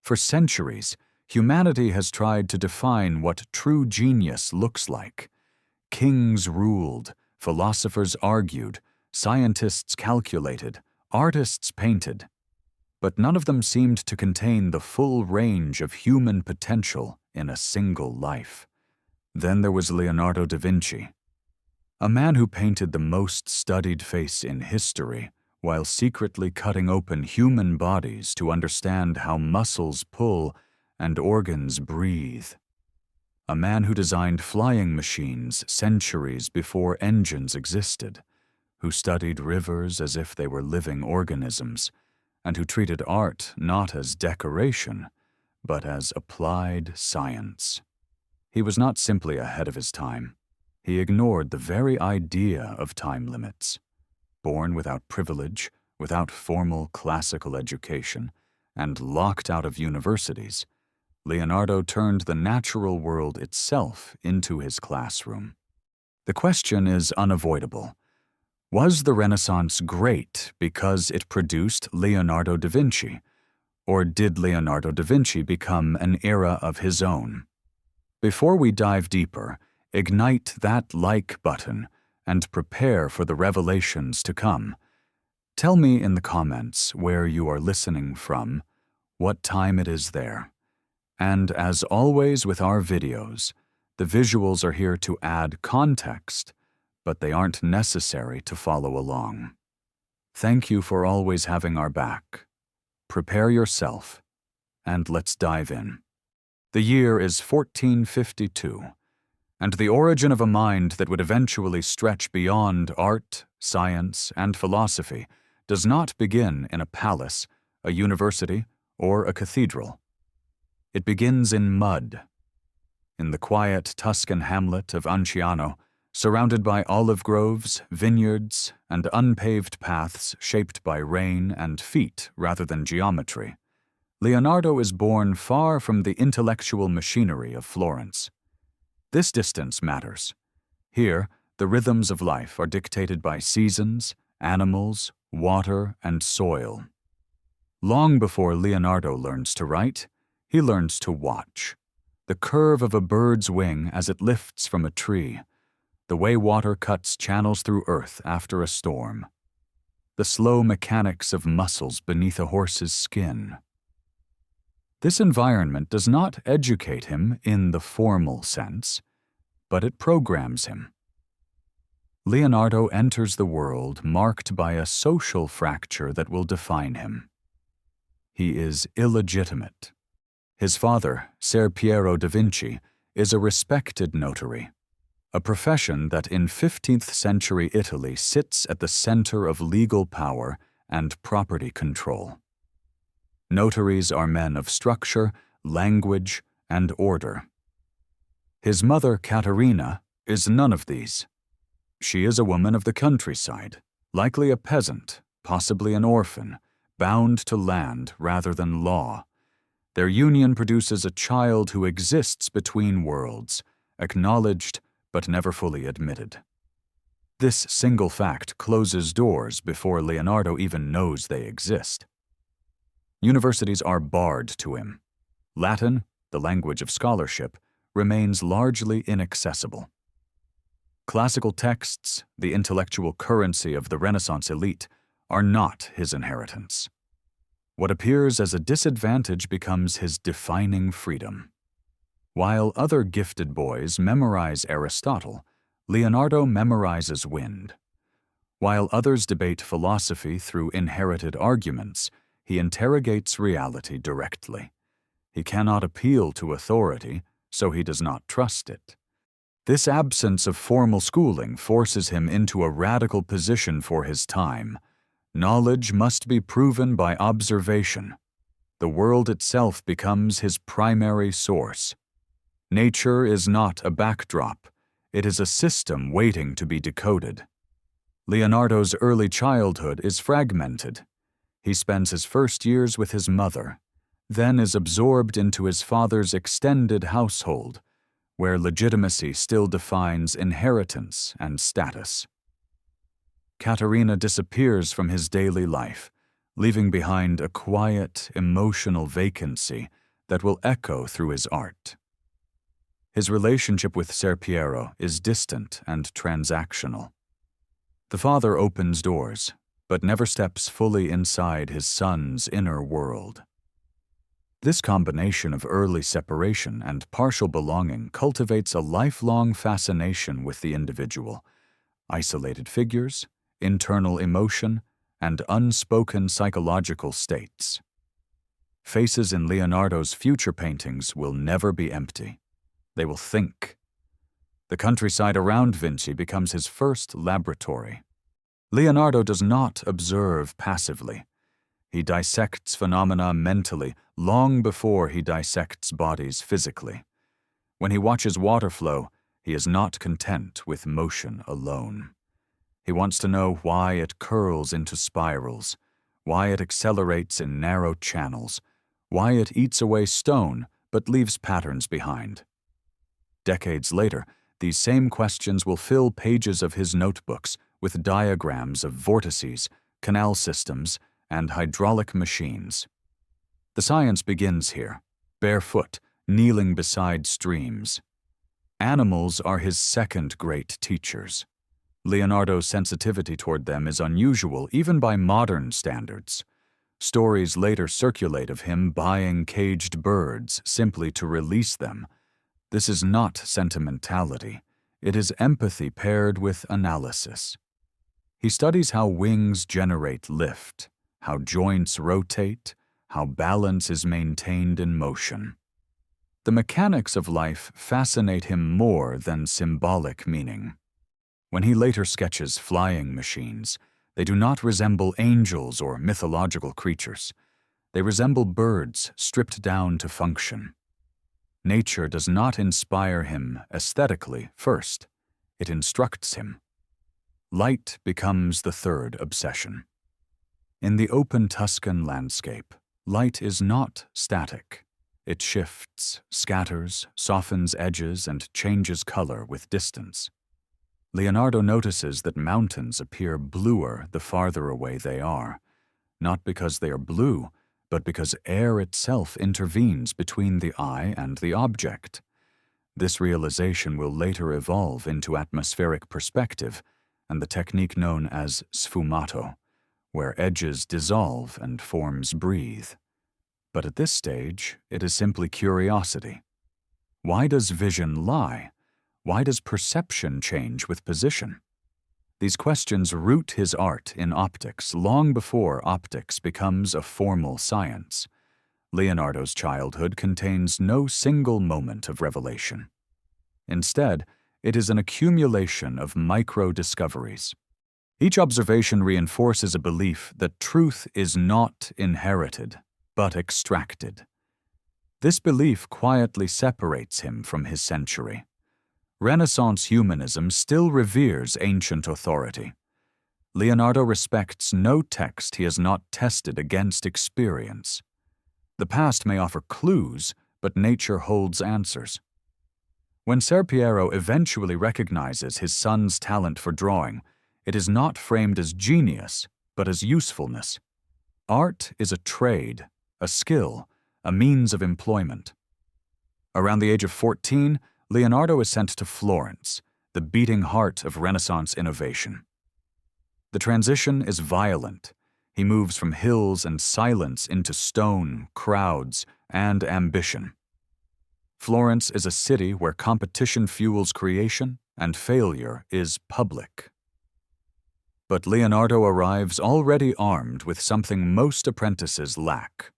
For centuries, humanity has tried to define what true genius looks like. Kings ruled, philosophers argued, scientists calculated, artists painted. But none of them seemed to contain the full range of human potential in a single life. Then there was Leonardo da Vinci, a man who painted the most studied face in history while secretly cutting open human bodies to understand how muscles pull and organs breathe. A man who designed flying machines centuries before engines existed, who studied rivers as if they were living organisms, and who treated art not as decoration, but as applied science. He was not simply ahead of his time. He ignored the very idea of time limits. Born without privilege, without formal classical education, and locked out of universities, Leonardo turned the natural world itself into his classroom. The question is unavoidable. Was the Renaissance great because it produced Leonardo da Vinci, or did Leonardo da Vinci become an era of his own? Before we dive deeper, ignite that like button and prepare for the revelations to come. Tell me in the comments where you are listening from, what time it is there. And as always with our videos, the visuals are here to add context, but they aren't necessary to follow along. Thank you for always having our back. Prepare yourself, and let's dive in. The year is 1452, and the origin of a mind that would eventually stretch beyond art, science, and philosophy does not begin in a palace, a university, or a cathedral. It begins in mud. In the quiet Tuscan hamlet of Anchiano, surrounded by olive groves, vineyards, and unpaved paths shaped by rain and feet rather than geometry, Leonardo is born far from the intellectual machinery of Florence. This distance matters. Here, the rhythms of life are dictated by seasons, animals, water, and soil. Long before Leonardo learns to write, he learns to watch. The curve of a bird's wing as it lifts from a tree, the way water cuts channels through earth after a storm, the slow mechanics of muscles beneath a horse's skin. This environment does not educate him in the formal sense, but it programs him. Leonardo enters the world marked by a social fracture that will define him. He is illegitimate. His father, Ser Piero da Vinci, is a respected notary, a profession that in 15th century Italy sits at the center of legal power and property control. Notaries are men of structure, language, and order. His mother, Caterina, is none of these. She is a woman of the countryside, likely a peasant, possibly an orphan, bound to land rather than law. Their union produces a child who exists between worlds, acknowledged but never fully admitted. This single fact closes doors before Leonardo even knows they exist. Universities are barred to him. Latin, the language of scholarship, remains largely inaccessible. Classical texts, the intellectual currency of the Renaissance elite, are not his inheritance. What appears as a disadvantage becomes his defining freedom. While other gifted boys memorize Aristotle, Leonardo memorizes wind. While others debate philosophy through inherited arguments, he interrogates reality directly. He cannot appeal to authority, so he does not trust it. This absence of formal schooling forces him into a radical position for his time. Knowledge must be proven by observation. The world itself becomes his primary source. Nature is not a backdrop. It is a system waiting to be decoded. Leonardo's early childhood is fragmented. He spends his first years with his mother, then is absorbed into his father's extended household, where legitimacy still defines inheritance and status. Caterina disappears from his daily life, leaving behind a quiet, emotional vacancy that will echo through his art. His relationship with Ser Piero is distant and transactional. The father opens doors, but never steps fully inside his son's inner world. This combination of early separation and partial belonging cultivates a lifelong fascination with the individual, isolated figures, internal emotion, and unspoken psychological states. Faces in Leonardo's future paintings will never be empty. They will think. The countryside around Vinci becomes his first laboratory. Leonardo does not observe passively. He dissects phenomena mentally long before he dissects bodies physically. When he watches water flow, he is not content with motion alone. He wants to know why it curls into spirals, why it accelerates in narrow channels, why it eats away stone but leaves patterns behind. Decades later, these same questions will fill pages of his notebooks with diagrams of vortices, canal systems, and hydraulic machines. The science begins here, barefoot, kneeling beside streams. Animals are his second great teachers. Leonardo's sensitivity toward them is unusual even by modern standards. Stories later circulate of him buying caged birds simply to release them. This is not sentimentality. It is empathy paired with analysis. He studies how wings generate lift, how joints rotate, how balance is maintained in motion. The mechanics of life fascinate him more than symbolic meaning. When he later sketches flying machines, they do not resemble angels or mythological creatures. They resemble birds stripped down to function. Nature does not inspire him aesthetically first. It instructs him. Light becomes the third obsession. In the open Tuscan landscape, light is not static. It shifts, scatters, softens edges, and changes color with distance. Leonardo notices that mountains appear bluer the farther away they are, not because they are blue, but because air itself intervenes between the eye and the object. This realization will later evolve into atmospheric perspective and the technique known as Sfumato, where edges dissolve and forms breathe. But at this stage, it is simply curiosity. Why does vision lie? Why does perception change with position? These questions root his art in optics long before optics becomes a formal science. Leonardo's childhood contains no single moment of revelation. Instead, it is an accumulation of micro-discoveries. Each observation reinforces a belief that truth is not inherited, but extracted. This belief quietly separates him from his century. Renaissance humanism still reveres ancient authority. Leonardo respects no text he has not tested against experience. The past may offer clues, but nature holds answers. When Ser Piero eventually recognizes his son's talent for drawing, it is not framed as genius, but as usefulness. Art is a trade, a skill, a means of employment. Around the age of 14, Leonardo is sent to Florence, the beating heart of Renaissance innovation. The transition is violent. He moves from hills and silence into stone, crowds, and ambition. Florence is a city where competition fuels creation and failure is public. But Leonardo arrives already armed with something most apprentices lack: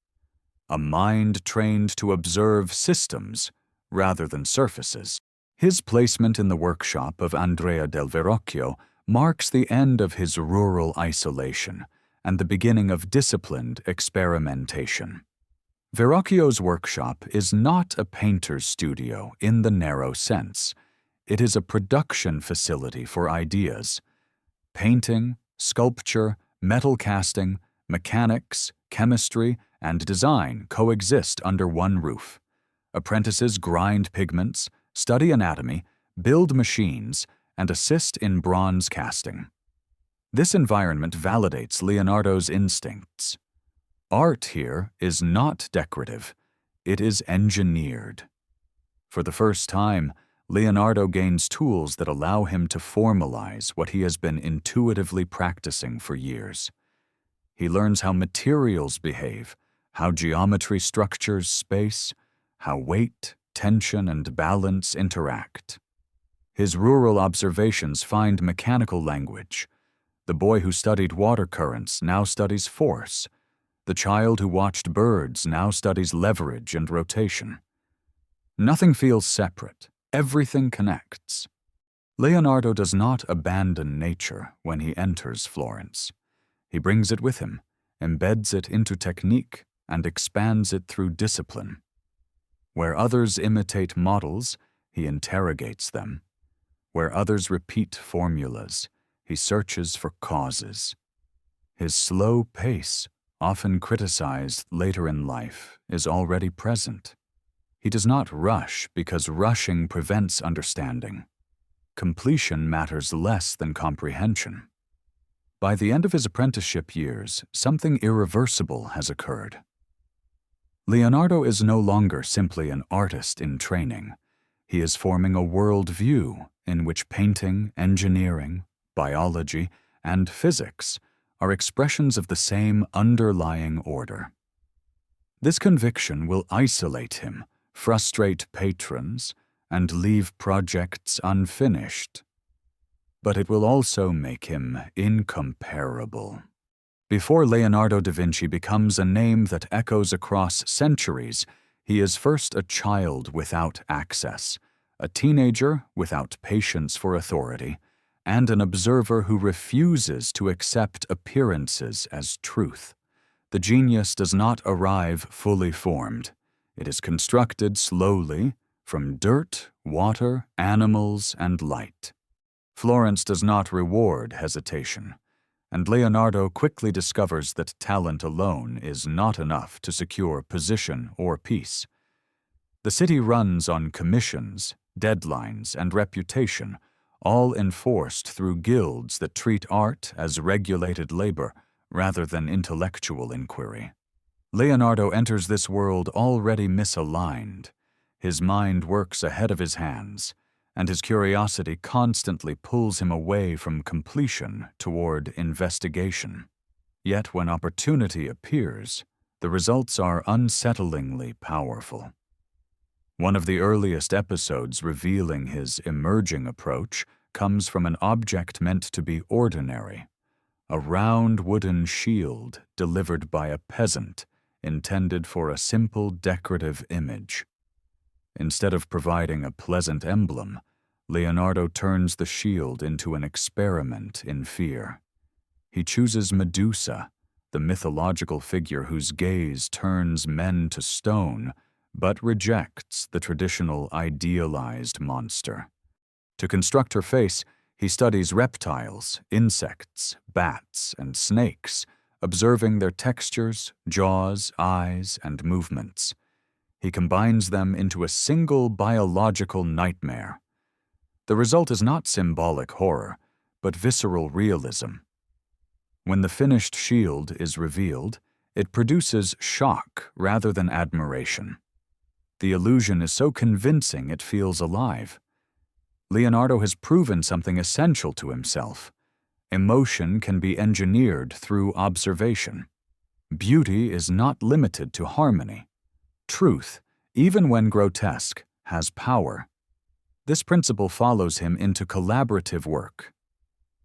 a mind trained to observe systems rather than surfaces. His placement in the workshop of Andrea del Verrocchio marks the end of his rural isolation and the beginning of disciplined experimentation. Verrocchio's workshop is not a painter's studio in the narrow sense. It is a production facility for ideas. Painting, sculpture, metal casting, mechanics, chemistry, and design coexist under one roof. Apprentices grind pigments, study anatomy, build machines, and assist in bronze casting. This environment validates Leonardo's instincts. Art here is not decorative, it is engineered. For the first time, Leonardo gains tools that allow him to formalize what he has been intuitively practicing for years. He learns how materials behave, how geometry structures space, how weight, tension, and balance interact. His rural observations find mechanical language. The boy who studied water currents now studies force. The child who watched birds now studies leverage and rotation. Nothing feels separate. Everything connects. Leonardo does not abandon nature when he enters Florence. He brings it with him, embeds it into technique, and expands it through discipline. Where others imitate models, he interrogates them. Where others repeat formulas, he searches for causes. His slow pace, often criticized later in life, is already present. He does not rush because rushing prevents understanding. Completion matters less than comprehension. By the end of his apprenticeship years, something irreversible has occurred. Leonardo is no longer simply an artist in training. He is forming a world view in which painting, engineering, biology, and physics are expressions of the same underlying order. This conviction will isolate him, frustrate patrons, and leave projects unfinished. But it will also make him incomparable. Before Leonardo da Vinci becomes a name that echoes across centuries, he is first a child without access, a teenager without patience for authority, and an observer who refuses to accept appearances as truth. The genius does not arrive fully formed. It is constructed slowly from dirt, water, animals, and light. Florence does not reward hesitation, and Leonardo quickly discovers that talent alone is not enough to secure position or peace. The city runs on commissions, deadlines, and reputation, all enforced through guilds that treat art as regulated labor rather than intellectual inquiry. Leonardo enters this world already misaligned. His mind works ahead of his hands, and his curiosity constantly pulls him away from completion toward investigation. Yet when opportunity appears, the results are unsettlingly powerful. One of the earliest episodes revealing his emerging approach comes from an object meant to be ordinary, a round wooden shield delivered by a peasant intended for a simple decorative image. Instead of providing a pleasant emblem, Leonardo turns the shield into an experiment in fear. He chooses Medusa, the mythological figure whose gaze turns men to stone, but rejects the traditional idealized monster. To construct her face, he studies reptiles, insects, bats, and snakes, observing their textures, jaws, eyes, and movements. He combines them into a single biological nightmare. The result is not symbolic horror, but visceral realism. When the finished shield is revealed, it produces shock rather than admiration. The illusion is so convincing it feels alive. Leonardo has proven something essential to himself. Emotion can be engineered through observation. Beauty is not limited to harmony. Truth, even when grotesque, has power. This principle follows him into collaborative work.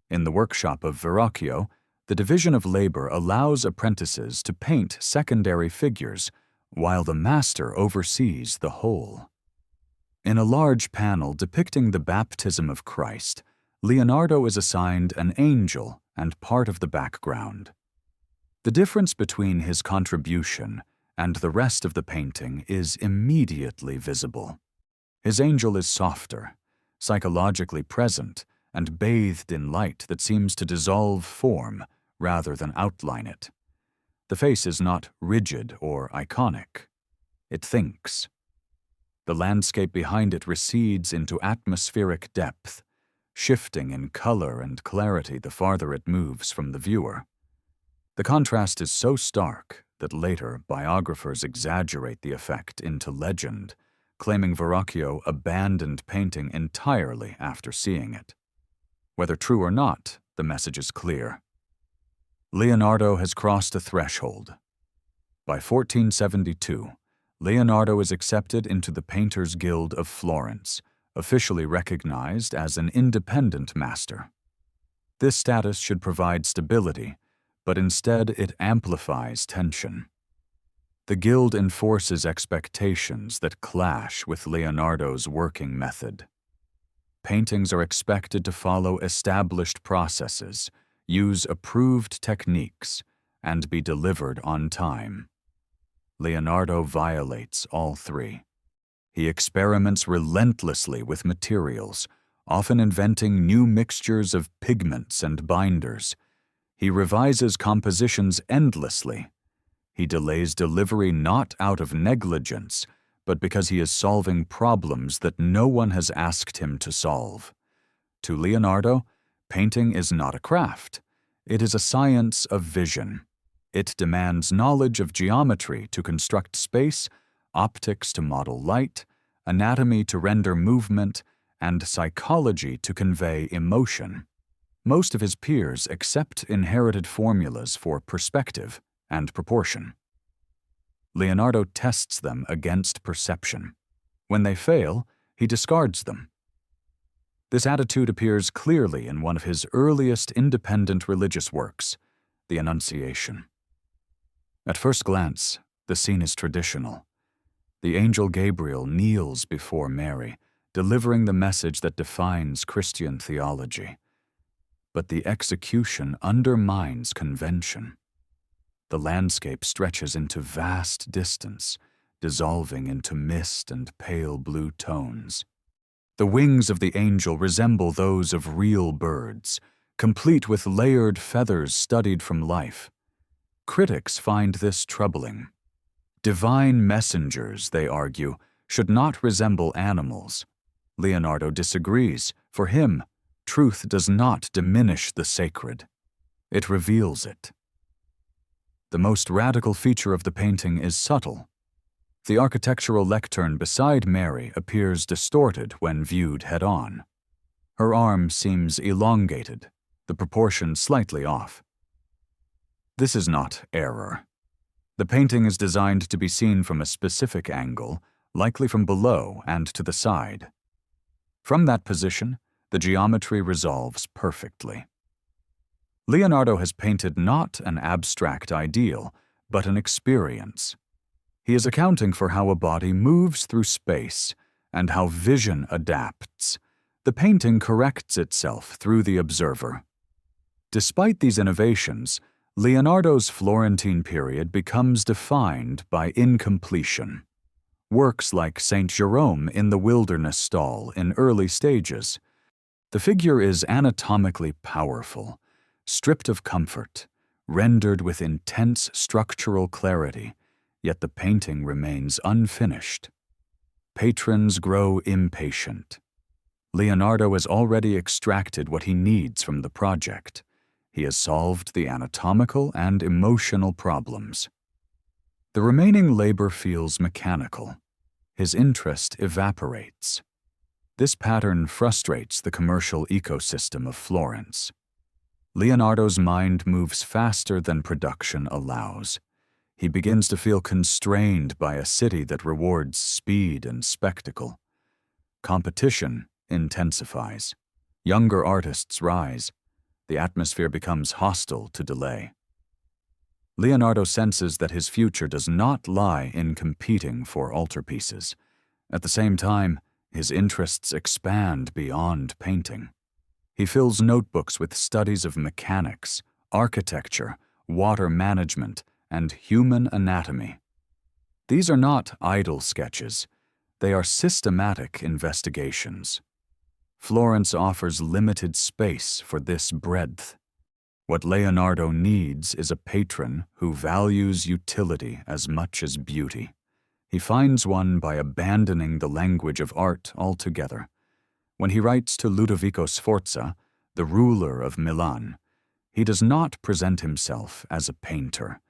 In the workshop of Verrocchio, the division of labor allows apprentices to paint secondary figures, while the master oversees the whole. In a large panel depicting the baptism of Christ, Leonardo is assigned an angel and part of the background. The difference between his contribution and the rest of the painting is immediately visible. His angel is softer, psychologically present, and bathed in light that seems to dissolve form rather than outline it. The face is not rigid or iconic. It thinks. The landscape behind it recedes into atmospheric depth, shifting in color and clarity the farther it moves from the viewer. The contrast is so stark that later biographers exaggerate the effect into legend, claiming Verrocchio abandoned painting entirely after seeing it. Whether true or not, the message is clear. Leonardo has crossed a threshold. By 1472, Leonardo is accepted into the Painters' Guild of Florence, officially recognized as an independent master. This status should provide stability, but instead it amplifies tension. The guild enforces expectations that clash with Leonardo's working method. Paintings are expected to follow established processes, use approved techniques, and be delivered on time. Leonardo violates all three. He experiments relentlessly with materials, often inventing new mixtures of pigments and binders. He revises compositions endlessly. He delays delivery not out of negligence, but because he is solving problems that no one has asked him to solve. To Leonardo, painting is not a craft. It is a science of vision. It demands knowledge of geometry to construct space, optics to model light, anatomy to render movement, and psychology to convey emotion. Most of his peers accept inherited formulas for perspective and proportion. Leonardo tests them against perception. When they fail, he discards them. This attitude appears clearly in one of his earliest independent religious works, the Annunciation. At first glance, the scene is traditional. The angel Gabriel kneels before Mary, delivering the message that defines Christian theology. But the execution undermines convention. The landscape stretches into vast distance, dissolving into mist and pale blue tones. The wings of the angel resemble those of real birds, complete with layered feathers studied from life. Critics find this troubling. Divine messengers, they argue, should not resemble animals. Leonardo disagrees. For him, truth does not diminish the sacred. It reveals it. The most radical feature of the painting is subtle. The architectural lectern beside Mary appears distorted when viewed head-on. Her arm seems elongated, the proportion slightly off. This is not error. The painting is designed to be seen from a specific angle, likely from below and to the side. From that position, the geometry resolves perfectly. Leonardo has painted not an abstract ideal, but an experience. He is accounting for how a body moves through space and how vision adapts. The painting corrects itself through the observer. Despite these innovations, Leonardo's Florentine period becomes defined by incompletion. Works like St. Jerome in the Wilderness Stall in early stages. The figure is anatomically powerful, stripped of comfort, rendered with intense structural clarity, yet the painting remains unfinished. Patrons grow impatient. Leonardo has already extracted what he needs from the project. He has solved the anatomical and emotional problems. The remaining labor feels mechanical. His interest evaporates. This pattern frustrates the commercial ecosystem of Florence. Leonardo's mind moves faster than production allows. He begins to feel constrained by a city that rewards speed and spectacle. Competition intensifies. Younger artists rise. The atmosphere becomes hostile to delay. Leonardo senses that his future does not lie in competing for altarpieces. At the same time, his interests expand beyond painting. He fills notebooks with studies of mechanics, architecture, water management, and human anatomy. These are not idle sketches. They are systematic investigations. Florence offers limited space for this breadth. What Leonardo needs is a patron who values utility as much as beauty. He finds one by abandoning the language of art altogether. When he writes to Ludovico Sforza, the ruler of Milan, He does not present himself as a painter.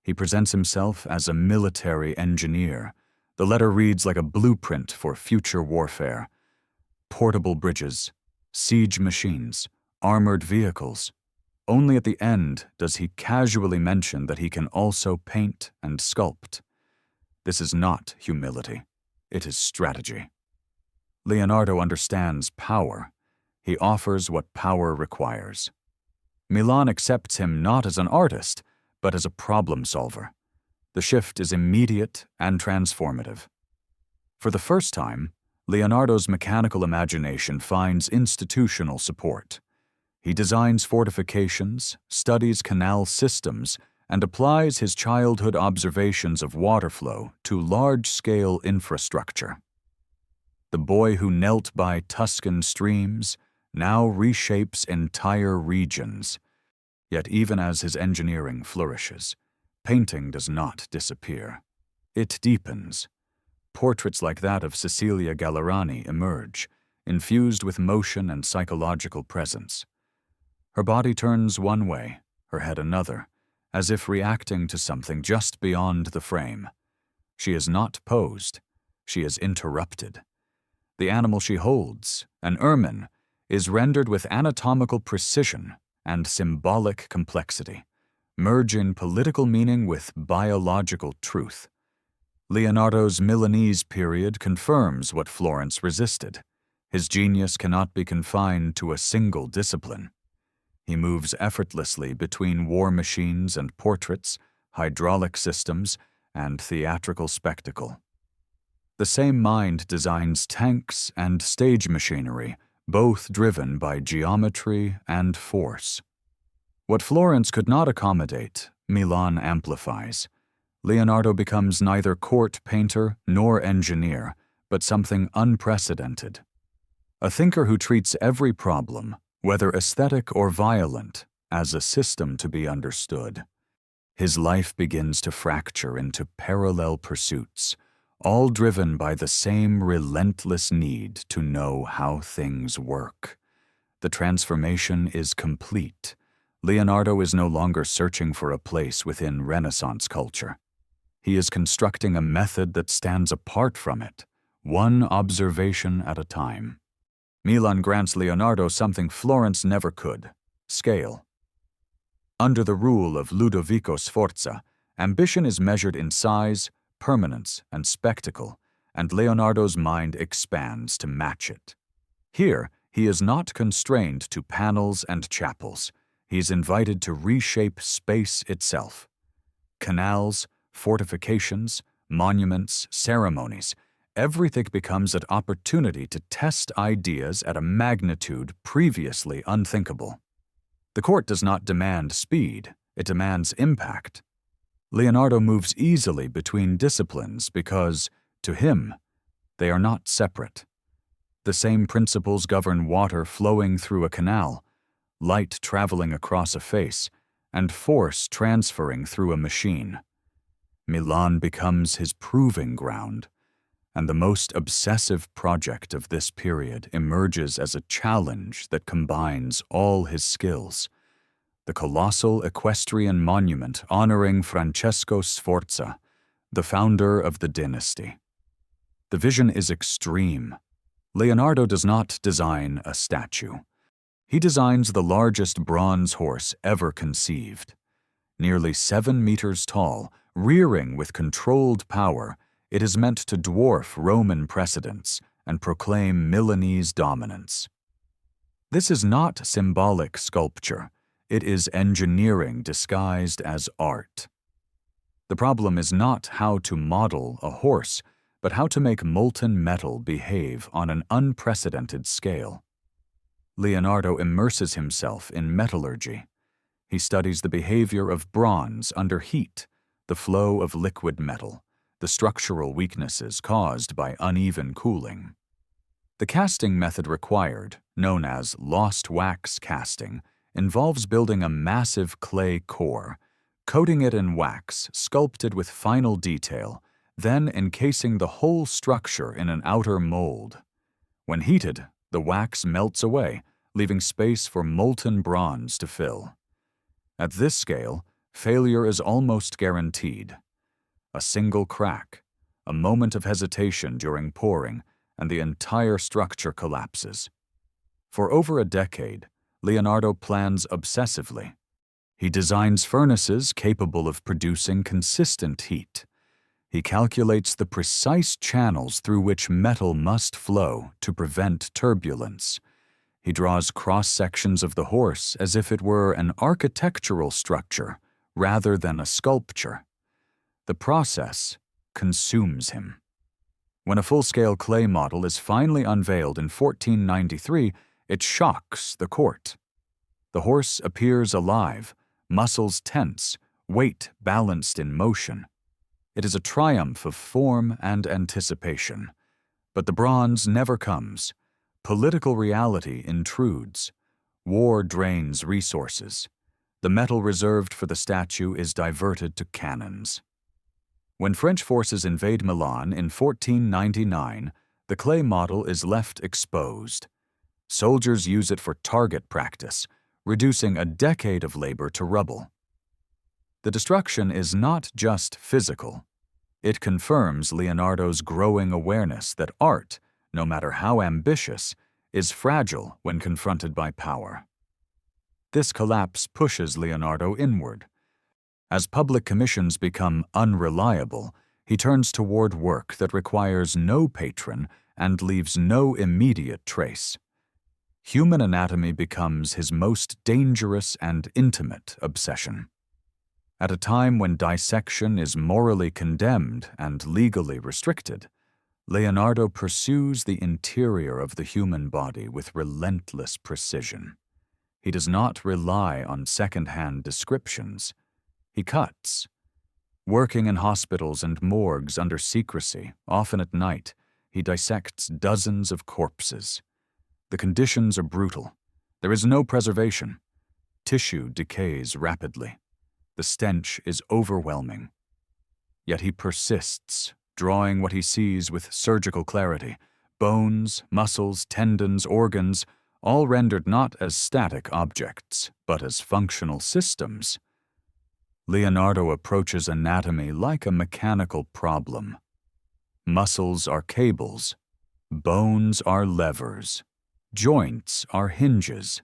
He presents himself as a military engineer. The letter reads like a blueprint for future warfare. Portable bridges, siege machines, armored vehicles. Only at the end does he casually mention that he can also paint and sculpt. This is not humility. It is strategy. Leonardo understands power. He offers what power requires. Milan accepts him not as an artist, but as a problem solver. The shift is immediate and transformative. For the first time, Leonardo's mechanical imagination finds institutional support. He designs fortifications, studies canal systems, and applies his childhood observations of water flow to large-scale infrastructure. The boy who knelt by Tuscan streams now reshapes entire regions. Yet even as his engineering flourishes, painting does not disappear. It deepens. Portraits like that of Cecilia Gallerani emerge, infused with motion and psychological presence. Her body turns one way, her head another, as if reacting to something just beyond the frame. She is not posed, she is interrupted. The animal she holds, an ermine, is rendered with anatomical precision and symbolic complexity, merging political meaning with biological truth. Leonardo's Milanese period confirms what Florence resisted. His genius cannot be confined to a single discipline. He moves effortlessly between war machines and portraits, hydraulic systems, and theatrical spectacle. The same mind designs tanks and stage machinery, both driven by geometry and force. What Florence could not accommodate, Milan amplifies. Leonardo becomes neither court painter nor engineer, but something unprecedented. A thinker who treats every problem, whether aesthetic or violent, as a system to be understood. His life begins to fracture into parallel pursuits, all driven by the same relentless need to know how things work. The transformation is complete. Leonardo is no longer searching for a place within Renaissance culture. He is constructing a method that stands apart from it, one observation at a time. Milan grants Leonardo something Florence never could: scale. Under the rule of Ludovico Sforza, ambition is measured in size, permanence, and spectacle, and Leonardo's mind expands to match it. Here, he is not constrained to panels and chapels. He is invited to reshape space itself. Canals, fortifications, monuments, ceremonies, everything becomes an opportunity to test ideas at a magnitude previously unthinkable. The court does not demand speed, it demands impact. Leonardo moves easily between disciplines because, to him, they are not separate. The same principles govern water flowing through a canal, light traveling across a face, and force transferring through a machine. Milan becomes his proving ground, and the most obsessive project of this period emerges as a challenge that combines all his skills: the colossal equestrian monument honoring Francesco Sforza, the founder of the dynasty. The vision is extreme. Leonardo does not design a statue. He designs the largest bronze horse ever conceived. Nearly 7 meters tall, rearing with controlled power, it is meant to dwarf Roman precedents and proclaim Milanese dominance. This is not symbolic sculpture. It is engineering disguised as art. The problem is not how to model a horse, but how to make molten metal behave on an unprecedented scale. Leonardo immerses himself in metallurgy. He studies the behavior of bronze under heat, the flow of liquid metal, the structural weaknesses caused by uneven cooling. The casting method required, known as lost wax casting, involves building a massive clay core, coating it in wax sculpted with final detail, then encasing the whole structure in an outer mold. When heated, the wax melts away, leaving space for molten bronze to fill. At this scale, failure is almost guaranteed. A single crack, a moment of hesitation during pouring, and the entire structure collapses. For over a decade, Leonardo plans obsessively. He designs furnaces capable of producing consistent heat. He calculates the precise channels through which metal must flow to prevent turbulence. He draws cross-sections of the horse as if it were an architectural structure rather than a sculpture. The process consumes him. When a full-scale clay model is finally unveiled in 1493, it shocks the court. The horse appears alive, muscles tense, weight balanced in motion. It is a triumph of form and anticipation. But the bronze never comes. Political reality intrudes. War drains resources. The metal reserved for the statue is diverted to cannons. When French forces invade Milan in 1499, the clay model is left exposed. Soldiers use it for target practice, reducing a decade of labor to rubble. The destruction is not just physical. It confirms Leonardo's growing awareness that art, no matter how ambitious, is fragile when confronted by power. This collapse pushes Leonardo inward. As public commissions become unreliable, he turns toward work that requires no patron and leaves no immediate trace. Human anatomy becomes his most dangerous and intimate obsession. At a time when dissection is morally condemned and legally restricted, Leonardo pursues the interior of the human body with relentless precision. He does not rely on second-hand descriptions. He cuts. Working in hospitals and morgues under secrecy, often at night, he dissects dozens of corpses. The conditions are brutal. There is no preservation. Tissue decays rapidly. The stench is overwhelming. Yet he persists, drawing what he sees with surgical clarity. Bones, muscles, tendons, organs, all rendered not as static objects, but as functional systems. Leonardo approaches anatomy like a mechanical problem. Muscles are cables. Bones are levers. Joints are hinges.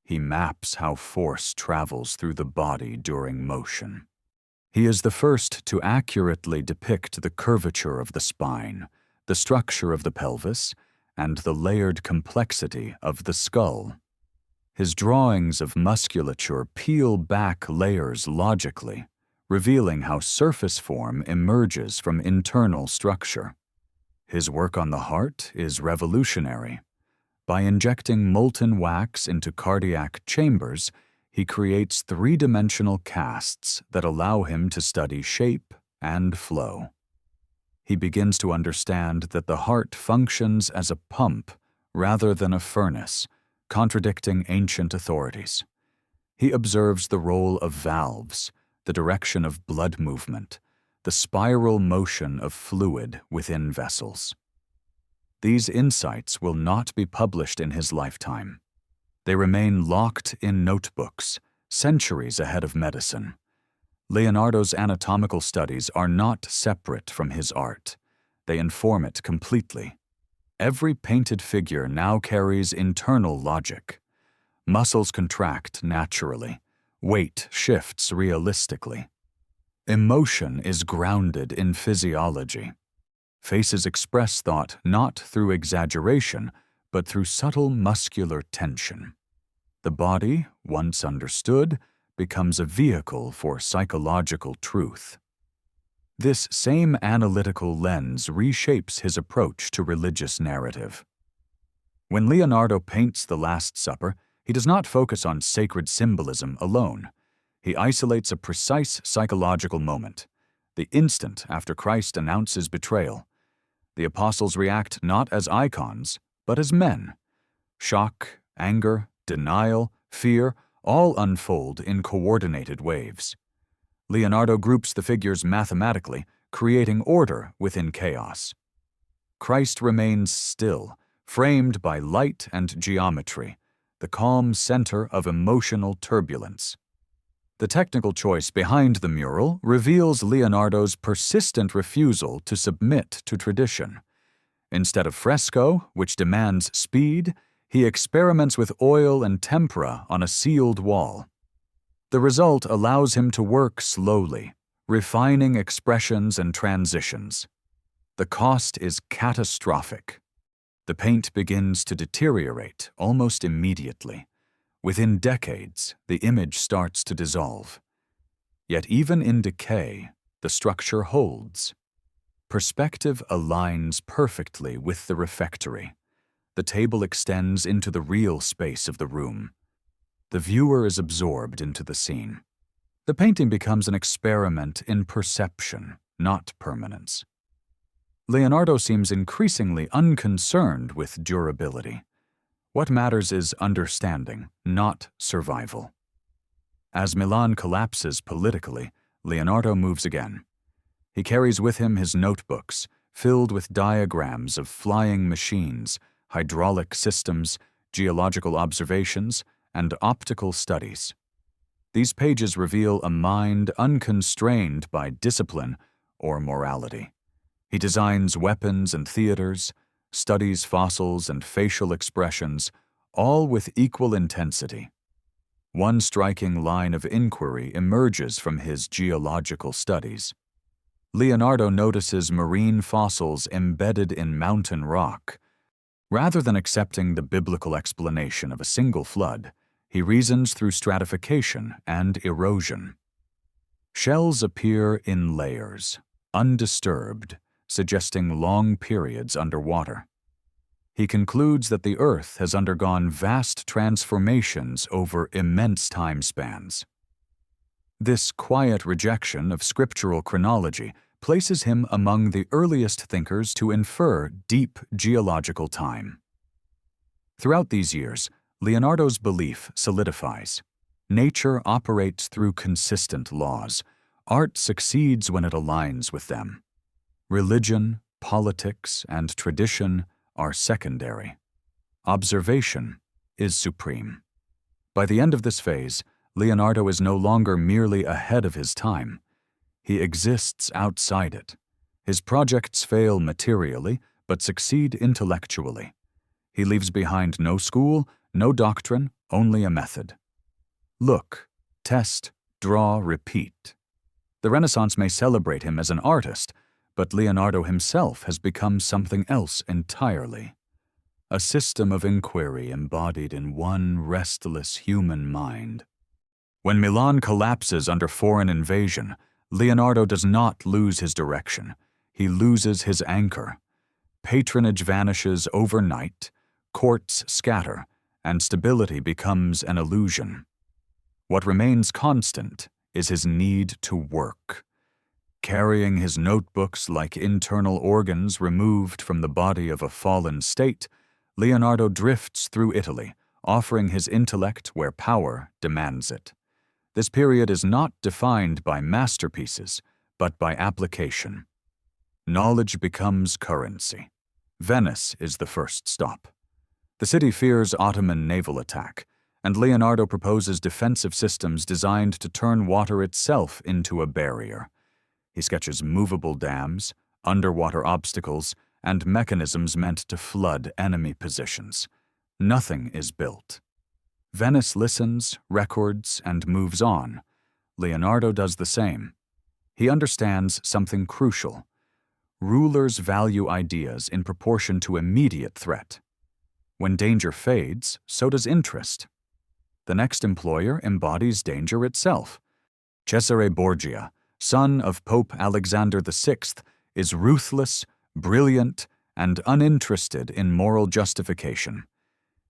He maps how force travels through the body during motion. He is the first to accurately depict the curvature of the spine, the structure of the pelvis, and the layered complexity of the skull. His drawings of musculature peel back layers logically, revealing how surface form emerges from internal structure. His work on the heart is revolutionary. By injecting molten wax into cardiac chambers, he creates three-dimensional casts that allow him to study shape and flow. He begins to understand that the heart functions as a pump rather than a furnace, contradicting ancient authorities. He observes the role of valves, the direction of blood movement, the spiral motion of fluid within vessels. These insights will not be published in his lifetime. They remain locked in notebooks, centuries ahead of medicine. Leonardo's anatomical studies are not separate from his art. They inform it completely. Every painted figure now carries internal logic. Muscles contract naturally. Weight shifts realistically. Emotion is grounded in physiology. Faces express thought not through exaggeration, but through subtle muscular tension. The body, once understood, becomes a vehicle for psychological truth. This same analytical lens reshapes his approach to religious narrative. When Leonardo paints the Last Supper, he does not focus on sacred symbolism alone. He isolates a precise psychological moment, the instant after Christ announces betrayal. The apostles react not as icons, but as men. Shock, anger, denial, fear, all unfold in coordinated waves. Leonardo groups the figures mathematically, creating order within chaos. Christ remains still, framed by light and geometry, the calm center of emotional turbulence. The technical choice behind the mural reveals Leonardo's persistent refusal to submit to tradition. Instead of fresco, which demands speed, he experiments with oil and tempera on a sealed wall. The result allows him to work slowly, refining expressions and transitions. The cost is catastrophic. The paint begins to deteriorate almost immediately. Within decades, the image starts to dissolve. Yet even in decay, the structure holds. Perspective aligns perfectly with the refectory. The table extends into the real space of the room. The viewer is absorbed into the scene. The painting becomes an experiment in perception, not permanence. Leonardo seems increasingly unconcerned with durability. What matters is understanding, not survival. As Milan collapses politically, Leonardo moves again. He carries with him his notebooks, filled with diagrams of flying machines, hydraulic systems, geological observations, and optical studies. These pages reveal a mind unconstrained by discipline or morality. He designs weapons and theaters, studies fossils and facial expressions, all with equal intensity. One striking line of inquiry emerges from his geological studies. Leonardo notices marine fossils embedded in mountain rock. Rather than accepting the biblical explanation of a single flood, he reasons through stratification and erosion. Shells appear in layers, undisturbed, suggesting long periods underwater. He concludes that the Earth has undergone vast transformations over immense time spans. This quiet rejection of scriptural chronology places him among the earliest thinkers to infer deep geological time. Throughout these years, Leonardo's belief solidifies. Nature operates through consistent laws. Art succeeds when it aligns with them. Religion, politics, and tradition are secondary. Observation is supreme. By the end of this phase, Leonardo is no longer merely ahead of his time. He exists outside it. His projects fail materially, but succeed intellectually. He leaves behind no school, no doctrine, only a method. Look, test, draw, repeat. The Renaissance may celebrate him as an artist, but Leonardo himself has become something else entirely. A system of inquiry embodied in one restless human mind. When Milan collapses under foreign invasion, Leonardo does not lose his direction. He loses his anchor. Patronage vanishes overnight, courts scatter, and stability becomes an illusion. What remains constant is his need to work. Carrying his notebooks like internal organs removed from the body of a fallen state, Leonardo drifts through Italy, offering his intellect where power demands it. This period is not defined by masterpieces, but by application. Knowledge becomes currency. Venice is the first stop. The city fears Ottoman naval attack, and Leonardo proposes defensive systems designed to turn water itself into a barrier. He sketches movable dams, underwater obstacles, and mechanisms meant to flood enemy positions. Nothing is built. Venice listens, records, and moves on. Leonardo does the same. He understands something crucial. Rulers value ideas in proportion to immediate threat. When danger fades, so does interest. The next employer embodies danger itself. Cesare Borgia, son of Pope Alexander VI, is ruthless, brilliant, and uninterested in moral justification.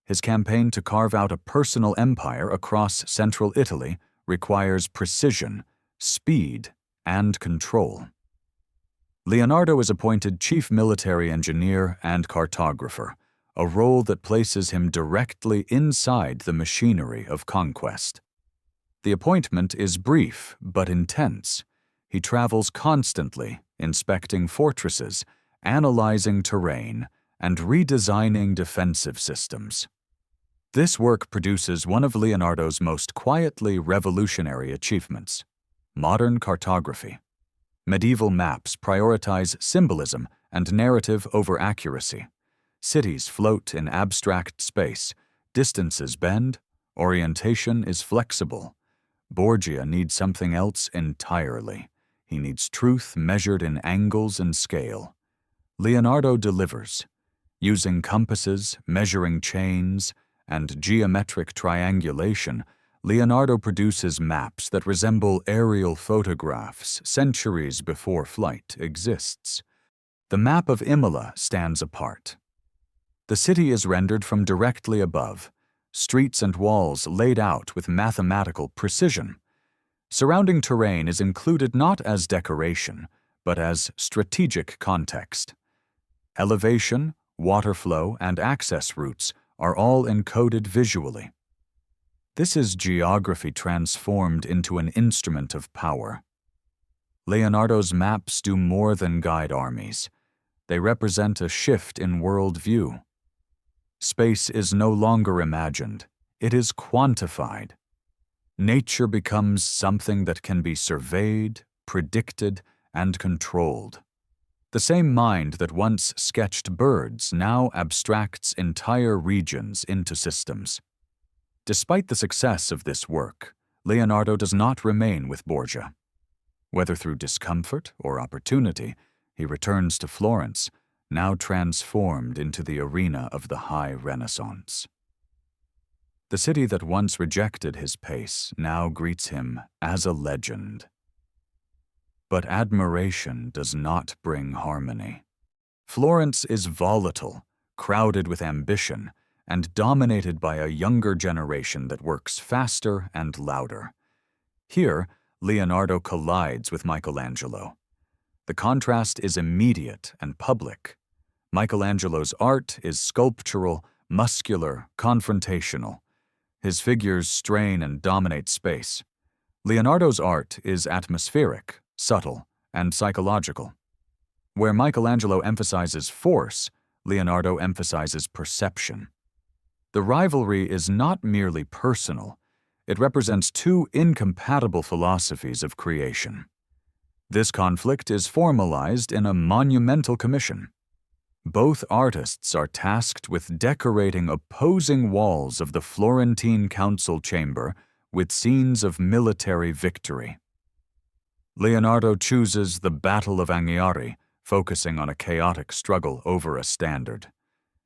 His campaign to carve out a personal empire across central Italy requires precision, speed, and control. Leonardo is appointed chief military engineer and cartographer, a role that places him directly inside the machinery of conquest. The appointment is brief but intense. He travels constantly, inspecting fortresses, analyzing terrain, and redesigning defensive systems. This work produces one of Leonardo's most quietly revolutionary achievements: modern cartography. Medieval maps prioritize symbolism and narrative over accuracy. Cities float in abstract space, distances bend, orientation is flexible. Borgia needs something else entirely. He needs truth measured in angles and scale. Leonardo delivers. Using compasses, measuring chains, and geometric triangulation, Leonardo produces maps that resemble aerial photographs centuries before flight exists. The map of Imola stands apart. The city is rendered from directly above, streets and walls laid out with mathematical precision. Surrounding terrain is included not as decoration, but as strategic context. Elevation, water flow, and access routes are all encoded visually. This is geography transformed into an instrument of power. Leonardo's maps do more than guide armies. They represent a shift in worldview. Space is no longer imagined, it is quantified. Nature becomes something that can be surveyed, predicted, and controlled. The same mind that once sketched birds now abstracts entire regions into systems. Despite the success of this work, Leonardo does not remain with Borgia. Whether through discomfort or opportunity, he returns to Florence, now transformed into the arena of the High Renaissance. The city that once rejected his pace now greets him as a legend. But admiration does not bring harmony. Florence is volatile, crowded with ambition, and dominated by a younger generation that works faster and louder. Here, Leonardo collides with Michelangelo. The contrast is immediate and public. Michelangelo's art is sculptural, muscular, confrontational. His figures strain and dominate space. Leonardo's art is atmospheric, subtle, and psychological. Where Michelangelo emphasizes force, Leonardo emphasizes perception. The rivalry is not merely personal. It represents two incompatible philosophies of creation. This conflict is formalized in a monumental commission. Both artists are tasked with decorating opposing walls of the Florentine council chamber with scenes of military victory. Leonardo chooses the Battle of Anghiari, focusing on a chaotic struggle over a standard.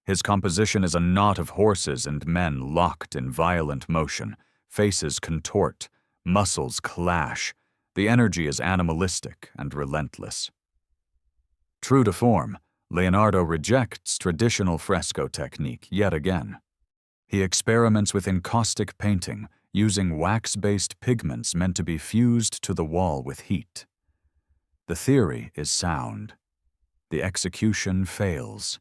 His composition is a knot of horses and men locked in violent motion. Faces contort, muscles clash. The energy is animalistic and relentless. True to form, Leonardo rejects traditional fresco technique yet again. He experiments with encaustic painting, using wax-based pigments meant to be fused to the wall with heat. The theory is sound. The execution fails.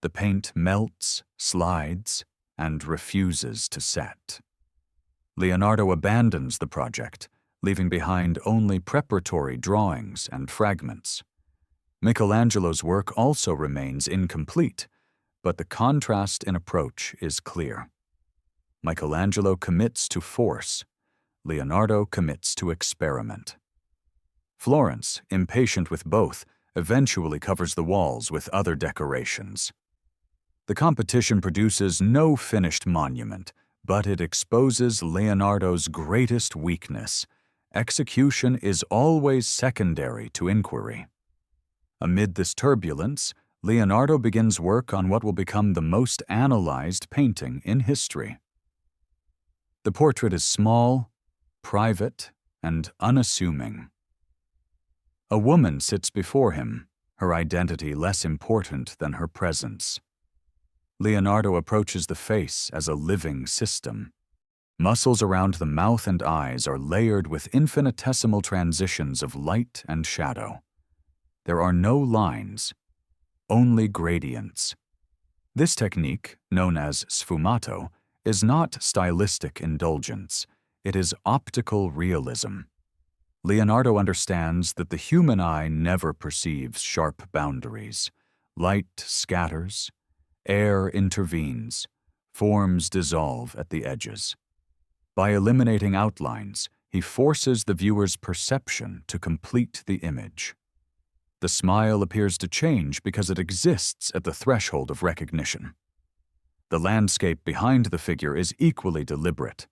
The paint melts, slides, and refuses to set. Leonardo abandons the project, leaving behind only preparatory drawings and fragments. Michelangelo's work also remains incomplete, but the contrast in approach is clear. Michelangelo commits to force. Leonardo commits to experiment. Florence, impatient with both, eventually covers the walls with other decorations. The competition produces no finished monument, but it exposes Leonardo's greatest weakness. Execution is always secondary to inquiry. Amid this turbulence, Leonardo begins work on what will become the most analyzed painting in history. The portrait is small, private, and unassuming. A woman sits before him, her identity less important than her presence. Leonardo approaches the face as a living system. Muscles around the mouth and eyes are layered with infinitesimal transitions of light and shadow. There are no lines, only gradients. This technique, known as Sfumato, is not stylistic indulgence. It is optical realism. Leonardo understands that the human eye never perceives sharp boundaries. Light scatters, air intervenes, Forms dissolve at the edges. By eliminating outlines, he forces the viewer's perception to complete the image. The smile appears to change because it exists at the threshold of recognition. The landscape behind the figure is equally deliberate.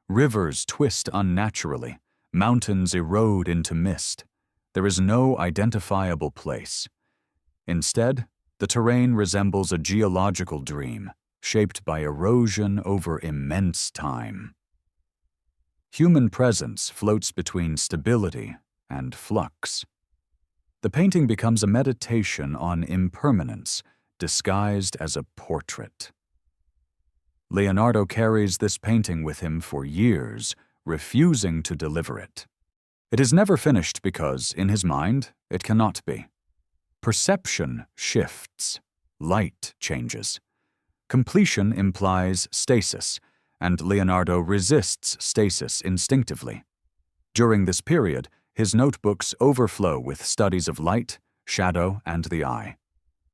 Rivers twist unnaturally, mountains erode into mist. There is no identifiable place. Instead, the terrain resembles a geological dream, shaped by erosion over immense time. Human presence floats between stability and flux. The painting becomes a meditation on impermanence, disguised as a portrait. Leonardo carries this painting with him for years, refusing to deliver it. It is never finished because, in his mind, it cannot be. Perception shifts. Light changes. Completion implies stasis, and Leonardo resists stasis instinctively. During this period, his notebooks overflow with studies of light, shadow, and the eye.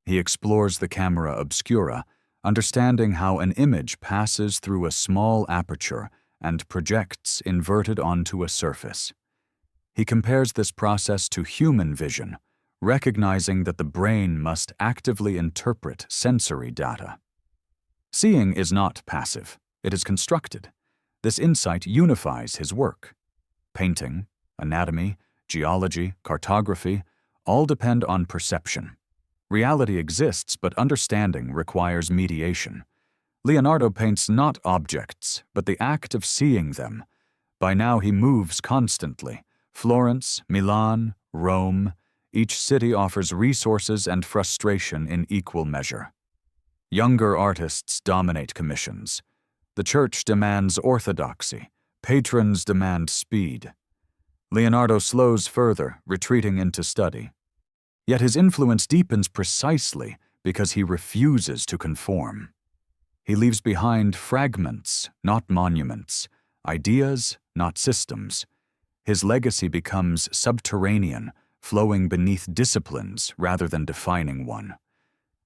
He explores the camera obscura, understanding how an image passes through a small aperture and projects inverted onto a surface. He compares this process to human vision, recognizing that the brain must actively interpret sensory data. Seeing is not passive, it is constructed. This insight unifies his work. Painting, anatomy, geology, cartography, all depend on perception. Reality exists, but understanding requires mediation. Leonardo paints not objects, but the act of seeing them. By now he moves constantly. Florence, Milan, Rome, each city offers resources and frustration in equal measure. Younger artists dominate commissions. The church demands orthodoxy. Patrons demand speed. Leonardo slows further, retreating into study. Yet his influence deepens precisely because he refuses to conform. He leaves behind fragments, not monuments, ideas, not systems. His legacy becomes subterranean, flowing beneath disciplines rather than defining one.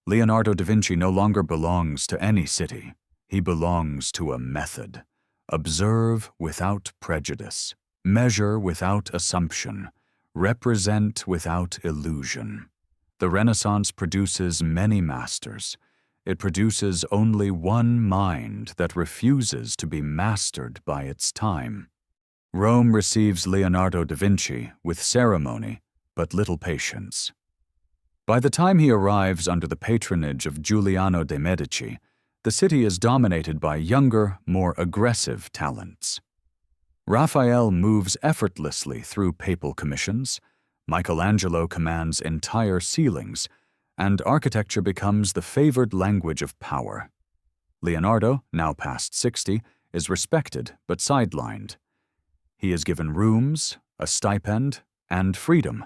Leonardo da Vinci no longer belongs to any city. He belongs to a method. Observe without prejudice. Measure without assumption. Represent without illusion. The Renaissance produces many masters. It produces only one mind that refuses to be mastered by its time. Rome receives Leonardo da Vinci with ceremony, but little patience. By the time he arrives under the patronage of Giuliano de' Medici, the city is dominated by younger, more aggressive talents. Raphael moves effortlessly through papal commissions, Michelangelo commands entire ceilings, and architecture becomes the favored language of power. Leonardo, now past 60, is respected but sidelined. He is given rooms, a stipend, and freedom,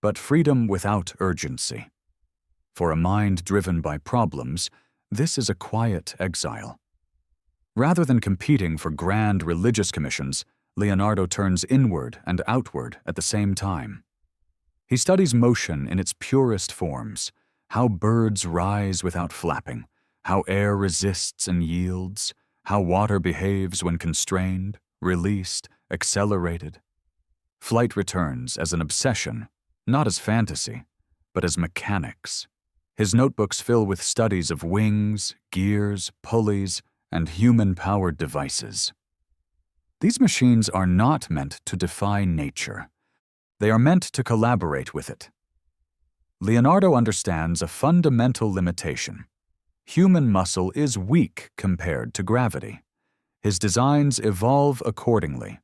but freedom without urgency. For a mind driven by problems, this is a quiet exile. Rather than competing for grand religious commissions, Leonardo turns inward and outward at the same time. He studies motion in its purest forms, how birds rise without flapping, how air resists and yields, how water behaves when constrained, released, accelerated. Flight returns as an obsession, not as fantasy, but as mechanics. His notebooks fill with studies of wings, gears, pulleys, and human-powered devices. These machines are not meant to defy nature. They are meant to collaborate with it. Leonardo understands a fundamental limitation. Human muscle is weak compared to gravity. His designs evolve accordingly.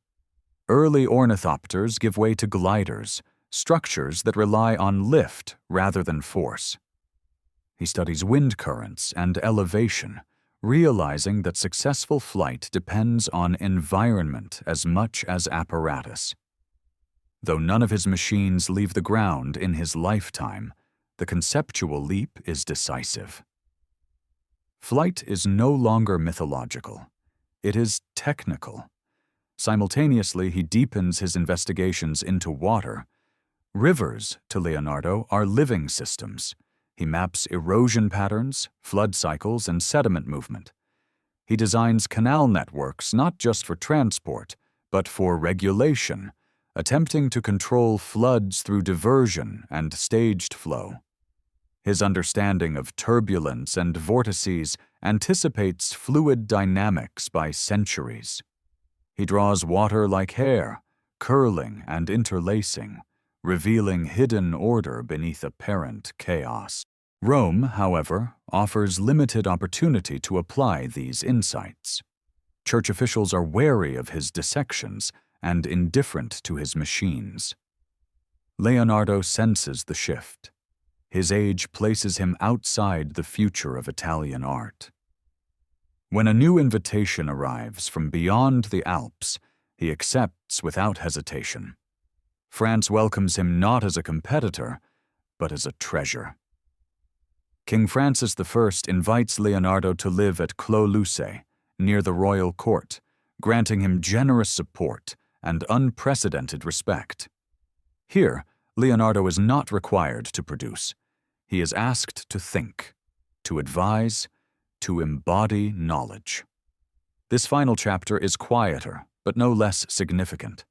Early ornithopters give way to gliders, structures that rely on lift rather than force. He studies wind currents and elevation, realizing that successful flight depends on environment as much as apparatus. Though none of his machines leave the ground in his lifetime, the conceptual leap is decisive. Flight is no longer mythological. It is technical. Simultaneously, he deepens his investigations into water. Rivers, to Leonardo, are living systems. He maps erosion patterns, flood cycles, and sediment movement. He designs canal networks not just for transport, but for regulation, attempting to control floods through diversion and staged flow. His understanding of turbulence and vortices anticipates fluid dynamics by centuries. He draws water like hair, curling and interlacing, revealing hidden order beneath apparent chaos. Rome, however, offers limited opportunity to apply these insights. Church officials are wary of his dissections and indifferent to his machines. Leonardo senses the shift. His age places him outside the future of Italian art. When a new invitation arrives from beyond the Alps, he accepts without hesitation. France welcomes him not as a competitor, but as a treasure. King Francis I invites Leonardo to live at Clos Lucé, near the royal court, granting him generous support and unprecedented respect. Here, Leonardo is not required to produce. He is asked to think, to advise, to embody knowledge. This final chapter is quieter, but no less significant.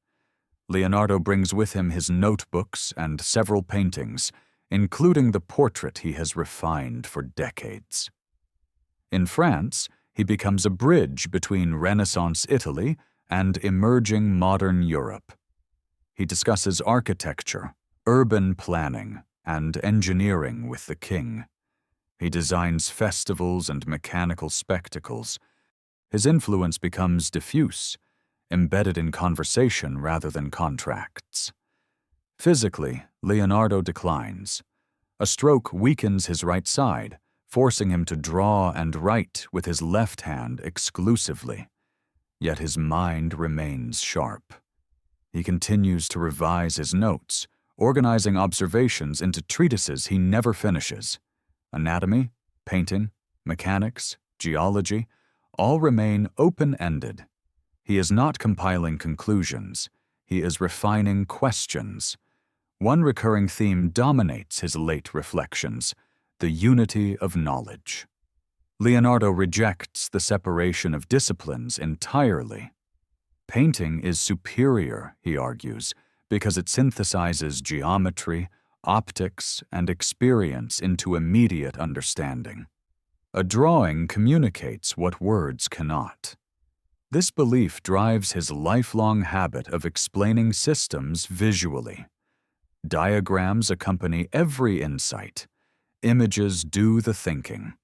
Leonardo brings with him his notebooks and several paintings, including the portrait he has refined for decades. In France, he becomes a bridge between Renaissance Italy and emerging modern Europe. He discusses architecture, urban planning, and engineering with the king. He designs festivals and mechanical spectacles. His influence becomes diffuse, embedded in conversation rather than contracts. Physically, Leonardo declines. A stroke weakens his right side, forcing him to draw and write with his left hand exclusively. Yet his mind remains sharp. He continues to revise his notes, organizing observations into treatises he never finishes. Anatomy, painting, mechanics, geology, all remain open-ended. He is not compiling conclusions. He is refining questions. One recurring theme dominates his late reflections: the unity of knowledge. Leonardo rejects the separation of disciplines entirely. Painting is superior, he argues, because it synthesizes geometry, optics, and experience into immediate understanding. A drawing communicates what words cannot. This belief drives his lifelong habit of explaining systems visually. Diagrams accompany every insight. Images do the thinking.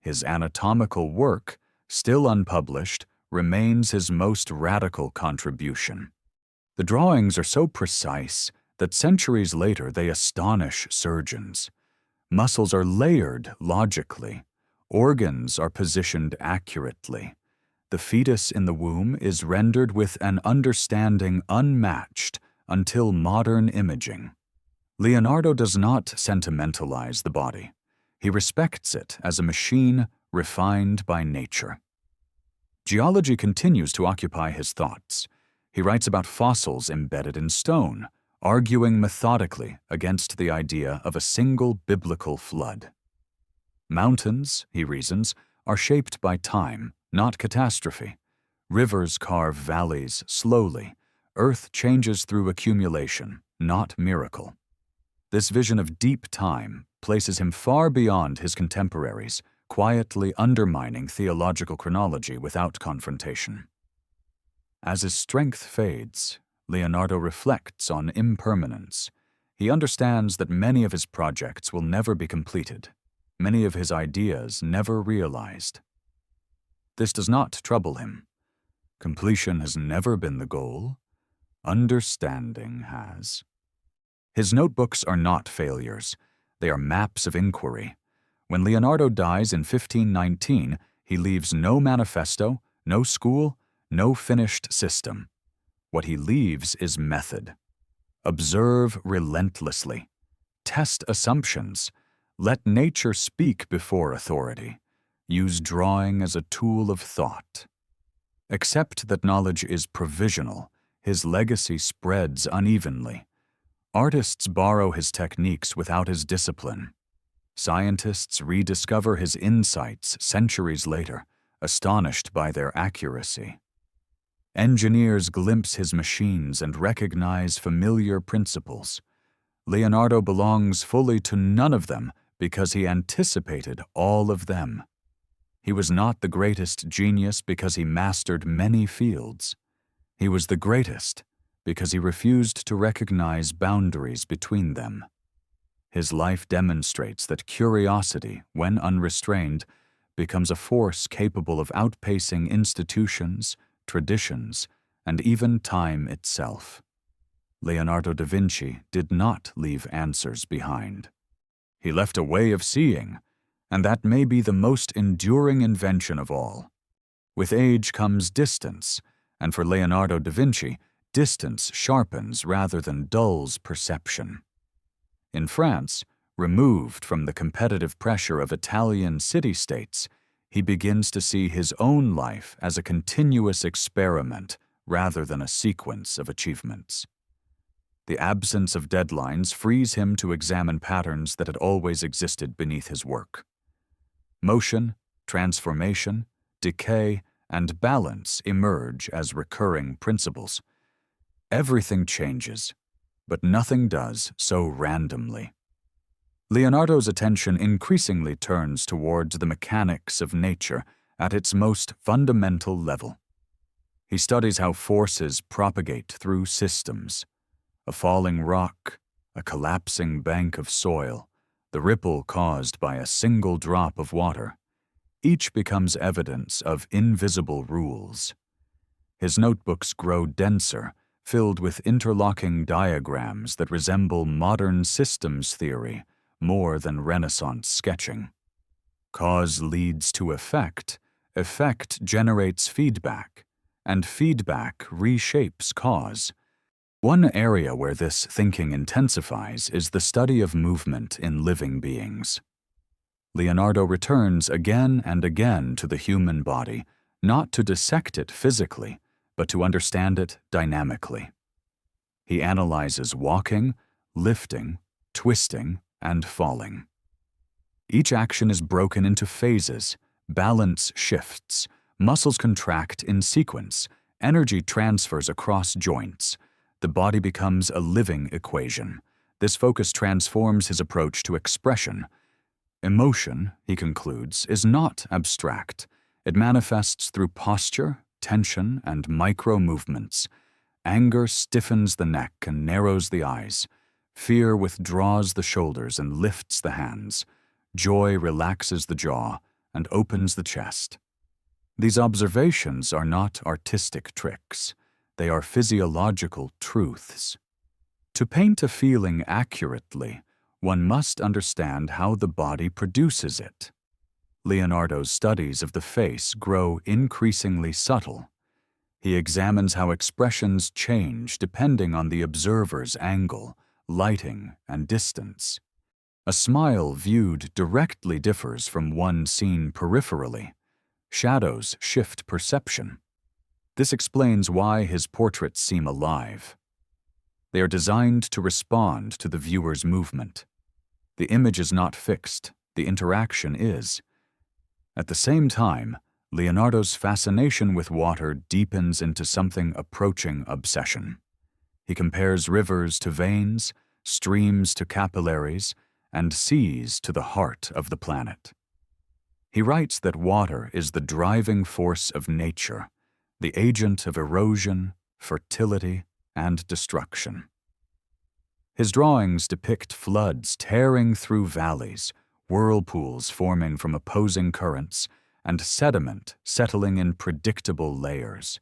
His anatomical work, still unpublished, remains his most radical contribution. The drawings are so precise that centuries later they astonish surgeons. Muscles are layered logically. Organs are positioned accurately. The fetus in the womb is rendered with an understanding unmatched until modern imaging. Leonardo does not sentimentalize the body. He respects it as a machine refined by nature. Geology continues to occupy his thoughts. He writes about fossils embedded in stone, arguing methodically against the idea of a single biblical flood. Mountains, he reasons, are shaped by time, not catastrophe. Rivers carve valleys slowly. Earth changes through accumulation, not miracle. This vision of deep time places him far beyond his contemporaries, quietly undermining theological chronology without confrontation. As his strength fades, Leonardo reflects on impermanence. He understands that many of his projects will never be completed, many of his ideas never realized. This does not trouble him. Completion has never been the goal. Understanding has. His notebooks are not failures. They are maps of inquiry. When Leonardo dies in 1519, he leaves no manifesto, no school, no finished system. What he leaves is method. Observe relentlessly. Test assumptions. Let nature speak before authority. Use drawing as a tool of thought. Accept that knowledge is provisional. His legacy spreads unevenly. Artists borrow his techniques without his discipline. Scientists rediscover his insights centuries later, astonished by their accuracy. Engineers glimpse his machines and recognize familiar principles. Leonardo belongs fully to none of them because he anticipated all of them. He was not the greatest genius because he mastered many fields. He was the greatest because he refused to recognize boundaries between them. His life demonstrates that curiosity, when unrestrained, becomes a force capable of outpacing institutions, traditions, and even time itself. Leonardo da Vinci did not leave answers behind. He left a way of seeing, and that may be the most enduring invention of all. With age comes distance, and for Leonardo da Vinci, distance sharpens rather than dulls perception. In France, removed from the competitive pressure of Italian city-states, he begins to see his own life as a continuous experiment rather than a sequence of achievements. The absence of deadlines frees him to examine patterns that had always existed beneath his work. Motion, transformation, decay, and balance emerge as recurring principles. Everything changes, but nothing does so randomly. Leonardo's attention increasingly turns towards the mechanics of nature at its most fundamental level. He studies how forces propagate through systems. A falling rock, a collapsing bank of soil, the ripple caused by a single drop of water. Each becomes evidence of invisible rules. His notebooks grow denser, filled with interlocking diagrams that resemble modern systems theory more than Renaissance sketching. Cause leads to effect, effect generates feedback, and feedback reshapes cause. One area where this thinking intensifies is the study of movement in living beings. Leonardo returns again and again to the human body, not to dissect it physically, but to understand it dynamically. He analyzes walking, lifting, twisting, and falling. Each action is broken into phases, balance shifts, muscles contract in sequence, energy transfers across joints. The body becomes a living equation. This focus transforms his approach to expression. Emotion, he concludes, is not abstract. It manifests through posture, tension, and micro-movements. Anger stiffens the neck and narrows the eyes. Fear withdraws the shoulders and lifts the hands. Joy relaxes the jaw and opens the chest. These observations are not artistic tricks. They are physiological truths. To paint a feeling accurately, one must understand how the body produces it. Leonardo's studies of the face grow increasingly subtle. He examines how expressions change depending on the observer's angle, lighting, and distance. A smile viewed directly differs from one seen peripherally. Shadows shift perception. This explains why his portraits seem alive. They are designed to respond to the viewer's movement. The image is not fixed, the interaction is. At the same time, Leonardo's fascination with water deepens into something approaching obsession. He compares rivers to veins, streams to capillaries, and seas to the heart of the planet. He writes that water is the driving force of nature, the agent of erosion, fertility, and destruction. His drawings depict floods tearing through valleys, whirlpools forming from opposing currents, and sediment settling in predictable layers.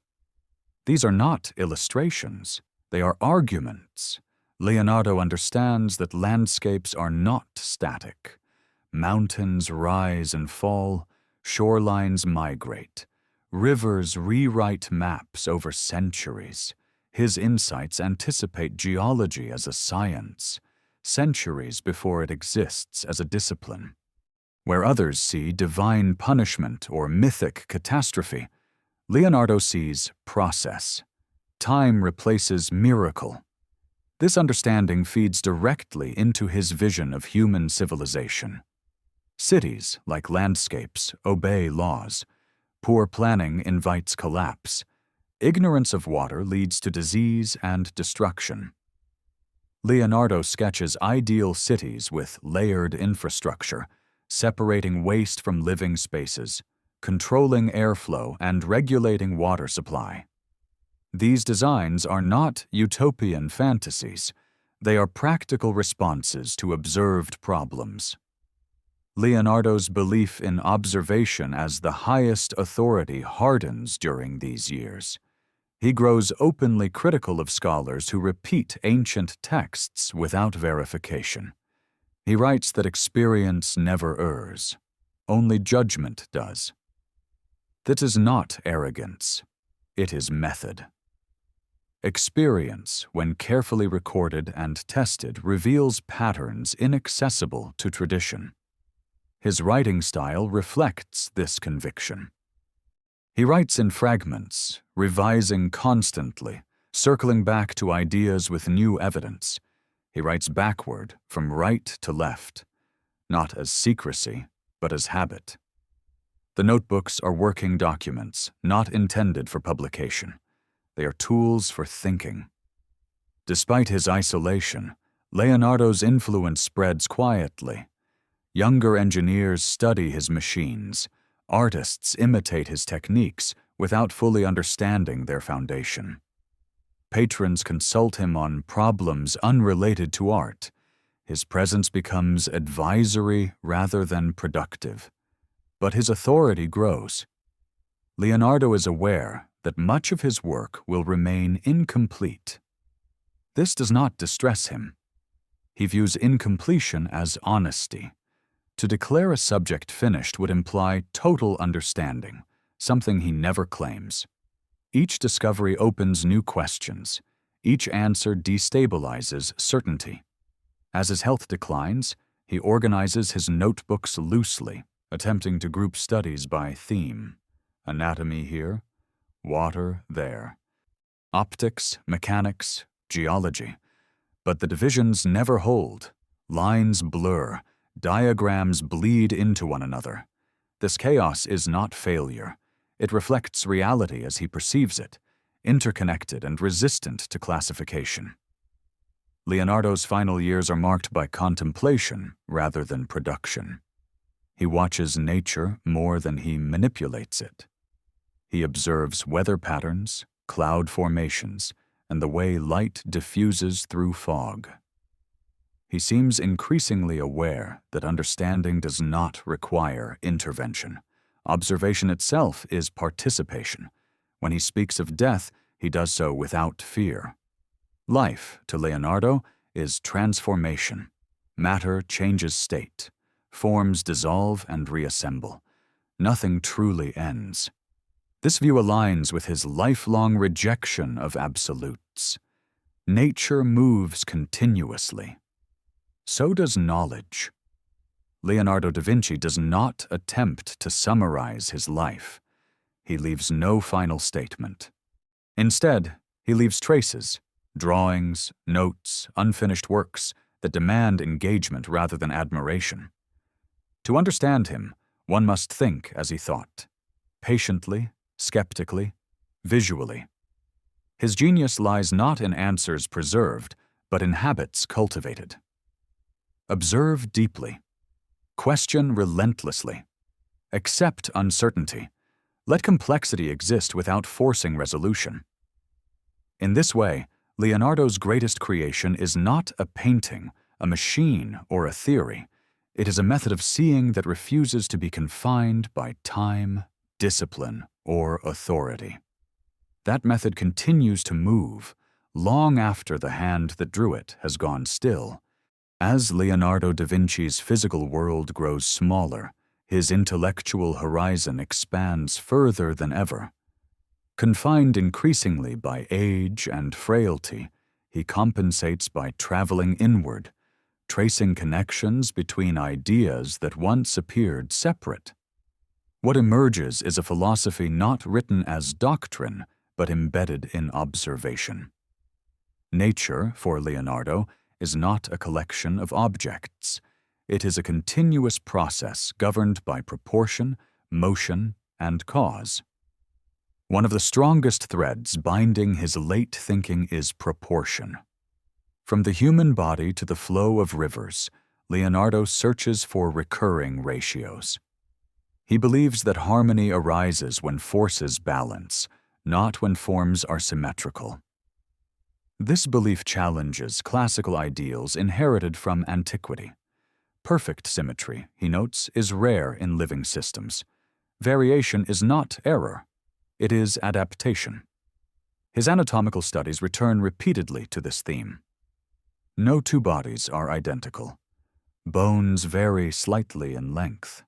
These are not illustrations, they are arguments. Leonardo understands that landscapes are not static. Mountains rise and fall, shorelines migrate. Rivers rewrite maps over centuries. His insights anticipate geology as a science, centuries before it exists as a discipline. Where others see divine punishment or mythic catastrophe, Leonardo sees process. Time replaces miracle. This understanding feeds directly into his vision of human civilization. Cities, like landscapes, obey laws. Poor planning invites collapse. Ignorance of water leads to disease and destruction. Leonardo sketches ideal cities with layered infrastructure, separating waste from living spaces, controlling airflow, and regulating water supply. These designs are not utopian fantasies. They are practical responses to observed problems. Leonardo's belief in observation as the highest authority hardens during these years. He grows openly critical of scholars who repeat ancient texts without verification. He writes that experience never errs. Only judgment does. This is not arrogance. It is method. Experience, when carefully recorded and tested, reveals patterns inaccessible to tradition. His writing style reflects this conviction. He writes in fragments, revising constantly, circling back to ideas with new evidence. He writes backward, from right to left, not as secrecy, but as habit. The notebooks are working documents, not intended for publication. They are tools for thinking. Despite his isolation, Leonardo's influence spreads quietly. Younger engineers study his machines. Artists imitate his techniques without fully understanding their foundation. Patrons consult him on problems unrelated to art. His presence becomes advisory rather than productive. But his authority grows. Leonardo is aware that much of his work will remain incomplete. This does not distress him. He views incompletion as honesty. To declare a subject finished would imply total understanding, something he never claims. Each discovery opens new questions. Each answer destabilizes certainty. As his health declines, he organizes his notebooks loosely, attempting to group studies by theme. Anatomy here, water there. Optics, mechanics, geology. But the divisions never hold. Lines blur. Diagrams bleed into one another. This chaos is not failure. It reflects reality as he perceives it, interconnected and resistant to classification. Leonardo's final years are marked by contemplation rather than production. He watches nature more than he manipulates it. He observes weather patterns, cloud formations, and the way light diffuses through fog. He seems increasingly aware that understanding does not require intervention. Observation itself is participation. When he speaks of death, he does so without fear. Life, to Leonardo, is transformation. Matter changes state. Forms dissolve and reassemble. Nothing truly ends. This view aligns with his lifelong rejection of absolutes. Nature moves continuously. So does knowledge. Leonardo da Vinci does not attempt to summarize his life. He leaves no final statement. Instead, he leaves traces, drawings, notes, unfinished works that demand engagement rather than admiration. To understand him, one must think as he thought, patiently, skeptically, visually. His genius lies not in answers preserved, but in habits cultivated. Observe deeply. Question relentlessly. Accept uncertainty. Let complexity exist without forcing resolution. In this way, Leonardo's greatest creation is not a painting, a machine, or a theory. It is a method of seeing that refuses to be confined by time, discipline, or authority. That method continues to move long after the hand that drew it has gone still. As Leonardo da Vinci's physical world grows smaller, his intellectual horizon expands further than ever. Confined increasingly by age and frailty, he compensates by traveling inward, tracing connections between ideas that once appeared separate. What emerges is a philosophy not written as doctrine, but embedded in observation. Nature, for Leonardo, is not a collection of objects. It is a continuous process governed by proportion, motion, and cause. One of the strongest threads binding his late thinking is proportion. From the human body to the flow of rivers, Leonardo searches for recurring ratios. He believes that harmony arises when forces balance, not when forms are symmetrical. This belief challenges classical ideals inherited from antiquity. Perfect symmetry, he notes, is rare in living systems. Variation is not error. It is adaptation. His anatomical studies return repeatedly to this theme. No two bodies are identical. Bones vary slightly in length.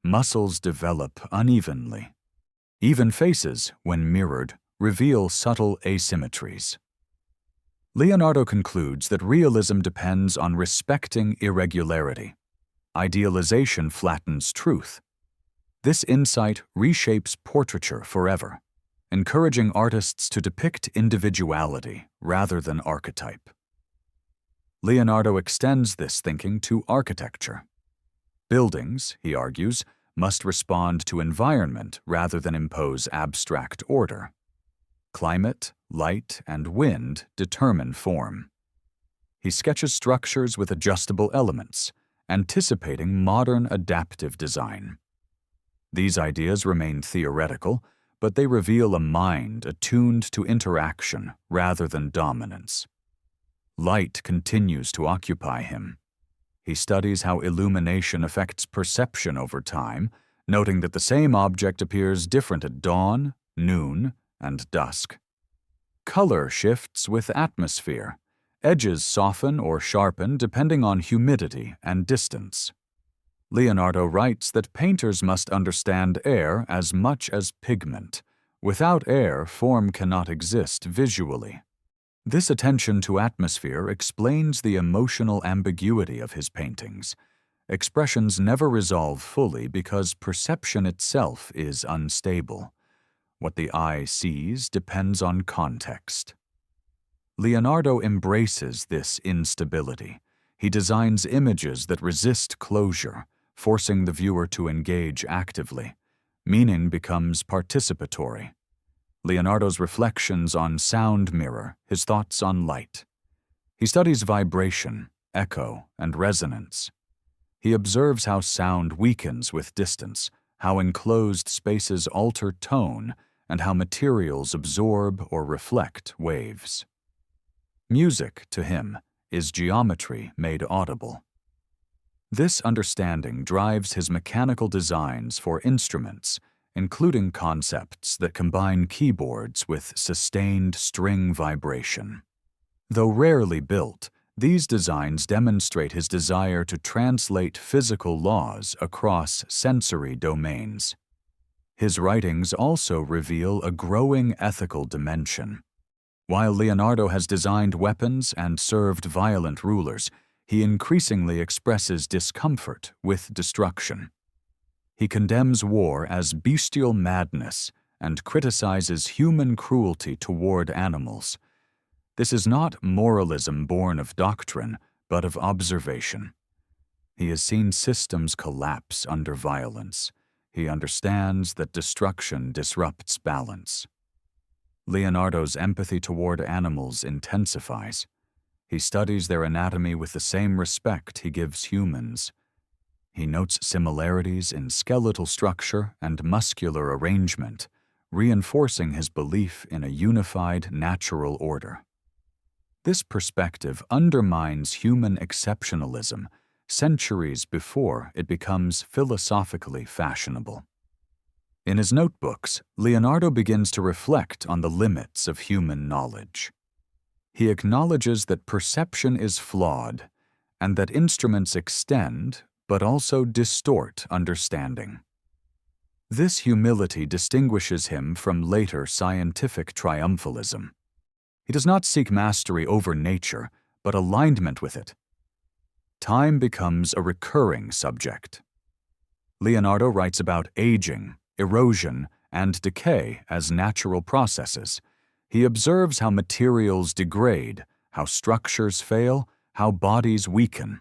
Muscles develop unevenly. Even faces, when mirrored, reveal subtle asymmetries. Leonardo concludes that realism depends on respecting irregularity. Idealization flattens truth. This insight reshapes portraiture forever, encouraging artists to depict individuality rather than archetype. Leonardo extends this thinking to architecture. Buildings, he argues, must respond to environment rather than impose abstract order. Climate, light, and wind determine form. He sketches structures with adjustable elements, anticipating modern adaptive design. These ideas remain theoretical, but they reveal a mind attuned to interaction rather than dominance. Light continues to occupy him. He studies how illumination affects perception over time, noting that the same object appears different at dawn, noon, and dusk. Color shifts with atmosphere. Edges soften or sharpen depending on humidity and distance. Leonardo writes that painters must understand air as much as pigment. Without air, form cannot exist visually. This attention to atmosphere explains the emotional ambiguity of his paintings. Expressions never resolve fully because perception itself is unstable. What the eye sees depends on context. Leonardo embraces this instability. He designs images that resist closure, forcing the viewer to engage actively. Meaning becomes participatory. Leonardo's reflections on sound mirror his thoughts on light. He studies vibration, echo, and resonance. He observes how sound weakens with distance, how enclosed spaces alter tone, and how materials absorb or reflect waves. Music, to him, is geometry made audible. This understanding drives his mechanical designs for instruments, including concepts that combine keyboards with sustained string vibration. Though rarely built, these designs demonstrate his desire to translate physical laws across sensory domains. His writings also reveal a growing ethical dimension. While Leonardo has designed weapons and served violent rulers, he increasingly expresses discomfort with destruction. He condemns war as bestial madness and criticizes human cruelty toward animals. This is not moralism born of doctrine, but of observation. He has seen systems collapse under violence. He understands that destruction disrupts balance. Leonardo's empathy toward animals intensifies. He studies their anatomy with the same respect he gives humans. He notes similarities in skeletal structure and muscular arrangement, reinforcing his belief in a unified natural order. This perspective undermines human exceptionalism centuries before it becomes philosophically fashionable. In his notebooks, Leonardo begins to reflect on the limits of human knowledge. He acknowledges that perception is flawed and that instruments extend but also distort understanding. This humility distinguishes him from later scientific triumphalism. He does not seek mastery over nature, but alignment with it. Time becomes a recurring subject. Leonardo writes about aging, erosion, and decay as natural processes. He observes how materials degrade, how structures fail, how bodies weaken.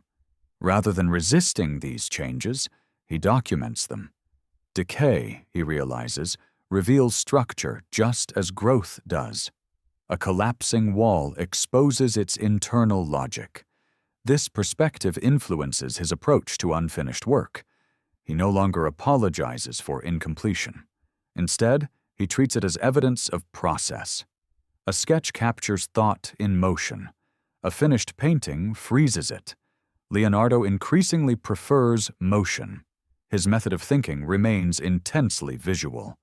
Rather than resisting these changes, he documents them. Decay, he realizes, reveals structure just as growth does. A collapsing wall exposes its internal logic. This perspective influences his approach to unfinished work. He no longer apologizes for incompletion. Instead, he treats it as evidence of process. A sketch captures thought in motion. A finished painting freezes it. Leonardo increasingly prefers motion. His method of thinking remains intensely visual.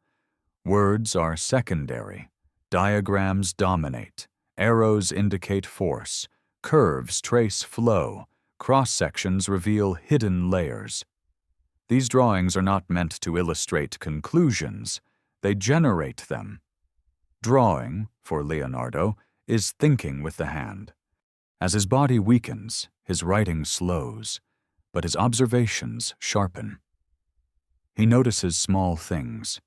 Words are secondary. Diagrams dominate. Arrows indicate force. Curves trace flow. Cross-sections reveal hidden layers. These drawings are not meant to illustrate conclusions. They generate them. Drawing, for Leonardo, is thinking with the hand. As his body weakens, his writing slows, but his observations sharpen. He notices small things,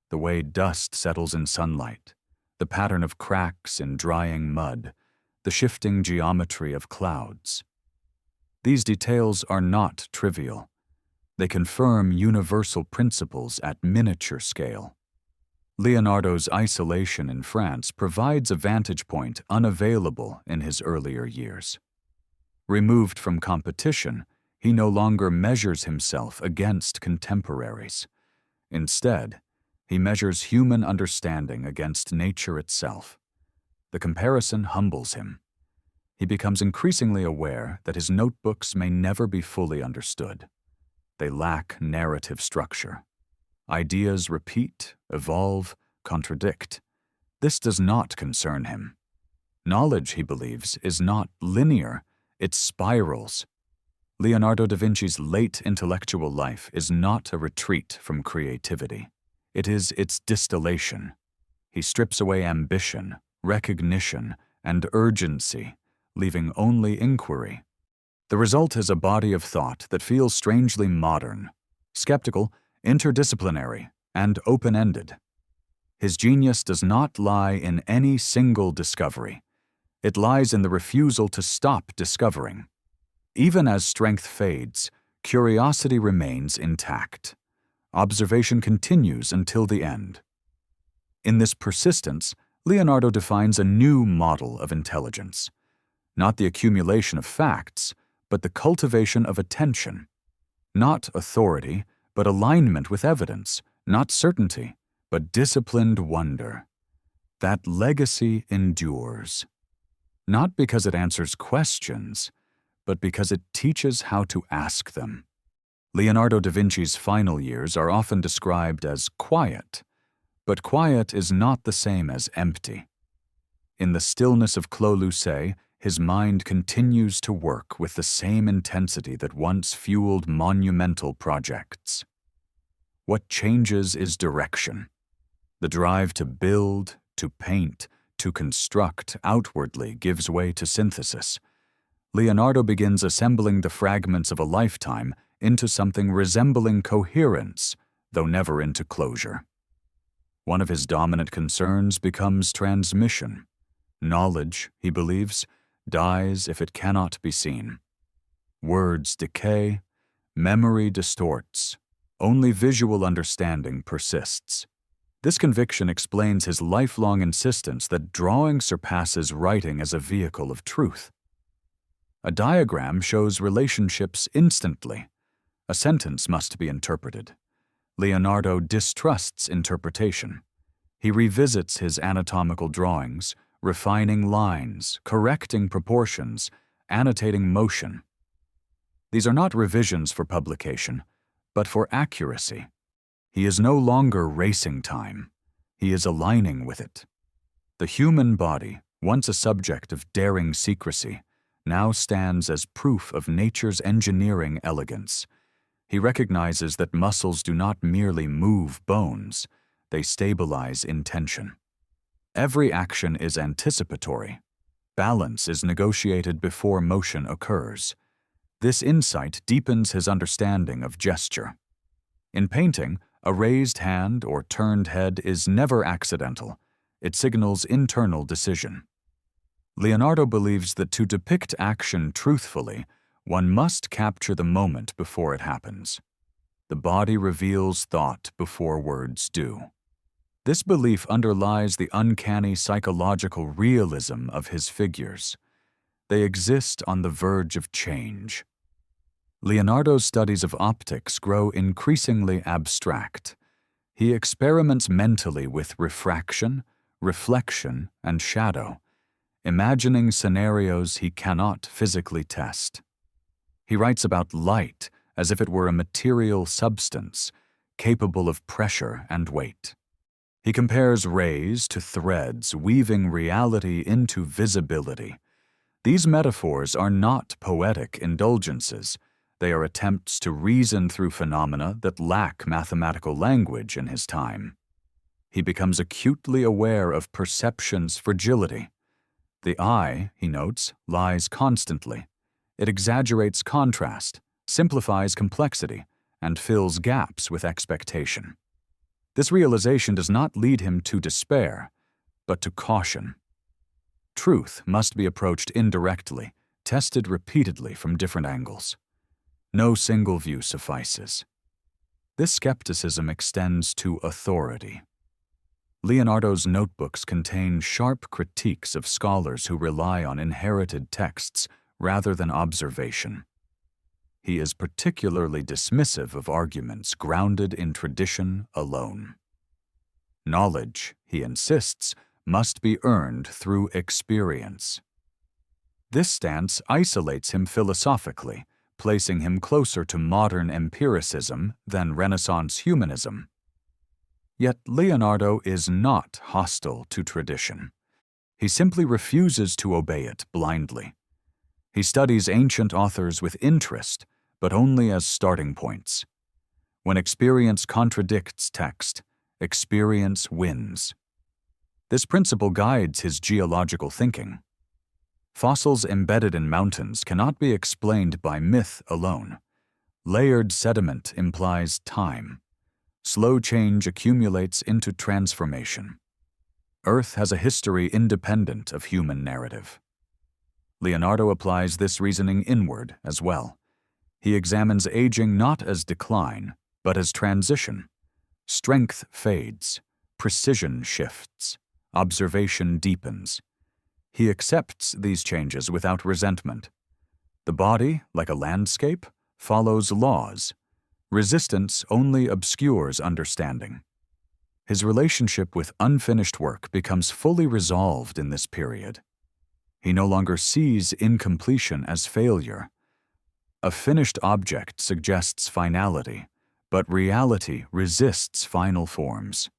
the way dust settles in sunlight, the pattern of cracks in drying mud, the shifting geometry of clouds. These details are not trivial. They confirm universal principles at miniature scale. Leonardo's isolation in France provides a vantage point unavailable in his earlier years. Removed from competition, he no longer measures himself against contemporaries. Instead, he measures human understanding against nature itself. The comparison humbles him. He becomes increasingly aware that his notebooks may never be fully understood. They lack narrative structure. Ideas repeat, evolve, contradict. This does not concern him. Knowledge, he believes, is not linear, it spirals. Leonardo da Vinci's late intellectual life is not a retreat from creativity. It is its distillation. He strips away ambition, recognition, and urgency, leaving only inquiry. The result is a body of thought that feels strangely modern, skeptical, interdisciplinary, and open-ended. His genius does not lie in any single discovery. It lies in the refusal to stop discovering. Even as strength fades, curiosity remains intact. Observation continues until the end. In this persistence, Leonardo defines a new model of intelligence. Not the accumulation of facts, but the cultivation of attention. Not authority, but alignment with evidence. Not certainty, but disciplined wonder. That legacy endures. Not because it answers questions, but because it teaches how to ask them. Leonardo da Vinci's final years are often described as quiet, but quiet is not the same as empty. In the stillness of Clos Lucé, his mind continues to work with the same intensity that once fueled monumental projects. What changes is direction. The drive to build, to paint, to construct outwardly gives way to synthesis. Leonardo begins assembling the fragments of a lifetime into something resembling coherence, though never into closure. One of his dominant concerns becomes transmission. Knowledge, he believes, dies if it cannot be seen. Words decay, memory distorts, only visual understanding persists. This conviction explains his lifelong insistence that drawing surpasses writing as a vehicle of truth. A diagram shows relationships instantly. A sentence must be interpreted. Leonardo distrusts interpretation. He revisits his anatomical drawings, refining lines, correcting proportions, annotating motion. These are not revisions for publication, but for accuracy. He is no longer racing time. He is aligning with it. The human body, once a subject of daring secrecy, now stands as proof of nature's engineering elegance. He recognizes that muscles do not merely move bones, they stabilize intention. Every action is anticipatory. Balance is negotiated before motion occurs. This insight deepens his understanding of gesture. In painting, a raised hand or turned head is never accidental. It signals internal decision. Leonardo believes that to depict action truthfully, one must capture the moment before it happens. The body reveals thought before words do. This belief underlies the uncanny psychological realism of his figures. They exist on the verge of change. Leonardo's studies of optics grow increasingly abstract. He experiments mentally with refraction, reflection, and shadow, imagining scenarios he cannot physically test. He writes about light as if it were a material substance, capable of pressure and weight. He compares rays to threads, weaving reality into visibility. These metaphors are not poetic indulgences. They are attempts to reason through phenomena that lack mathematical language in his time. He becomes acutely aware of perception's fragility. The eye, he notes, lies constantly. It exaggerates contrast, simplifies complexity, and fills gaps with expectation. This realization does not lead him to despair, but to caution. Truth must be approached indirectly, tested repeatedly from different angles. No single view suffices. This skepticism extends to authority. Leonardo's notebooks contain sharp critiques of scholars who rely on inherited texts rather than observation. He is particularly dismissive of arguments grounded in tradition alone. Knowledge, he insists, must be earned through experience. This stance isolates him philosophically, placing him closer to modern empiricism than Renaissance humanism. Yet Leonardo is not hostile to tradition. He simply refuses to obey it blindly. He studies ancient authors with interest, but only as starting points. When experience contradicts text, experience wins. This principle guides his geological thinking. Fossils embedded in mountains cannot be explained by myth alone. Layered sediment implies time. Slow change accumulates into transformation. Earth has a history independent of human narrative. Leonardo applies this reasoning inward as well. He examines aging not as decline, but as transition. Strength fades, precision shifts, observation deepens. He accepts these changes without resentment. The body, like a landscape, follows laws. Resistance only obscures understanding. His relationship with unfinished work becomes fully resolved in this period. He no longer sees incompletion as failure. A finished object suggests finality, but reality resists final forms.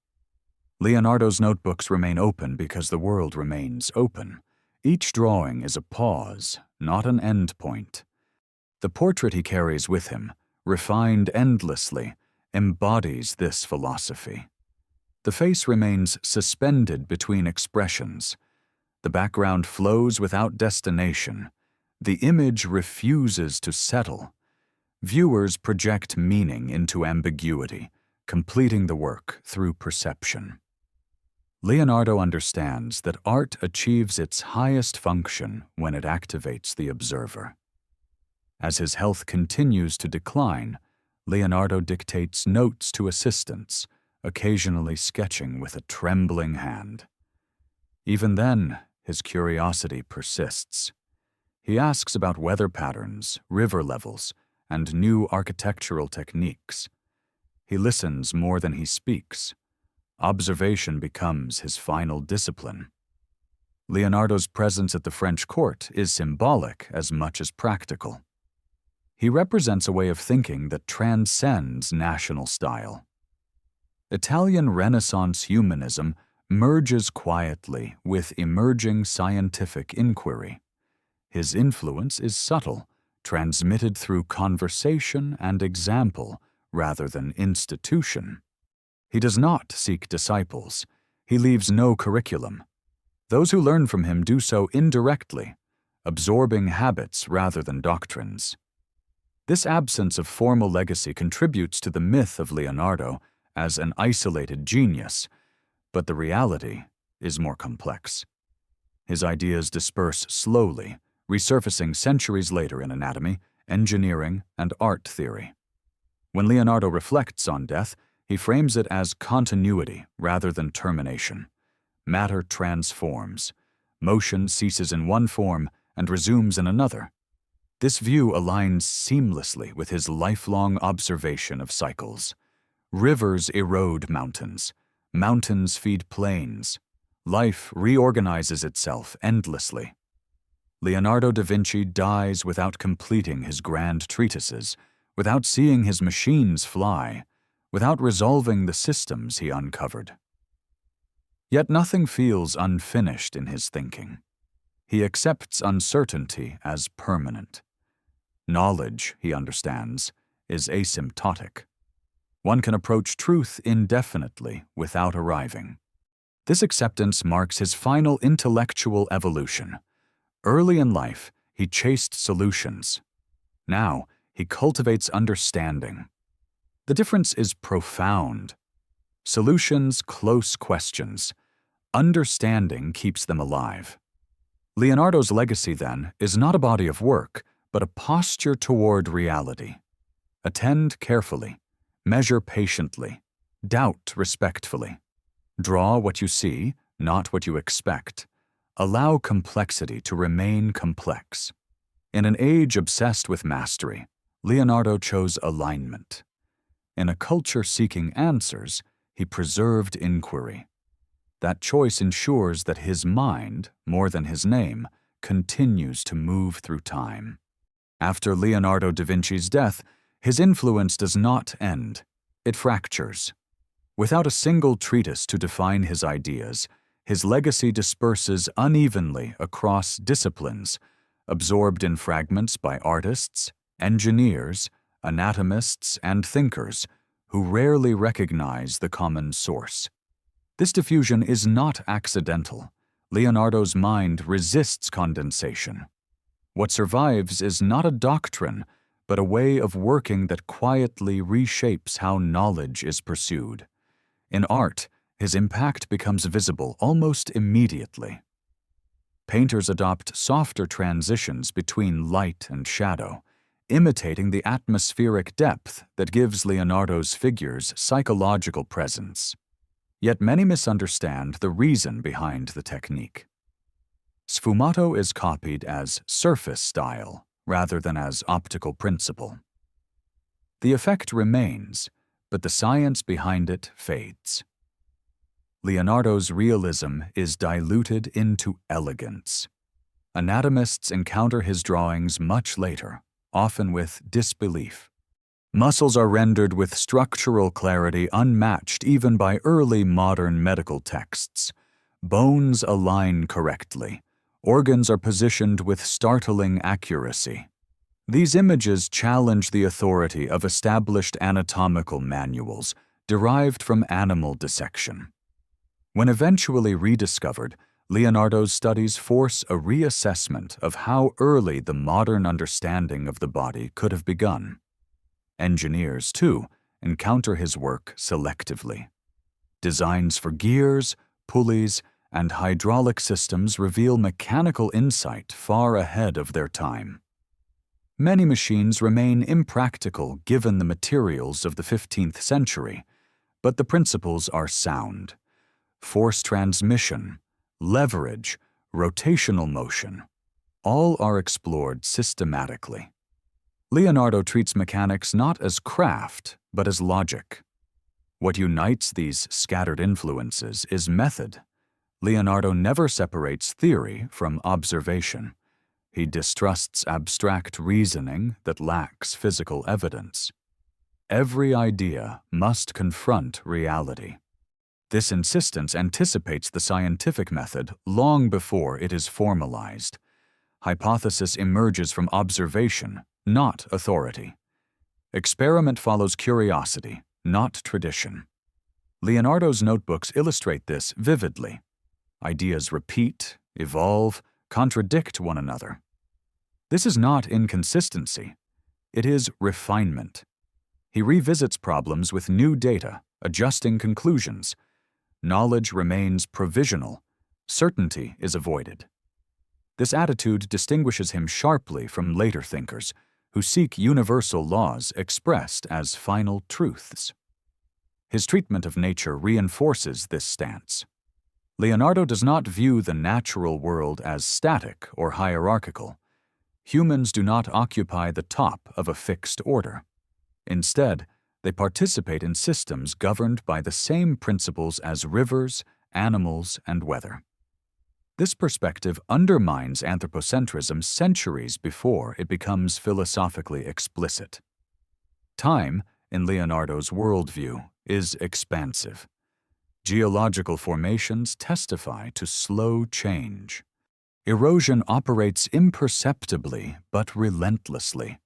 Leonardo's notebooks remain open because the world remains open. Each drawing is a pause, not an end point. The portrait he carries with him, refined endlessly, embodies this philosophy. The face remains suspended between expressions. The background flows without destination. The image refuses to settle. Viewers project meaning into ambiguity, completing the work through perception. Leonardo understands that art achieves its highest function when it activates the observer. As his health continues to decline, Leonardo dictates notes to assistants, occasionally sketching with a trembling hand. Even then, his curiosity persists. He asks about weather patterns, river levels, and new architectural techniques. He listens more than he speaks. Observation becomes his final discipline. Leonardo's presence at the French court is symbolic as much as practical. He represents a way of thinking that transcends national style. Italian Renaissance humanism merges quietly with emerging scientific inquiry. His influence is subtle, transmitted through conversation and example rather than institution. He does not seek disciples. He leaves no curriculum. Those who learn from him do so indirectly, absorbing habits rather than doctrines. This absence of formal legacy contributes to the myth of Leonardo as an isolated genius, but the reality is more complex. His ideas disperse slowly, resurfacing centuries later in anatomy, engineering, and art theory. When Leonardo reflects on death, he frames it as continuity rather than termination. Matter transforms. Motion ceases in one form and resumes in another. This view aligns seamlessly with his lifelong observation of cycles. Rivers erode mountains. Mountains feed plains. Life reorganizes itself endlessly. Leonardo da Vinci dies without completing his grand treatises, without seeing his machines fly, without resolving the systems he uncovered. Yet nothing feels unfinished in his thinking. He accepts uncertainty as permanent. Knowledge, he understands, is asymptotic. One can approach truth indefinitely without arriving. This acceptance marks his final intellectual evolution. Early in life, he chased solutions. Now, he cultivates understanding. The difference is profound. Solutions close questions. Understanding keeps them alive. Leonardo's legacy, then, is not a body of work, but a posture toward reality. Attend carefully. Measure patiently. Doubt respectfully. Draw what you see, not what you expect. Allow complexity to remain complex. In an age obsessed with mastery, Leonardo chose alignment. In a culture seeking answers, he preserved inquiry. That choice ensures that his mind, more than his name, continues to move through time. After Leonardo da Vinci's death, his influence does not end. It fractures. Without a single treatise to define his ideas, his legacy disperses unevenly across disciplines, absorbed in fragments by artists, engineers, anatomists, and thinkers who rarely recognize the common source. This diffusion is not accidental. Leonardo's mind resists condensation. What survives is not a doctrine, but a way of working that quietly reshapes how knowledge is pursued. In art, his impact becomes visible almost immediately. Painters adopt softer transitions between light and shadow, imitating the atmospheric depth that gives Leonardo's figures psychological presence. Yet many misunderstand the reason behind the technique. Sfumato is copied as surface style rather than as optical principle. The effect remains, but the science behind it fades. Leonardo's realism is diluted into elegance. Anatomists encounter his drawings much later, often with disbelief. Muscles are rendered with structural clarity unmatched even by early modern medical texts. Bones align correctly. Organs are positioned with startling accuracy. These images challenge the authority of established anatomical manuals derived from animal dissection. When eventually rediscovered, Leonardo's studies force a reassessment of how early the modern understanding of the body could have begun. Engineers, too, encounter his work selectively. Designs for gears, pulleys, and hydraulic systems reveal mechanical insight far ahead of their time. Many machines remain impractical given the materials of the 15th century, but the principles are sound. Force transmission, leverage, rotational motion, all are explored systematically. Leonardo treats mechanics not as craft, but as logic. What unites these scattered influences is method. Leonardo never separates theory from observation. He distrusts abstract reasoning that lacks physical evidence. Every idea must confront reality. This insistence anticipates the scientific method long before it is formalized. Hypothesis emerges from observation, not authority. Experiment follows curiosity, not tradition. Leonardo's notebooks illustrate this vividly. Ideas repeat, evolve, contradict one another. This is not inconsistency. It is refinement. He revisits problems with new data, adjusting conclusions. Knowledge remains provisional. Certainty is avoided. This attitude distinguishes him sharply from later thinkers, who seek universal laws expressed as final truths. His treatment of nature reinforces this stance. Leonardo does not view the natural world as static or hierarchical. Humans do not occupy the top of a fixed order. Instead, they participate in systems governed by the same principles as rivers, animals, and weather. This perspective undermines anthropocentrism centuries before it becomes philosophically explicit. Time, in Leonardo's worldview, is expansive. Geological formations testify to slow change. Erosion operates imperceptibly but relentlessly.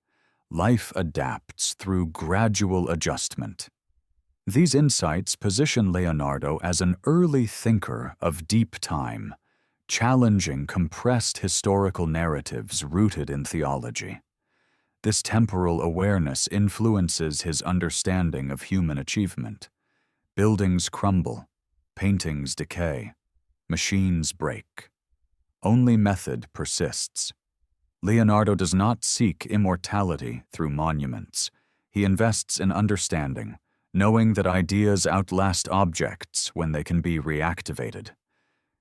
Life adapts through gradual adjustment. These insights position Leonardo as an early thinker of deep time, challenging compressed historical narratives rooted in theology. This temporal awareness influences his understanding of human achievement. Buildings crumble, paintings decay, machines break. Only method persists. Leonardo does not seek immortality through monuments. He invests in understanding, knowing that ideas outlast objects when they can be reactivated.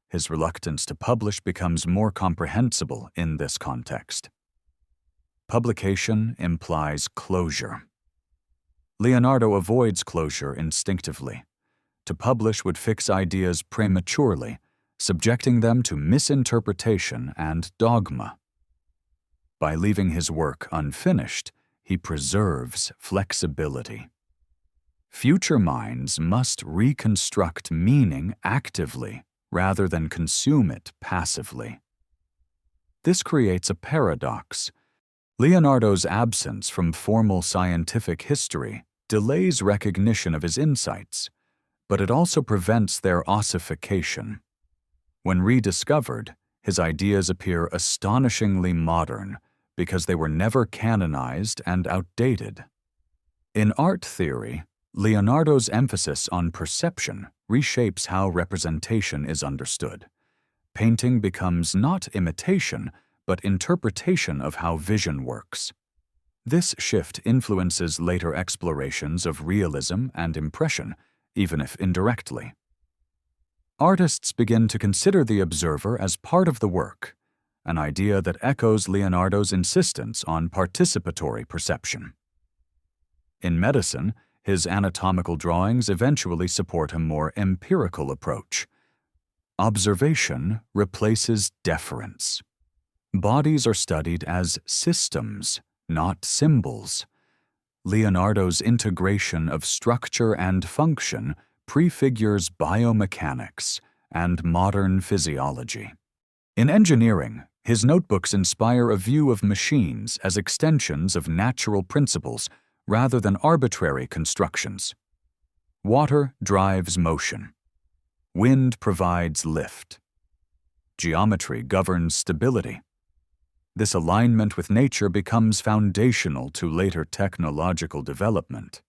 His reluctance to publish becomes more comprehensible in this context. Publication implies closure. Leonardo avoids closure instinctively. To publish would fix ideas prematurely, subjecting them to misinterpretation and dogma. By leaving his work unfinished, he preserves flexibility. Future minds must reconstruct meaning actively rather than consume it passively. This creates a paradox. Leonardo's absence from formal scientific history delays recognition of his insights, but it also prevents their ossification. When rediscovered, his ideas appear astonishingly modern because they were never canonized and outdated. In art theory, Leonardo's emphasis on perception reshapes how representation is understood. Painting becomes not imitation, but interpretation of how vision works. This shift influences later explorations of realism and impression, even if indirectly. Artists begin to consider the observer as part of the work, an idea that echoes Leonardo's insistence on participatory perception. In medicine, his anatomical drawings eventually support a more empirical approach. Observation replaces deference. Bodies are studied as systems, not symbols. Leonardo's integration of structure and function prefigures biomechanics and modern physiology. In engineering, his notebooks inspire a view of machines as extensions of natural principles rather than arbitrary constructions. Water drives motion. Wind provides lift. Geometry governs stability. This alignment with nature becomes foundational to later technological development.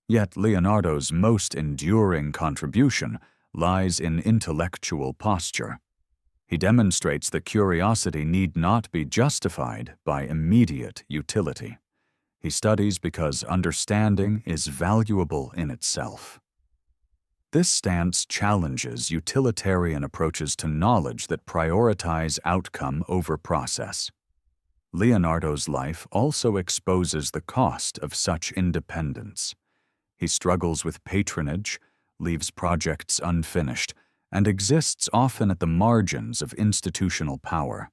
Yet Leonardo's most enduring contribution lies in intellectual posture. He demonstrates that curiosity need not be justified by immediate utility. He studies because understanding is valuable in itself. This stance challenges utilitarian approaches to knowledge that prioritize outcome over process. Leonardo's life also exposes the cost of such independence. He struggles with patronage, leaves projects unfinished, and exists often at the margins of institutional power.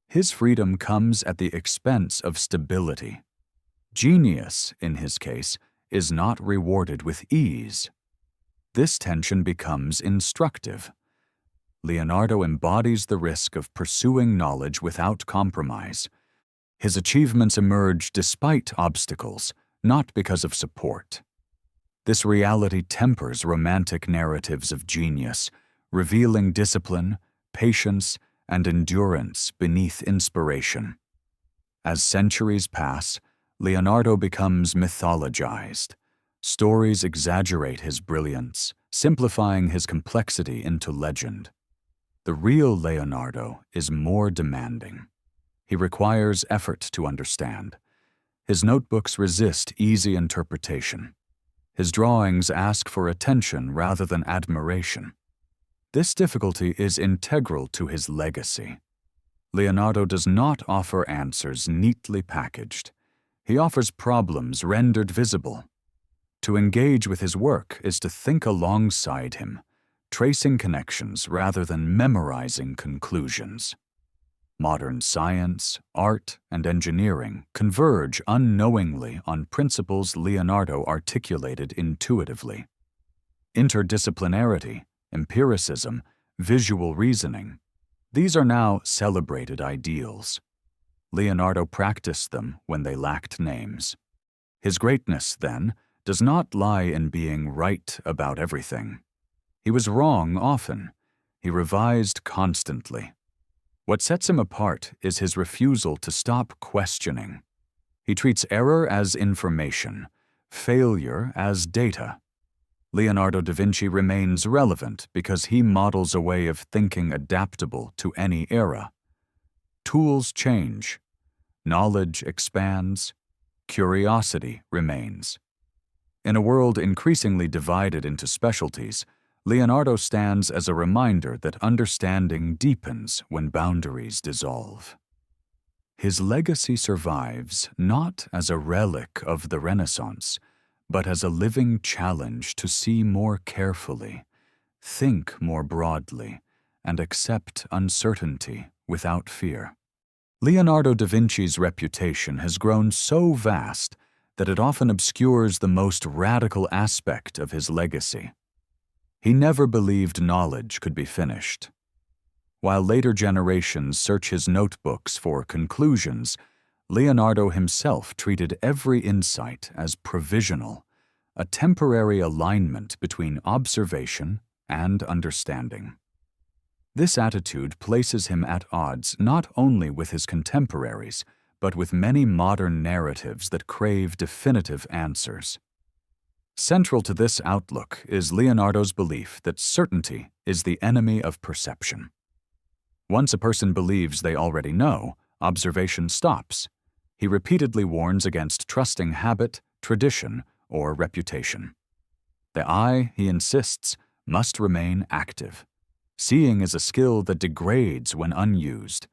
His freedom comes at the expense of stability. Genius, in his case, is not rewarded with ease. This tension becomes instructive. Leonardo embodies the risk of pursuing knowledge without compromise. His achievements emerge despite obstacles, not because of support. This reality tempers romantic narratives of genius, revealing discipline, patience, and endurance beneath inspiration. As centuries pass, Leonardo becomes mythologized. Stories exaggerate his brilliance, simplifying his complexity into legend. The real Leonardo is more demanding. He requires effort to understand. His notebooks resist easy interpretation. His drawings ask for attention rather than admiration. This difficulty is integral to his legacy. Leonardo does not offer answers neatly packaged. He offers problems rendered visible. To engage with his work is to think alongside him, tracing connections rather than memorizing conclusions. Modern science, art, and engineering converge unknowingly on principles Leonardo articulated intuitively. Interdisciplinarity, empiricism, visual reasoning, these are now celebrated ideals. Leonardo practiced them when they lacked names. His greatness, then, does not lie in being right about everything. He was wrong often. He revised constantly. What sets him apart is his refusal to stop questioning. He treats error as information, failure as data. Leonardo da Vinci remains relevant because he models a way of thinking adaptable to any era. Tools change, knowledge expands, curiosity remains. In a world increasingly divided into specialties, Leonardo stands as a reminder that understanding deepens when boundaries dissolve. His legacy survives not as a relic of the Renaissance, but as a living challenge to see more carefully, think more broadly, and accept uncertainty without fear. Leonardo da Vinci's reputation has grown so vast that it often obscures the most radical aspect of his legacy. He never believed knowledge could be finished. While later generations search his notebooks for conclusions, Leonardo himself treated every insight as provisional, a temporary alignment between observation and understanding. This attitude places him at odds not only with his contemporaries, but with many modern narratives that crave definitive answers. Central to this outlook is Leonardo's belief that certainty is the enemy of perception. Once a person believes they already know, observation stops. He repeatedly warns against trusting habit, tradition, or reputation. The eye, he insists, must remain active. Seeing is a skill that degrades when unused.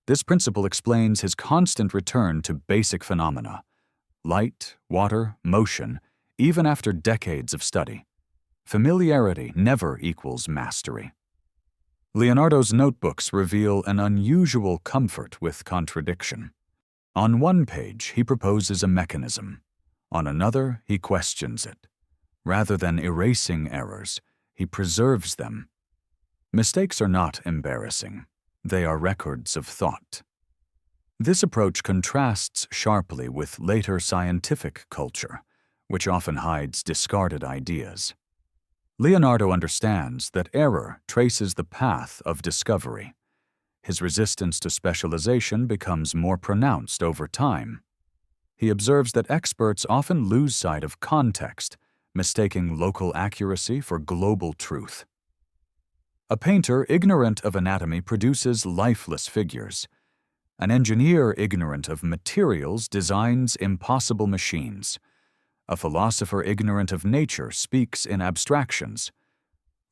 This principle explains his constant return to basic phenomena: light, water, motion, even after decades of study. Familiarity never equals mastery. Leonardo's notebooks reveal an unusual comfort with contradiction. On one page, he proposes a mechanism. On another, he questions it. Rather than erasing errors, he preserves them. Mistakes are not embarrassing. They are records of thought. This approach contrasts sharply with later scientific culture, which often hides discarded ideas. Leonardo understands that error traces the path of discovery. His resistance to specialization becomes more pronounced over time. He observes that experts often lose sight of context, mistaking local accuracy for global truth. A painter ignorant of anatomy produces lifeless figures. An engineer ignorant of materials designs impossible machines. A philosopher ignorant of nature speaks in abstractions.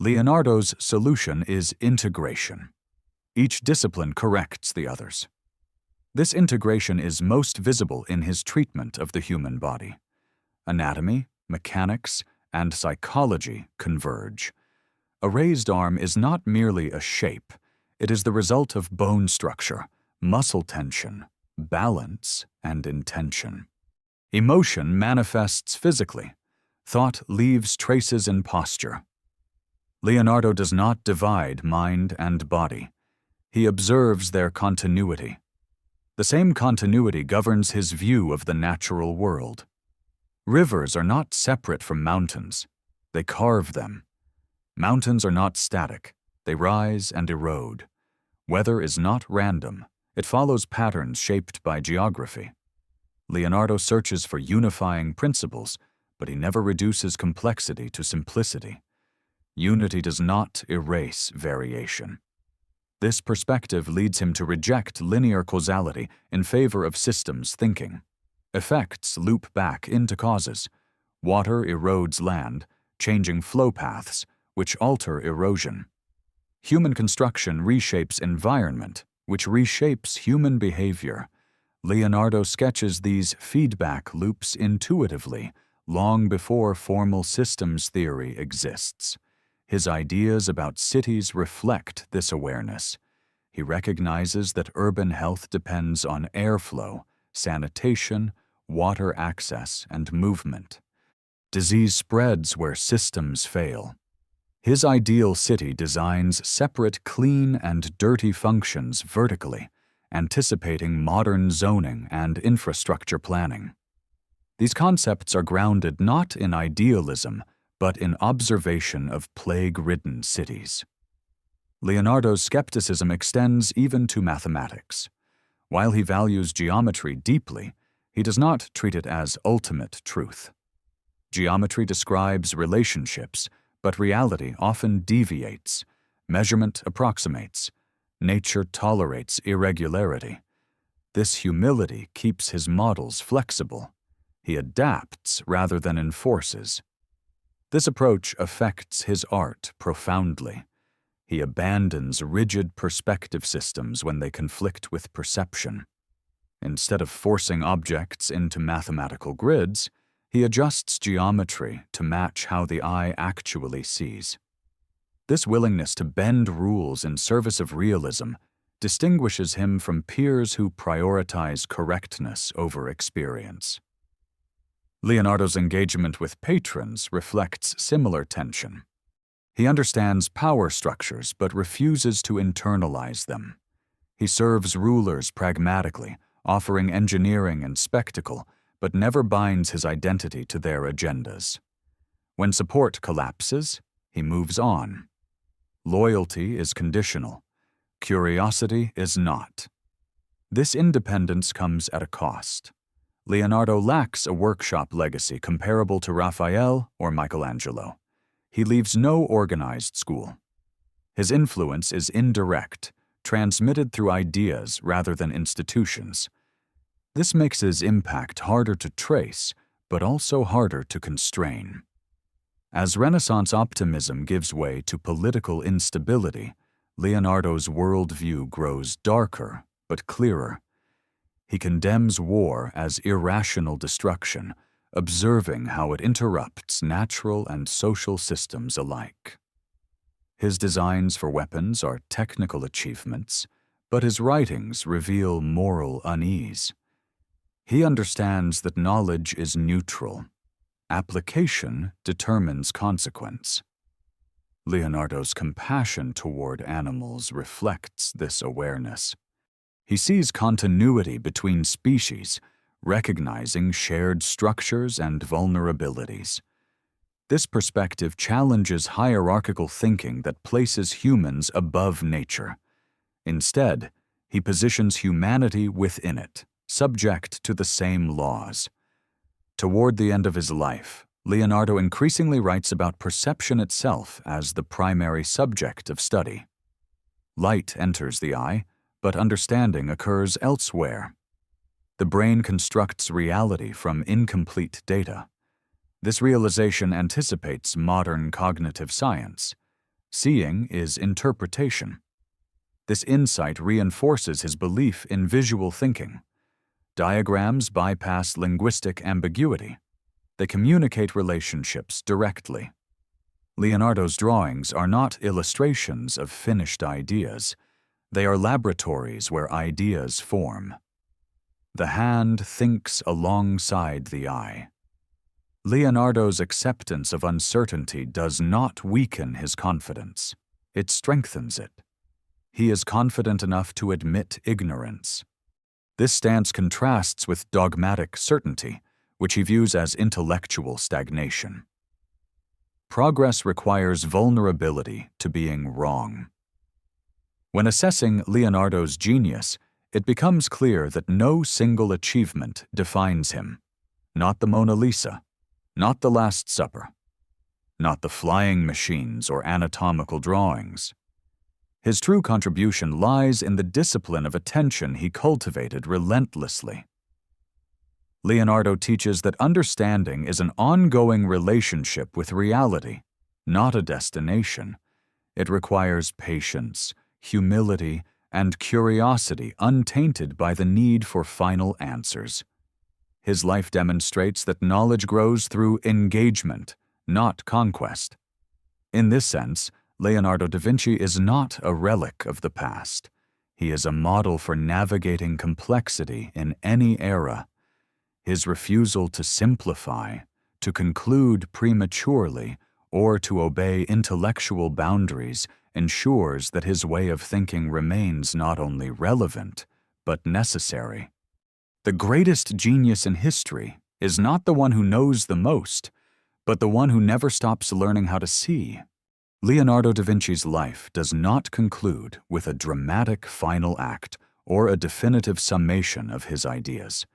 Leonardo's solution is integration. Each discipline corrects the others. This integration is most visible in his treatment of the human body. Anatomy, mechanics, and psychology converge. A raised arm is not merely a shape. It is the result of bone structure, muscle tension, balance, and intention. Emotion manifests physically. Thought leaves traces in posture. Leonardo does not divide mind and body. He observes their continuity. The same continuity governs his view of the natural world. Rivers are not separate from mountains. They carve them. Mountains are not static. They rise and erode. Weather is not random. It follows patterns shaped by geography. Leonardo searches for unifying principles, but he never reduces complexity to simplicity. Unity does not erase variation. This perspective leads him to reject linear causality in favor of systems thinking. Effects loop back into causes. Water erodes land, changing flow paths, which alter erosion. Human construction reshapes environment, which reshapes human behavior. Leonardo sketches these feedback loops intuitively, long before formal systems theory exists. His ideas about cities reflect this awareness. He recognizes that urban health depends on airflow, sanitation, water access, and movement. Disease spreads where systems fail. His ideal city designs separate clean and dirty functions vertically, anticipating modern zoning and infrastructure planning. These concepts are grounded not in idealism, but in observation of plague-ridden cities. Leonardo's skepticism extends even to mathematics. While he values geometry deeply, he does not treat it as ultimate truth. Geometry describes relationships, but reality often deviates. Measurement approximates. Nature tolerates irregularity. This humility keeps his models flexible. He adapts rather than enforces. This approach affects his art profoundly. He abandons rigid perspective systems when they conflict with perception. Instead of forcing objects into mathematical grids, he adjusts geometry to match how the eye actually sees. This willingness to bend rules in service of realism distinguishes him from peers who prioritize correctness over experience. Leonardo's engagement with patrons reflects similar tension. He understands power structures but refuses to internalize them. He serves rulers pragmatically, offering engineering and spectacle, but never binds his identity to their agendas. When support collapses, he moves on. Loyalty is conditional. Curiosity is not. This independence comes at a cost. Leonardo lacks a workshop legacy comparable to Raphael or Michelangelo. He leaves no organized school. His influence is indirect, transmitted through ideas rather than institutions. This makes his impact harder to trace, but also harder to constrain. As Renaissance optimism gives way to political instability, Leonardo's worldview grows darker but clearer. He condemns war as irrational destruction, observing how it interrupts natural and social systems alike. His designs for weapons are technical achievements, but his writings reveal moral unease. He understands that knowledge is neutral. Application determines consequence. Leonardo's compassion toward animals reflects this awareness. He sees continuity between species, recognizing shared structures and vulnerabilities. This perspective challenges hierarchical thinking that places humans above nature. Instead, he positions humanity within it, subject to the same laws. Toward the end of his life, Leonardo increasingly writes about perception itself as the primary subject of study. Light enters the eye, but understanding occurs elsewhere. The brain constructs reality from incomplete data. This realization anticipates modern cognitive science. Seeing is interpretation. This insight reinforces his belief in visual thinking. Diagrams bypass linguistic ambiguity. They communicate relationships directly. Leonardo's drawings are not illustrations of finished ideas. They are laboratories where ideas form. The hand thinks alongside the eye. Leonardo's acceptance of uncertainty does not weaken his confidence. It strengthens it. He is confident enough to admit ignorance. This stance contrasts with dogmatic certainty, which he views as intellectual stagnation. Progress requires vulnerability to being wrong. When assessing Leonardo's genius, it becomes clear that no single achievement defines him. Not the Mona Lisa, not the Last Supper, not the flying machines or anatomical drawings. His true contribution lies in the discipline of attention he cultivated relentlessly. Leonardo teaches that understanding is an ongoing relationship with reality, not a destination. It requires patience, humility, and curiosity untainted by the need for final answers. His life demonstrates that knowledge grows through engagement, not conquest. In this sense, Leonardo da Vinci is not a relic of the past. He is a model for navigating complexity in any era. His refusal to simplify, to conclude prematurely, or to obey intellectual boundaries ensures that his way of thinking remains not only relevant, but necessary. The greatest genius in history is not the one who knows the most, but the one who never stops learning how to see. Leonardo da Vinci's life does not conclude with a dramatic final act or a definitive summation of his ideas.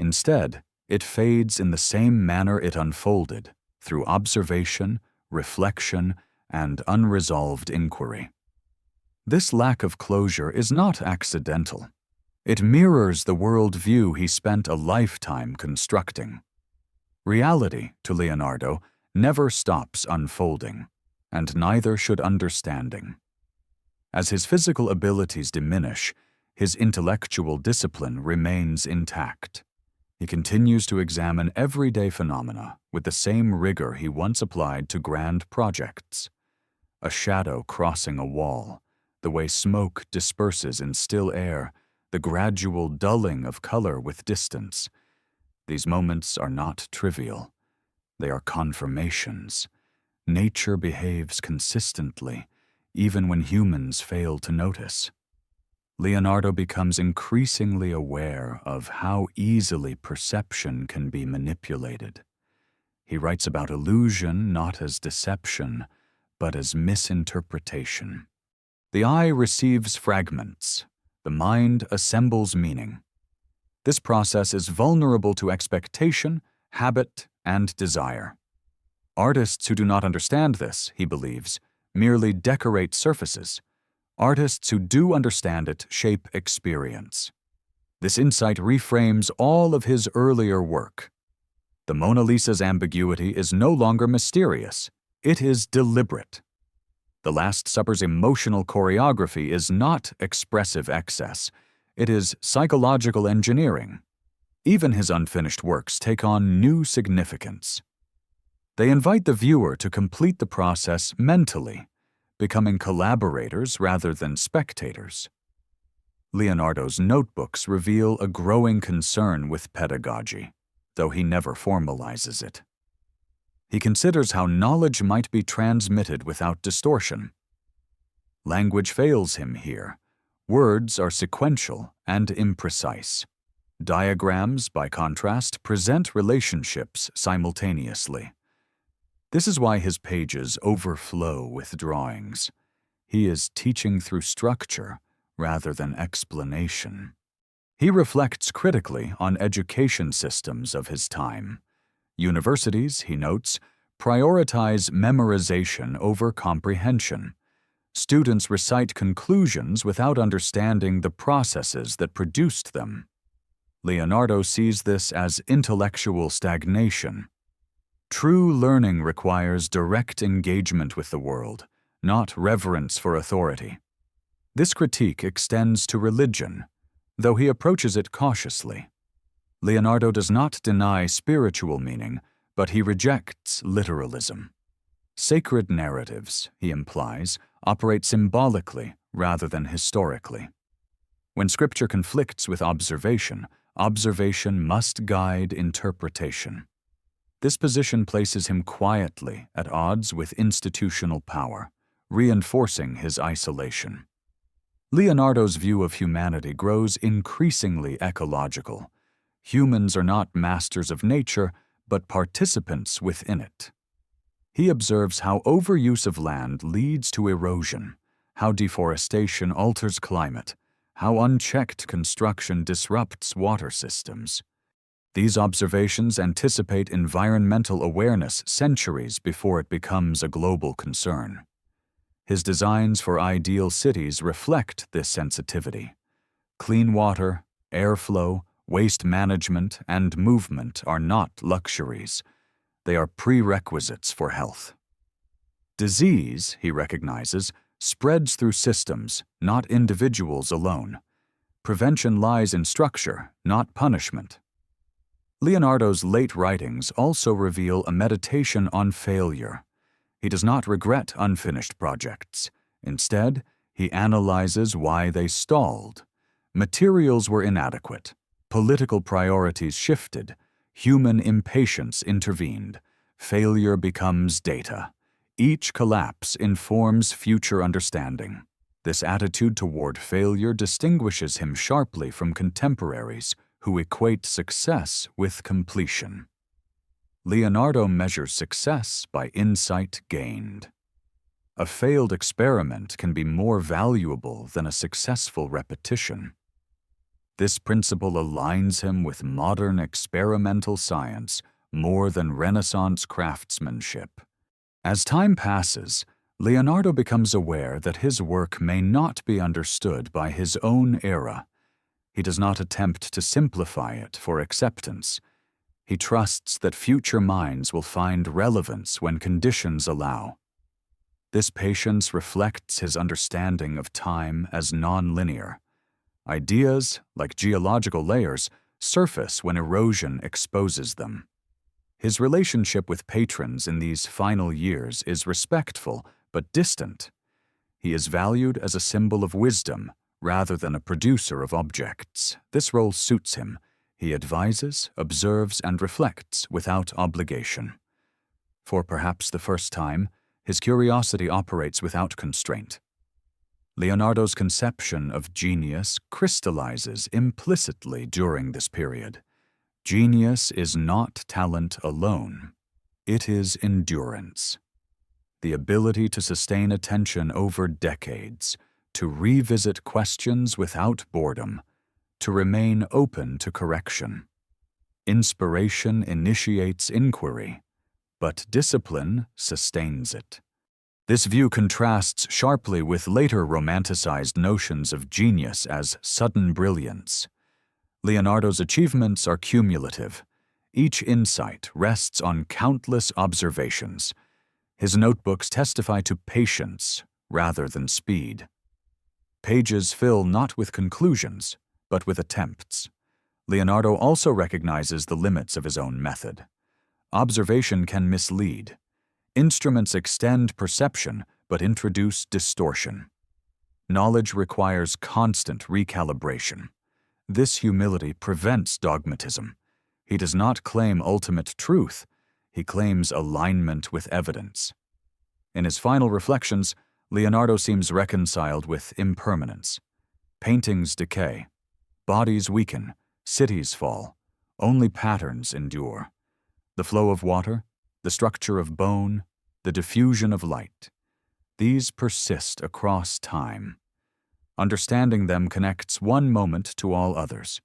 Instead, it fades in the same manner it unfolded, through observation, reflection, and unresolved inquiry. This lack of closure is not accidental. It mirrors the worldview he spent a lifetime constructing. Reality, to Leonardo, never stops unfolding, and neither should understanding. As his physical abilities diminish, his intellectual discipline remains intact. He continues to examine everyday phenomena with the same rigor he once applied to grand projects. A shadow crossing a wall, the way smoke disperses in still air, the gradual dulling of color with distance. These moments are not trivial. They are confirmations. Nature behaves consistently, even when humans fail to notice. Leonardo becomes increasingly aware of how easily perception can be manipulated. He writes about illusion not as deception, but as misinterpretation. The eye receives fragments. The mind assembles meaning. This process is vulnerable to expectation, habit, and desire. Artists who do not understand this, he believes, merely decorate surfaces. Artists who do understand it shape experience. This insight reframes all of his earlier work. The Mona Lisa's ambiguity is no longer mysterious. It is deliberate. The Last Supper's emotional choreography is not expressive excess. It is psychological engineering. Even his unfinished works take on new significance. They invite the viewer to complete the process mentally, becoming collaborators rather than spectators. Leonardo's notebooks reveal a growing concern with pedagogy, though he never formalizes it. He considers how knowledge might be transmitted without distortion. Language fails him here. Words are sequential and imprecise. Diagrams, by contrast, present relationships simultaneously. This is why his pages overflow with drawings. He is teaching through structure rather than explanation. He reflects critically on education systems of his time. Universities, he notes, prioritize memorization over comprehension. Students recite conclusions without understanding the processes that produced them. Leonardo sees this as intellectual stagnation. True learning requires direct engagement with the world, not reverence for authority. This critique extends to religion, though he approaches it cautiously. Leonardo does not deny spiritual meaning, but he rejects literalism. Sacred narratives, he implies, operate symbolically rather than historically. When scripture conflicts with observation, observation must guide interpretation. This position places him quietly at odds with institutional power, reinforcing his isolation. Leonardo's view of humanity grows increasingly ecological. Humans are not masters of nature, but participants within it. He observes how overuse of land leads to erosion, how deforestation alters climate, how unchecked construction disrupts water systems. These observations anticipate environmental awareness centuries before it becomes a global concern. His designs for ideal cities reflect this sensitivity. Clean water, airflow, Waste management and movement are not luxuries. They are prerequisites for health. Disease, he recognizes, spreads through systems, not individuals alone. Prevention lies in structure, not punishment. Leonardo's late writings also reveal a meditation on failure. He does not regret unfinished projects. Instead, he analyzes why they stalled. Materials were inadequate. Political priorities shifted. Human impatience intervened. Failure becomes data. Each collapse informs future understanding. This attitude toward failure distinguishes him sharply from contemporaries who equate success with completion. Leonardo measures success by insight gained. A failed experiment can be more valuable than a successful repetition. This principle aligns him with modern experimental science more than Renaissance craftsmanship. As time passes, Leonardo becomes aware that his work may not be understood by his own era. He does not attempt to simplify it for acceptance. He trusts that future minds will find relevance when conditions allow. This patience reflects his understanding of time as nonlinear. Ideas, like geological layers, surface when erosion exposes them. His relationship with patrons in these final years is respectful but distant. He is valued as a symbol of wisdom rather than a producer of objects. This role suits him. He advises, observes, and reflects without obligation. For perhaps the first time, his curiosity operates without constraint. Leonardo's conception of genius crystallizes implicitly during this period. Genius is not talent alone. It is endurance. The ability to sustain attention over decades, to revisit questions without boredom, to remain open to correction. Inspiration initiates inquiry, but discipline sustains it. This view contrasts sharply with later romanticized notions of genius as sudden brilliance. Leonardo's achievements are cumulative. Each insight rests on countless observations. His notebooks testify to patience rather than speed. Pages fill not with conclusions, but with attempts. Leonardo also recognizes the limits of his own method. Observation can mislead. Instruments extend perception, but introduce distortion. Knowledge requires constant recalibration. This humility prevents dogmatism. He does not claim ultimate truth. He claims alignment with evidence. In his final reflections, Leonardo seems reconciled with impermanence. Paintings decay. Bodies weaken. Cities fall. Only patterns endure. The flow of water, the structure of bone, the diffusion of light. These persist across time. Understanding them connects one moment to all others.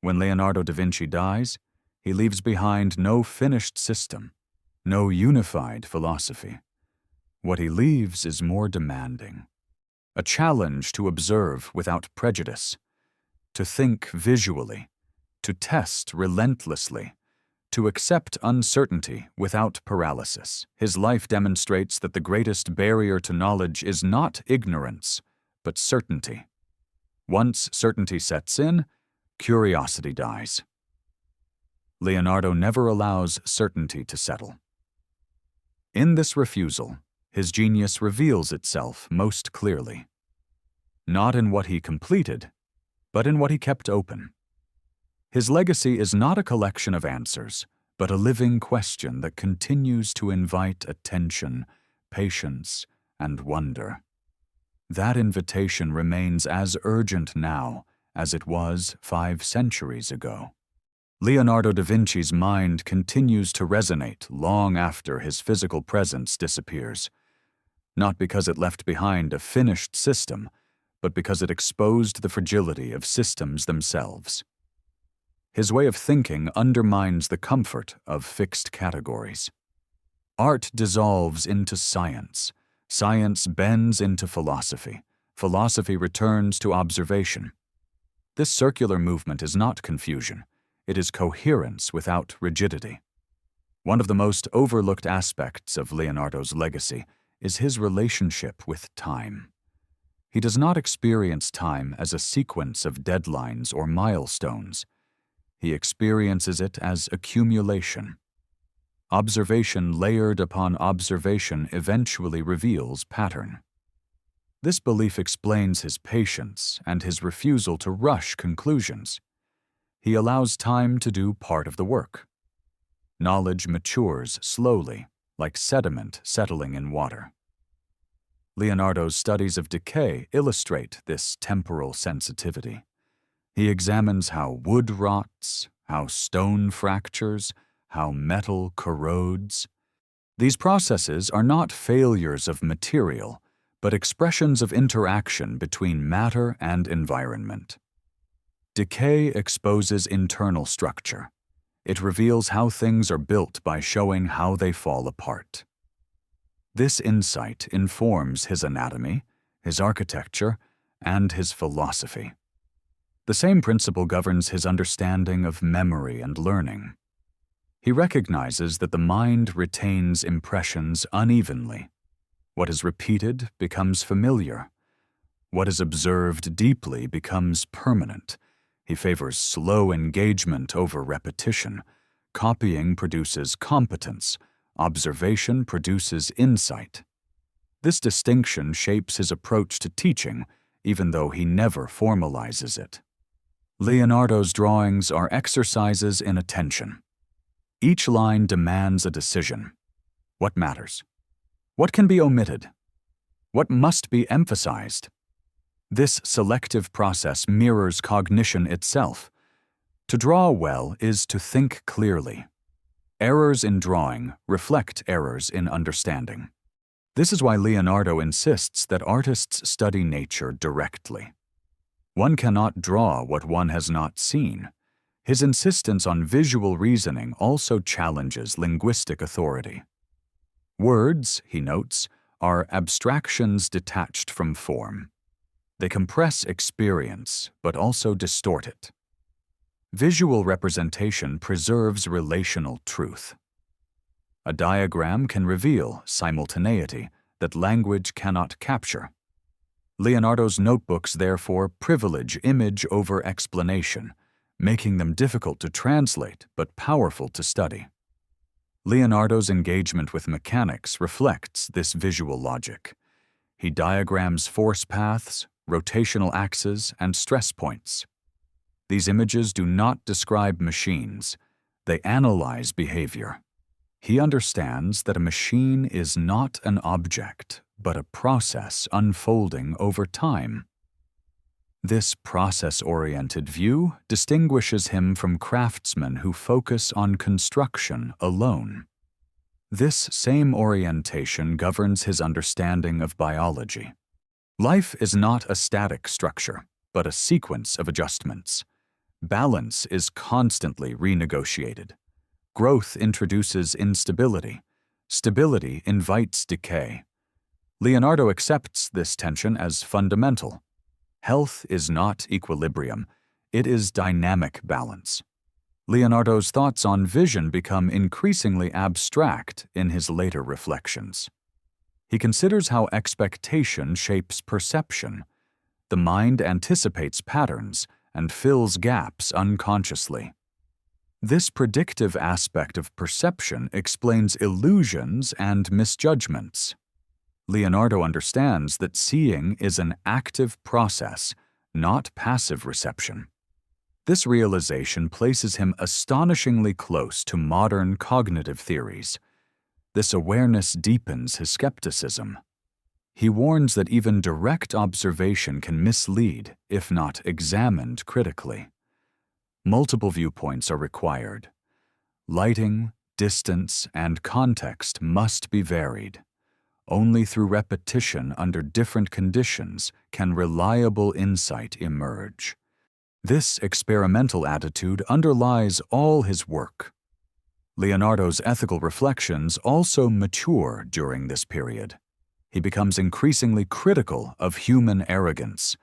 When Leonardo da Vinci dies, he leaves behind no finished system, no unified philosophy. What he leaves is more demanding. A challenge to observe without prejudice, to think visually, to test relentlessly, to accept uncertainty without paralysis. His life demonstrates that the greatest barrier to knowledge is not ignorance, but certainty. Once certainty sets in, curiosity dies. Leonardo never allows certainty to settle. In this refusal, his genius reveals itself most clearly. Not in what he completed, but in what he kept open. His legacy is not a collection of answers, but a living question that continues to invite attention, patience, and wonder. That invitation remains as urgent now as it was 5 centuries ago. Leonardo da Vinci's mind continues to resonate long after his physical presence disappears, not because it left behind a finished system, but because it exposed the fragility of systems themselves. His way of thinking undermines the comfort of fixed categories. Art dissolves into science. Science bends into philosophy. Philosophy returns to observation. This circular movement is not confusion. It is coherence without rigidity. One of the most overlooked aspects of Leonardo's legacy is his relationship with time. He does not experience time as a sequence of deadlines or milestones. He experiences it as accumulation. Observation layered upon observation eventually reveals pattern. This belief explains his patience and his refusal to rush conclusions. He allows time to do part of the work. Knowledge matures slowly, like sediment settling in water. Leonardo's studies of decay illustrate this temporal sensitivity. He examines how wood rots, how stone fractures, how metal corrodes. These processes are not failures of material, but expressions of interaction between matter and environment. Decay exposes internal structure. It reveals how things are built by showing how they fall apart. This insight informs his anatomy, his architecture, and his philosophy. The same principle governs his understanding of memory and learning. He recognizes that the mind retains impressions unevenly. What is repeated becomes familiar. What is observed deeply becomes permanent. He favors slow engagement over repetition. Copying produces competence. Observation produces insight. This distinction shapes his approach to teaching, even though he never formalizes it. Leonardo's drawings are exercises in attention. Each line demands a decision. What matters? What can be omitted? What must be emphasized? This selective process mirrors cognition itself. To draw well is to think clearly. Errors in drawing reflect errors in understanding. This is why Leonardo insists that artists study nature directly. One cannot draw what one has not seen. His insistence on visual reasoning also challenges linguistic authority. Words, he notes, are abstractions detached from form. They compress experience, but also distort it. Visual representation preserves relational truth. A diagram can reveal simultaneity that language cannot capture. Leonardo's notebooks therefore privilege image over explanation, making them difficult to translate but powerful to study. Leonardo's engagement with mechanics reflects this visual logic. He diagrams force paths, rotational axes, and stress points. These images do not describe machines. They analyze behavior. He understands that a machine is not an object, but a process unfolding over time. This process-oriented view distinguishes him from craftsmen who focus on construction alone. This same orientation governs his understanding of biology. Life is not a static structure, but a sequence of adjustments. Balance is constantly renegotiated. Growth introduces instability. Stability invites decay. Leonardo accepts this tension as fundamental. Health is not equilibrium. It is dynamic balance. Leonardo's thoughts on vision become increasingly abstract in his later reflections. He considers how expectation shapes perception. The mind anticipates patterns and fills gaps unconsciously. This predictive aspect of perception explains illusions and misjudgments. Leonardo understands that seeing is an active process, not passive reception. This realization places him astonishingly close to modern cognitive theories. This awareness deepens his skepticism. He warns that even direct observation can mislead if not examined critically. Multiple viewpoints are required. Lighting, distance, and context must be varied. Only through repetition under different conditions can reliable insight emerge. This experimental attitude underlies all his work. Leonardo's ethical reflections also mature during this period. He becomes increasingly critical of human arrogance.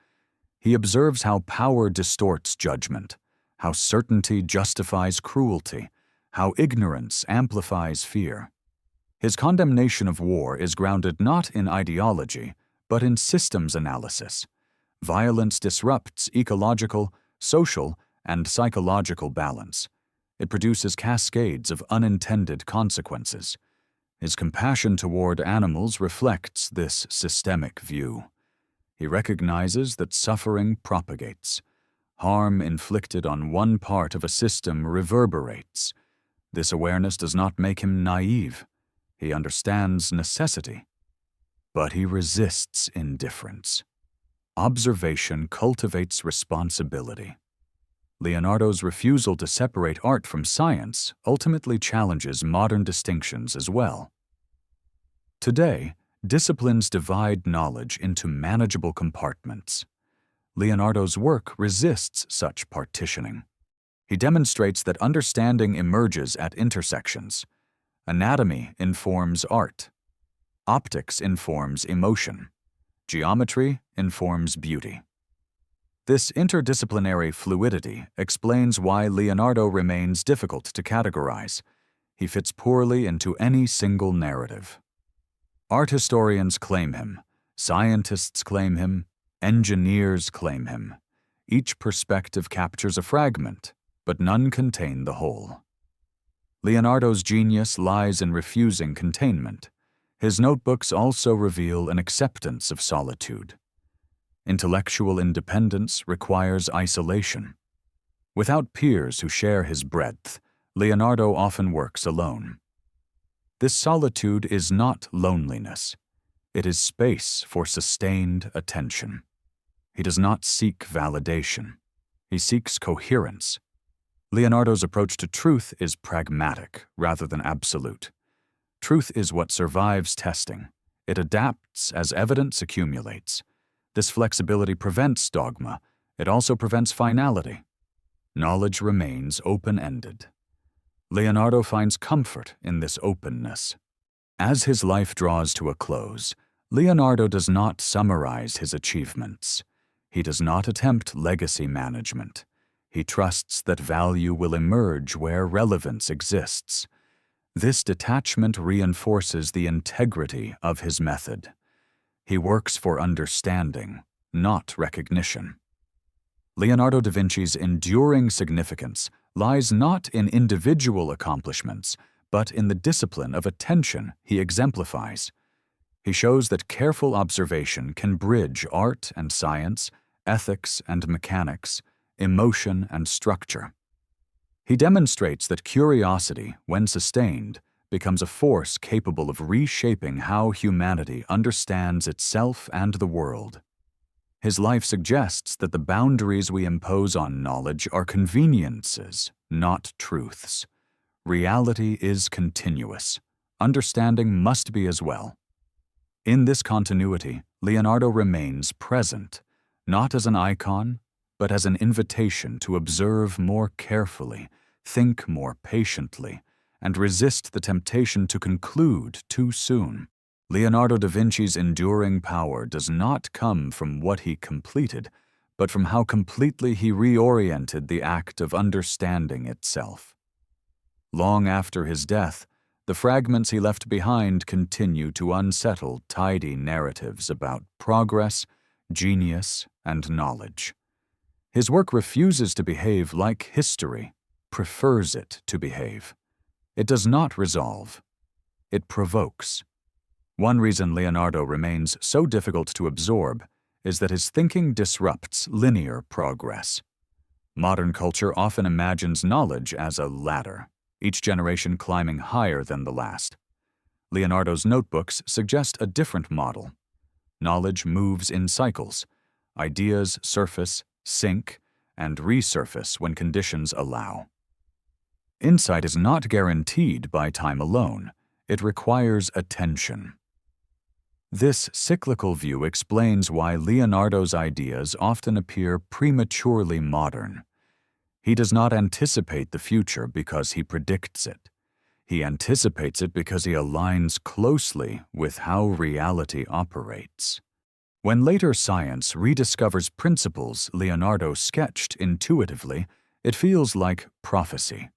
He observes how power distorts judgment, how certainty justifies cruelty, how ignorance amplifies fear. His condemnation of war is grounded not in ideology, but in systems analysis. Violence disrupts ecological, social, and psychological balance. It produces cascades of unintended consequences. His compassion toward animals reflects this systemic view. He recognizes that suffering propagates. Harm inflicted on one part of a system reverberates. This awareness does not make him naive. He understands necessity. But he resists indifference. Observation cultivates responsibility. Leonardo's refusal to separate art from science ultimately challenges modern distinctions as well. Today, disciplines divide knowledge into manageable compartments. Leonardo's work resists such partitioning. He demonstrates that understanding emerges at intersections. Anatomy informs art. Optics informs emotion. Geometry informs beauty. This interdisciplinary fluidity explains why Leonardo remains difficult to categorize. He fits poorly into any single narrative. Art historians claim him, scientists claim him, engineers claim him. Each perspective captures a fragment, but none contain the whole. Leonardo's genius lies in refusing containment. His notebooks also reveal an acceptance of solitude. Intellectual independence requires isolation. Without peers who share his breadth, Leonardo often works alone. This solitude is not loneliness. It is space for sustained attention. He does not seek validation. He seeks coherence. Leonardo's approach to truth is pragmatic rather than absolute. Truth is what survives testing. It adapts as evidence accumulates. This flexibility prevents dogma. It also prevents finality. Knowledge remains open-ended. Leonardo finds comfort in this openness. As his life draws to a close, Leonardo does not summarize his achievements. He does not attempt legacy management. He trusts that value will emerge where relevance exists. This detachment reinforces the integrity of his method. He works for understanding, not recognition. Leonardo da Vinci's enduring significance lies not in individual accomplishments, but in the discipline of attention he exemplifies. He shows that careful observation can bridge art and science, ethics and mechanics, emotion and structure. He demonstrates that curiosity, when sustained, becomes a force capable of reshaping how humanity understands itself and the world. His life suggests that the boundaries we impose on knowledge are conveniences, not truths. Reality is continuous. Understanding must be as well. In this continuity, Leonardo remains present, not as an icon, but as an invitation to observe more carefully, think more patiently, and resist the temptation to conclude too soon. Leonardo da Vinci's enduring power does not come from what he completed, but from how completely he reoriented the act of understanding itself. Long after his death, the fragments he left behind continue to unsettle tidy narratives about progress, genius, and knowledge. His work refuses to behave like history, prefers it to behave. It does not resolve. It provokes. One reason Leonardo remains so difficult to absorb is that his thinking disrupts linear progress. Modern culture often imagines knowledge as a ladder, each generation climbing higher than the last. Leonardo's notebooks suggest a different model. Knowledge moves in cycles. Ideas surface, sink, and resurface when conditions allow. Insight is not guaranteed by time alone. It requires attention. This cyclical view explains why Leonardo's ideas often appear prematurely modern. He does not anticipate the future because he predicts it. He anticipates it because he aligns closely with how reality operates. When later science rediscovers principles Leonardo sketched intuitively, it feels like prophecy.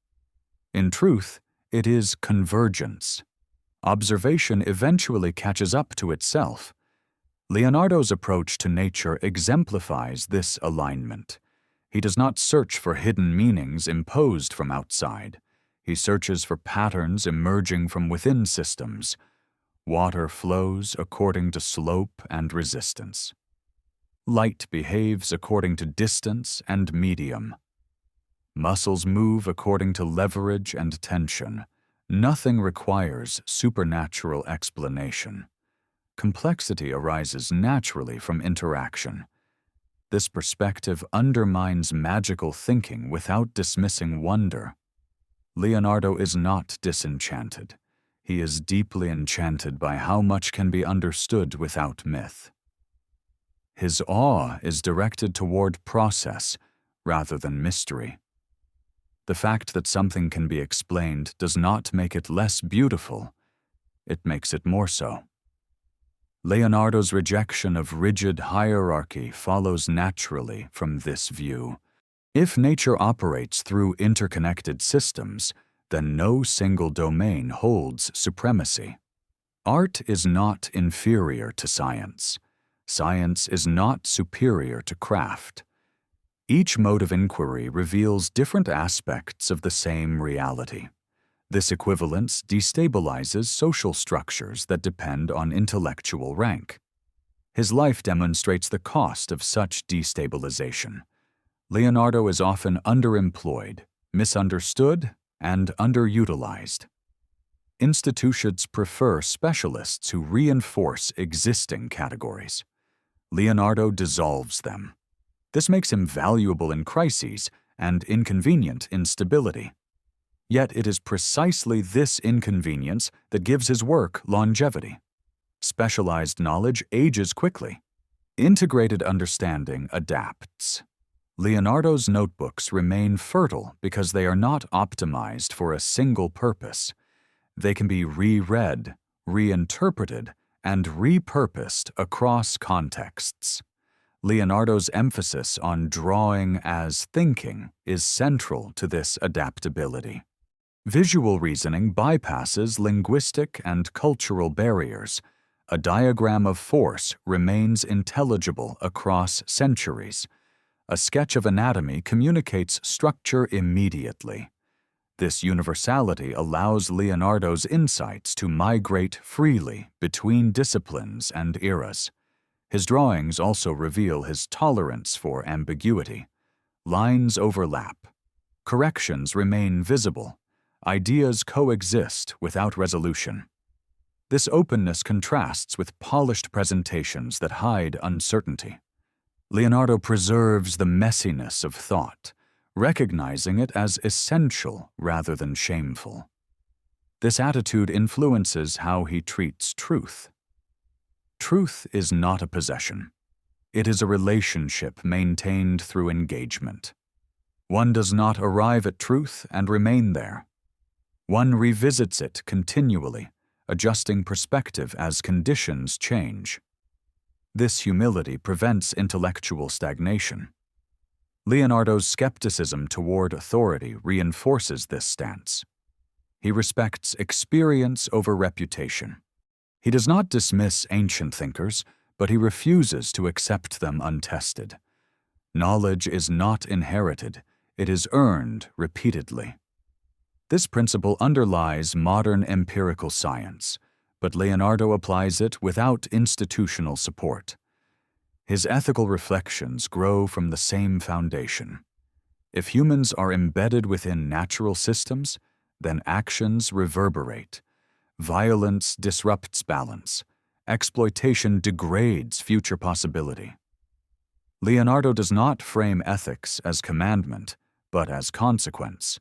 In truth, it is convergence. Observation eventually catches up to itself. Leonardo's approach to nature exemplifies this alignment. He does not search for hidden meanings imposed from outside. He searches for patterns emerging from within systems. Water flows according to slope and resistance. Light behaves according to distance and medium. Muscles move according to leverage and tension. Nothing requires supernatural explanation. Complexity arises naturally from interaction. This perspective undermines magical thinking without dismissing wonder. Leonardo is not disenchanted. He is deeply enchanted by how much can be understood without myth. His awe is directed toward process rather than mystery. The fact that something can be explained does not make it less beautiful. It makes it more so. Leonardo's rejection of rigid hierarchy follows naturally from this view. If nature operates through interconnected systems, then no single domain holds supremacy. Art is not inferior to science. Science is not superior to craft. Each mode of inquiry reveals different aspects of the same reality. This equivalence destabilizes social structures that depend on intellectual rank. His life demonstrates the cost of such destabilization. Leonardo is often underemployed, misunderstood, and underutilized. Institutions prefer specialists who reinforce existing categories. Leonardo dissolves them. This makes him valuable in crises and inconvenient in stability. Yet it is precisely this inconvenience that gives his work longevity. Specialized knowledge ages quickly. Integrated understanding adapts. Leonardo's notebooks remain fertile because they are not optimized for a single purpose. They can be reread, reinterpreted, and repurposed across contexts. Leonardo's emphasis on drawing as thinking is central to this adaptability. Visual reasoning bypasses linguistic and cultural barriers. A diagram of force remains intelligible across centuries. A sketch of anatomy communicates structure immediately. This universality allows Leonardo's insights to migrate freely between disciplines and eras. His drawings also reveal his tolerance for ambiguity. Lines overlap. Corrections remain visible. Ideas coexist without resolution. This openness contrasts with polished presentations that hide uncertainty. Leonardo preserves the messiness of thought, recognizing it as essential rather than shameful. This attitude influences how he treats truth. Truth is not a possession. It is a relationship maintained through engagement. One does not arrive at truth and remain there. One revisits it continually, adjusting perspective as conditions change. This humility prevents intellectual stagnation. Leonardo's skepticism toward authority reinforces this stance. He respects experience over reputation. He does not dismiss ancient thinkers, but he refuses to accept them untested. Knowledge is not inherited, it is earned repeatedly. This principle underlies modern empirical science, but Leonardo applies it without institutional support. His ethical reflections grow from the same foundation. If humans are embedded within natural systems, then actions reverberate. Violence disrupts balance. Exploitation degrades future possibility. Leonardo does not frame ethics as commandment, but as consequence.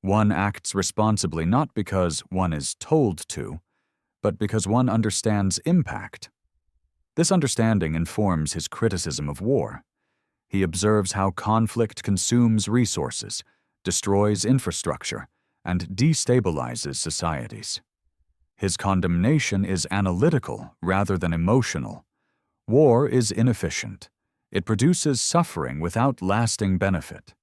One acts responsibly not because one is told to, but because one understands impact. This understanding informs his criticism of war. He observes how conflict consumes resources, destroys infrastructure, and destabilizes societies. His condemnation is analytical rather than emotional. War is inefficient. It produces suffering without lasting benefit.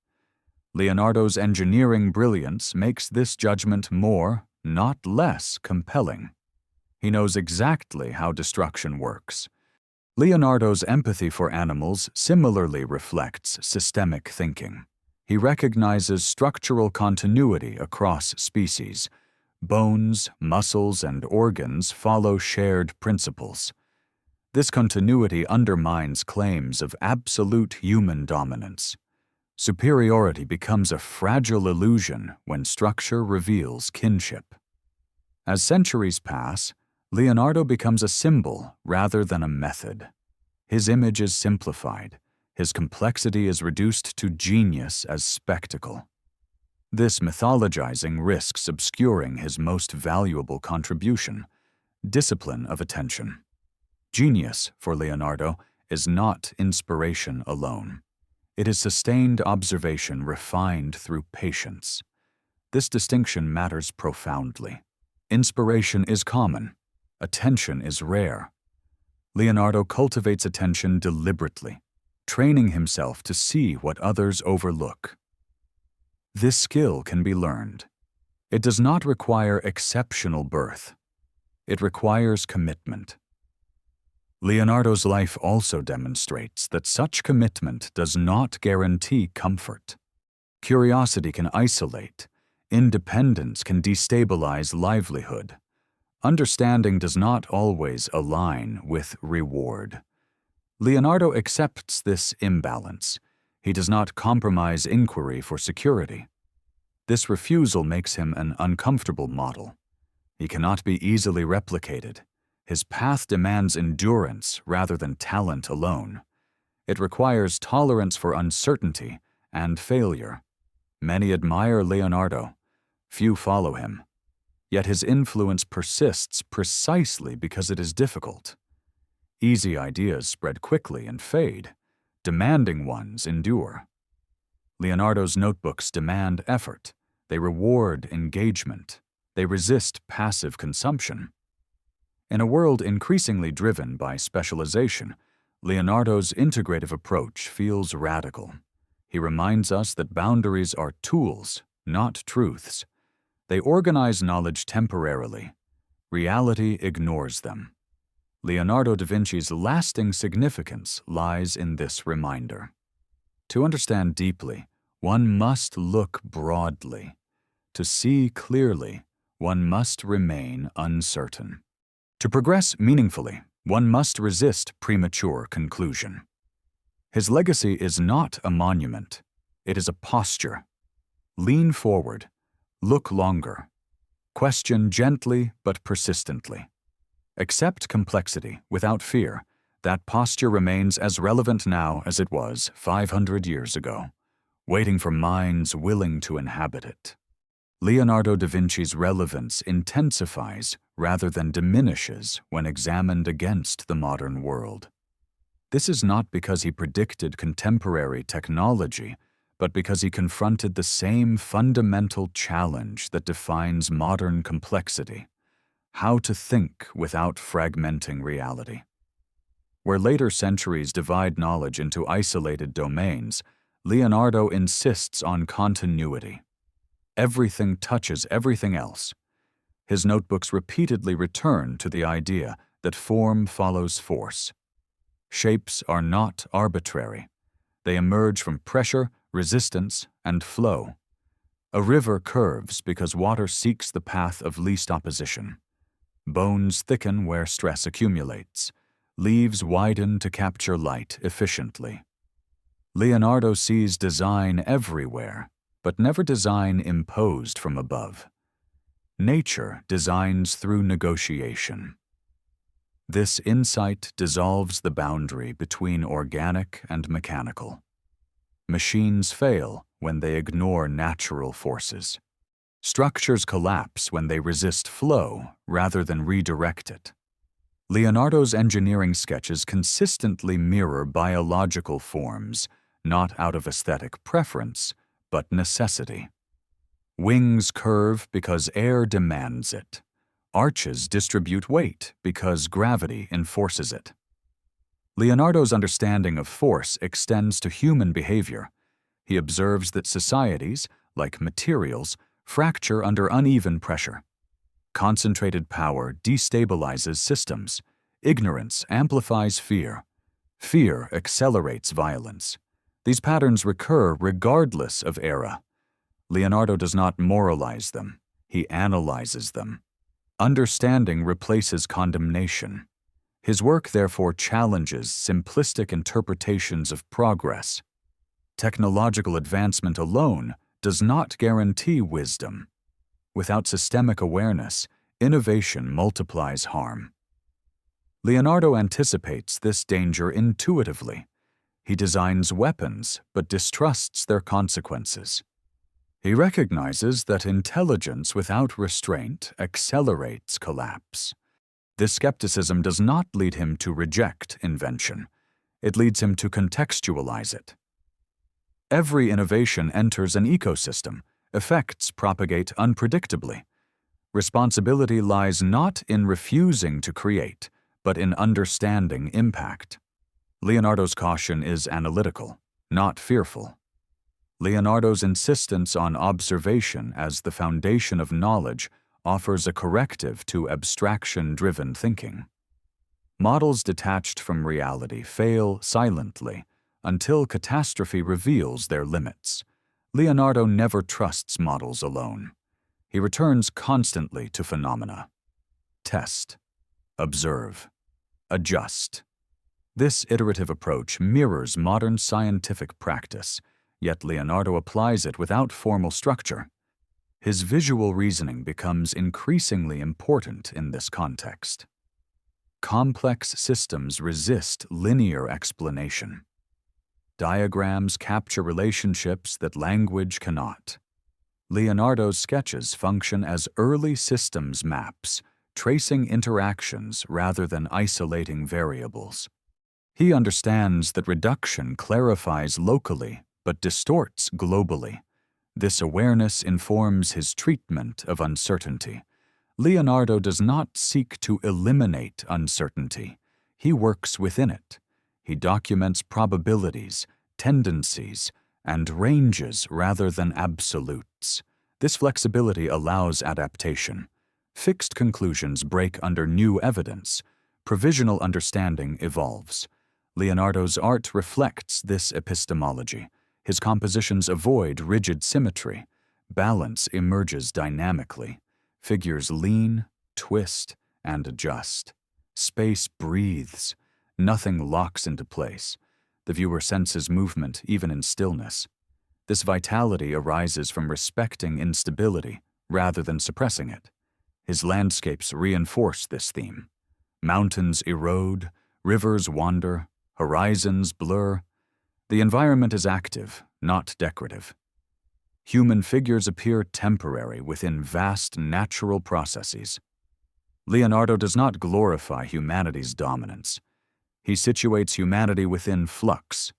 Leonardo's engineering brilliance makes this judgment more, not less, compelling. He knows exactly how destruction works. Leonardo's empathy for animals similarly reflects systemic thinking. He recognizes structural continuity across species. Bones, muscles, and organs follow shared principles. This continuity undermines claims of absolute human dominance. Superiority becomes a fragile illusion when structure reveals kinship. As centuries pass, Leonardo becomes a symbol rather than a method. His image is simplified. His complexity is reduced to genius as spectacle. This mythologizing risks obscuring his most valuable contribution, discipline of attention. Genius, for Leonardo, is not inspiration alone. It is sustained observation refined through patience. This distinction matters profoundly. Inspiration is common. Attention is rare. Leonardo cultivates attention deliberately, training himself to see what others overlook. This skill can be learned. It does not require exceptional birth. It requires commitment. Leonardo's life also demonstrates that such commitment does not guarantee comfort. Curiosity can isolate. Independence can destabilize livelihood. Understanding does not always align with reward. Leonardo accepts this imbalance. He does not compromise inquiry for security. This refusal makes him an uncomfortable model. He cannot be easily replicated. His path demands endurance rather than talent alone. It requires tolerance for uncertainty and failure. Many admire Leonardo. Few follow him. Yet his influence persists precisely because it is difficult. Easy ideas spread quickly and fade. Demanding ones endure. Leonardo's notebooks demand effort. They reward engagement. They resist passive consumption. In a world increasingly driven by specialization, Leonardo's integrative approach feels radical. He reminds us that boundaries are tools, not truths. They organize knowledge temporarily. Reality ignores them. Leonardo da Vinci's lasting significance lies in this reminder. To understand deeply, one must look broadly. To see clearly, one must remain uncertain. To progress meaningfully, one must resist premature conclusion. His legacy is not a monument. It is a posture. Lean forward. Look longer. Question gently but persistently. Accept complexity without fear. That posture remains as relevant now as it was 500 years ago, waiting for minds willing to inhabit it. Leonardo da Vinci's relevance intensifies rather than diminishes when examined against the modern world. This is not because he predicted contemporary technology, but because he confronted the same fundamental challenge that defines modern complexity: how to think without fragmenting reality. Where later centuries divide knowledge into isolated domains, Leonardo insists on continuity. Everything touches everything else. His notebooks repeatedly return to the idea that form follows force. Shapes are not arbitrary. They emerge from pressure, resistance, and flow. A river curves because water seeks the path of least opposition. Bones thicken where stress accumulates. Leaves widen to capture light efficiently. Leonardo sees design everywhere, but never design imposed from above. Nature designs through negotiation. This insight dissolves the boundary between organic and mechanical. Machines fail when they ignore natural forces. Structures collapse when they resist flow rather than redirect it. Leonardo's engineering sketches consistently mirror biological forms, not out of aesthetic preference, but necessity. Wings curve because air demands it. Arches distribute weight because gravity enforces it. Leonardo's understanding of force extends to human behavior. He observes that societies, like materials, fracture under uneven pressure. Concentrated power destabilizes systems. Ignorance amplifies fear. Fear accelerates violence. These patterns recur regardless of era. Leonardo does not moralize them. He analyzes them. Understanding replaces condemnation. His work therefore challenges simplistic interpretations of progress. Technological advancement alone does not guarantee wisdom. Without systemic awareness, innovation multiplies harm. Leonardo anticipates this danger intuitively. He designs weapons but distrusts their consequences. He recognizes that intelligence without restraint accelerates collapse. This skepticism does not lead him to reject invention. It leads him to contextualize it. Every innovation enters an ecosystem. Effects propagate unpredictably. Responsibility lies not in refusing to create, but in understanding impact. Leonardo's caution is analytical, not fearful. Leonardo's insistence on observation as the foundation of knowledge offers a corrective to abstraction-driven thinking. Models detached from reality fail silently until catastrophe reveals their limits. Leonardo never trusts models alone. He returns constantly to phenomena. Test, observe, adjust. This iterative approach mirrors modern scientific practice, yet Leonardo applies it without formal structure. His visual reasoning becomes increasingly important in this context. Complex systems resist linear explanation. Diagrams capture relationships that language cannot. Leonardo's sketches function as early systems maps, tracing interactions rather than isolating variables. He understands that reduction clarifies locally but distorts globally. This awareness informs his treatment of uncertainty. Leonardo does not seek to eliminate uncertainty. He works within it. He documents probabilities, tendencies, and ranges rather than absolutes. This flexibility allows adaptation. Fixed conclusions break under new evidence. Provisional understanding evolves. Leonardo's art reflects this epistemology. His compositions avoid rigid symmetry. Balance emerges dynamically. Figures lean, twist, and adjust. Space breathes. Nothing locks into place. The viewer senses movement even in stillness. This vitality arises from respecting instability rather than suppressing it. His landscapes reinforce this theme. Mountains erode, rivers wander, horizons blur. The environment is active, not decorative. Human figures appear temporary within vast natural processes. Leonardo does not glorify humanity's dominance. He situates humanity within flux.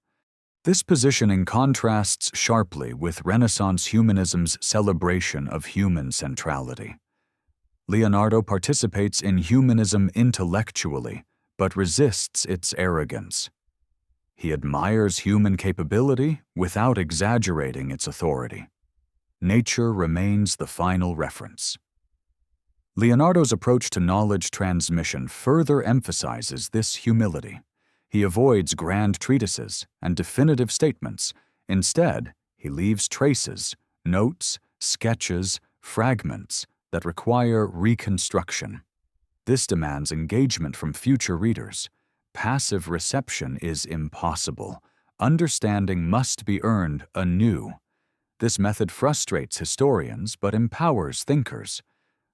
This positioning contrasts sharply with Renaissance humanism's celebration of human centrality. Leonardo participates in humanism intellectually, but resists its arrogance. He admires human capability without exaggerating its authority. Nature remains the final reference. Leonardo's approach to knowledge transmission further emphasizes this humility. He avoids grand treatises and definitive statements. Instead, he leaves traces, notes, sketches, fragments that require reconstruction. This demands engagement from future readers. Passive reception is impossible. Understanding must be earned anew. This method frustrates historians but empowers thinkers.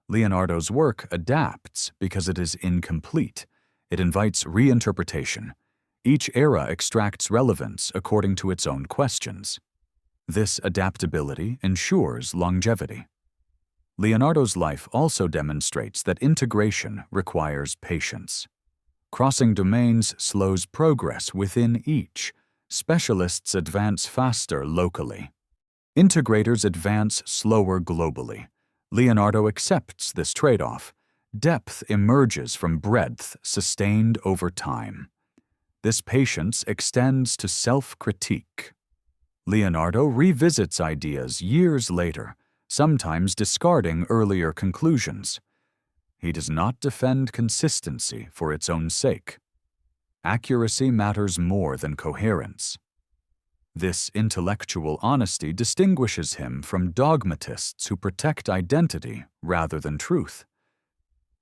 Leonardo's work adapts because it is incomplete. It invites reinterpretation. Each era extracts relevance according to its own questions. This adaptability ensures longevity. Leonardo's life also demonstrates that integration requires patience. Crossing domains slows progress within each. Specialists advance faster locally. Integrators advance slower globally. Leonardo accepts this trade-off. Depth emerges from breadth sustained over time. This patience extends to self-critique. Leonardo revisits ideas years later, sometimes discarding earlier conclusions. He does not defend consistency for its own sake. Accuracy matters more than coherence. This intellectual honesty distinguishes him from dogmatists who protect identity rather than truth.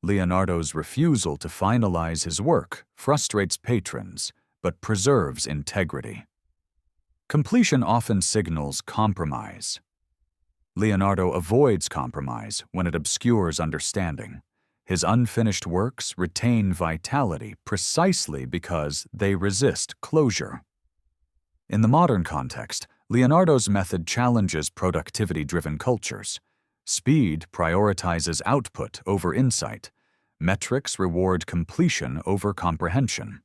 Leonardo's refusal to finalize his work frustrates patrons, but preserves integrity. Completion often signals compromise. Leonardo avoids compromise when it obscures understanding. His unfinished works retain vitality precisely because they resist closure. In the modern context, Leonardo's method challenges productivity-driven cultures. Speed prioritizes output over insight. Metrics reward completion over comprehension.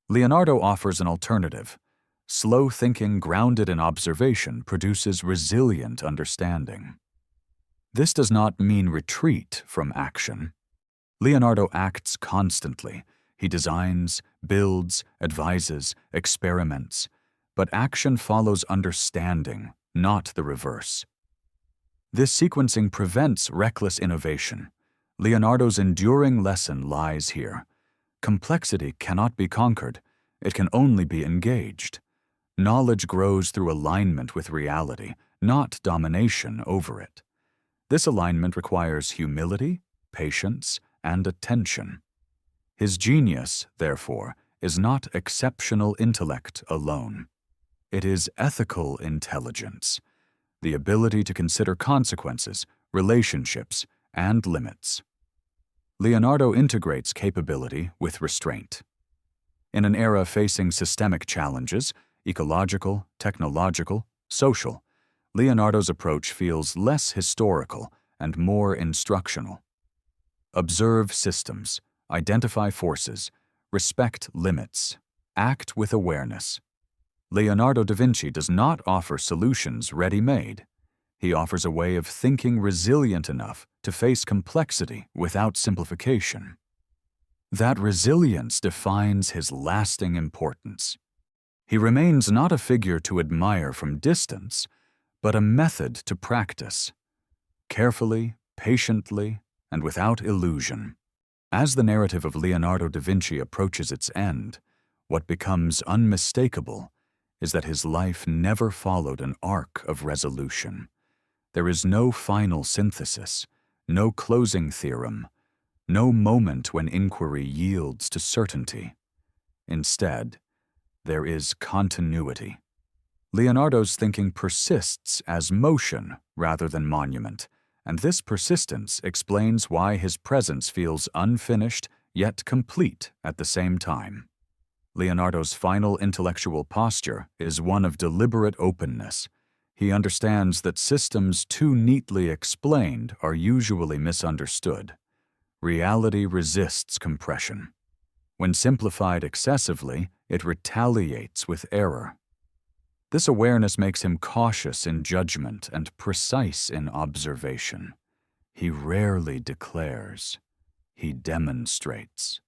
Leonardo offers an alternative. Slow thinking grounded in observation produces resilient understanding. This does not mean retreat from action. Leonardo acts constantly. He designs, builds, advises, experiments. But action follows understanding, not the reverse. This sequencing prevents reckless innovation. Leonardo's enduring lesson lies here. Complexity cannot be conquered. It can only be engaged. Knowledge grows through alignment with reality, not domination over it. This alignment requires humility, patience, and attention. His genius, therefore, is not exceptional intellect alone. It is ethical intelligence, the ability to consider consequences, relationships, and limits. Leonardo integrates capability with restraint. In an era facing systemic challenges, ecological, technological, social, Leonardo's approach feels less historical and more instructional. Observe systems, identify forces, respect limits, act with awareness. Leonardo da Vinci does not offer solutions ready-made. He offers a way of thinking resilient enough to face complexity without simplification. That resilience defines his lasting importance. He remains not a figure to admire from distance, but a method to practice, carefully, patiently, and without illusion. As the narrative of Leonardo da Vinci approaches its end, what becomes unmistakable is that his life never followed an arc of resolution. There is no final synthesis, no closing theorem, no moment when inquiry yields to certainty. Instead, there is continuity. Leonardo's thinking persists as motion rather than monument, and this persistence explains why his presence feels unfinished yet complete at the same time. Leonardo's final intellectual posture is one of deliberate openness. He understands that systems too neatly explained are usually misunderstood. Reality resists compression. When simplified excessively, it retaliates with error. This awareness makes him cautious in judgment and precise in observation. He rarely declares. He demonstrates.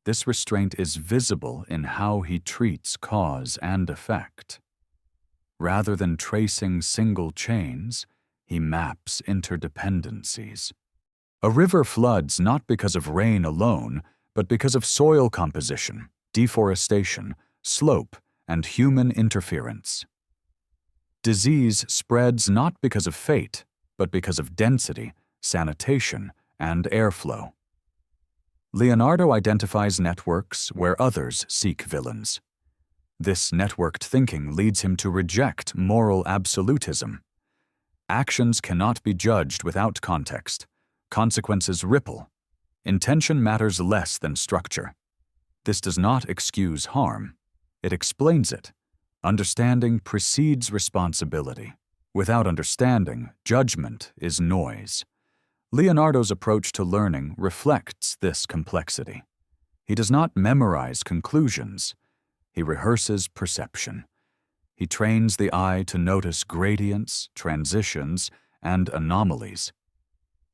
This restraint is visible in how he treats cause and effect. Rather than tracing single chains, he maps interdependencies. A river floods not because of rain alone, but because of soil composition, deforestation, slope, and human interference. Disease spreads not because of fate, but because of density, sanitation, and airflow. Leonardo identifies networks where others seek villains. This networked thinking leads him to reject moral absolutism. Actions cannot be judged without context. Consequences ripple. Intention matters less than structure. This does not excuse harm. It explains it. Understanding precedes responsibility. Without understanding, judgment is noise. Leonardo's approach to learning reflects this complexity. He does not memorize conclusions. He rehearses perception. He trains the eye to notice gradients, transitions, and anomalies.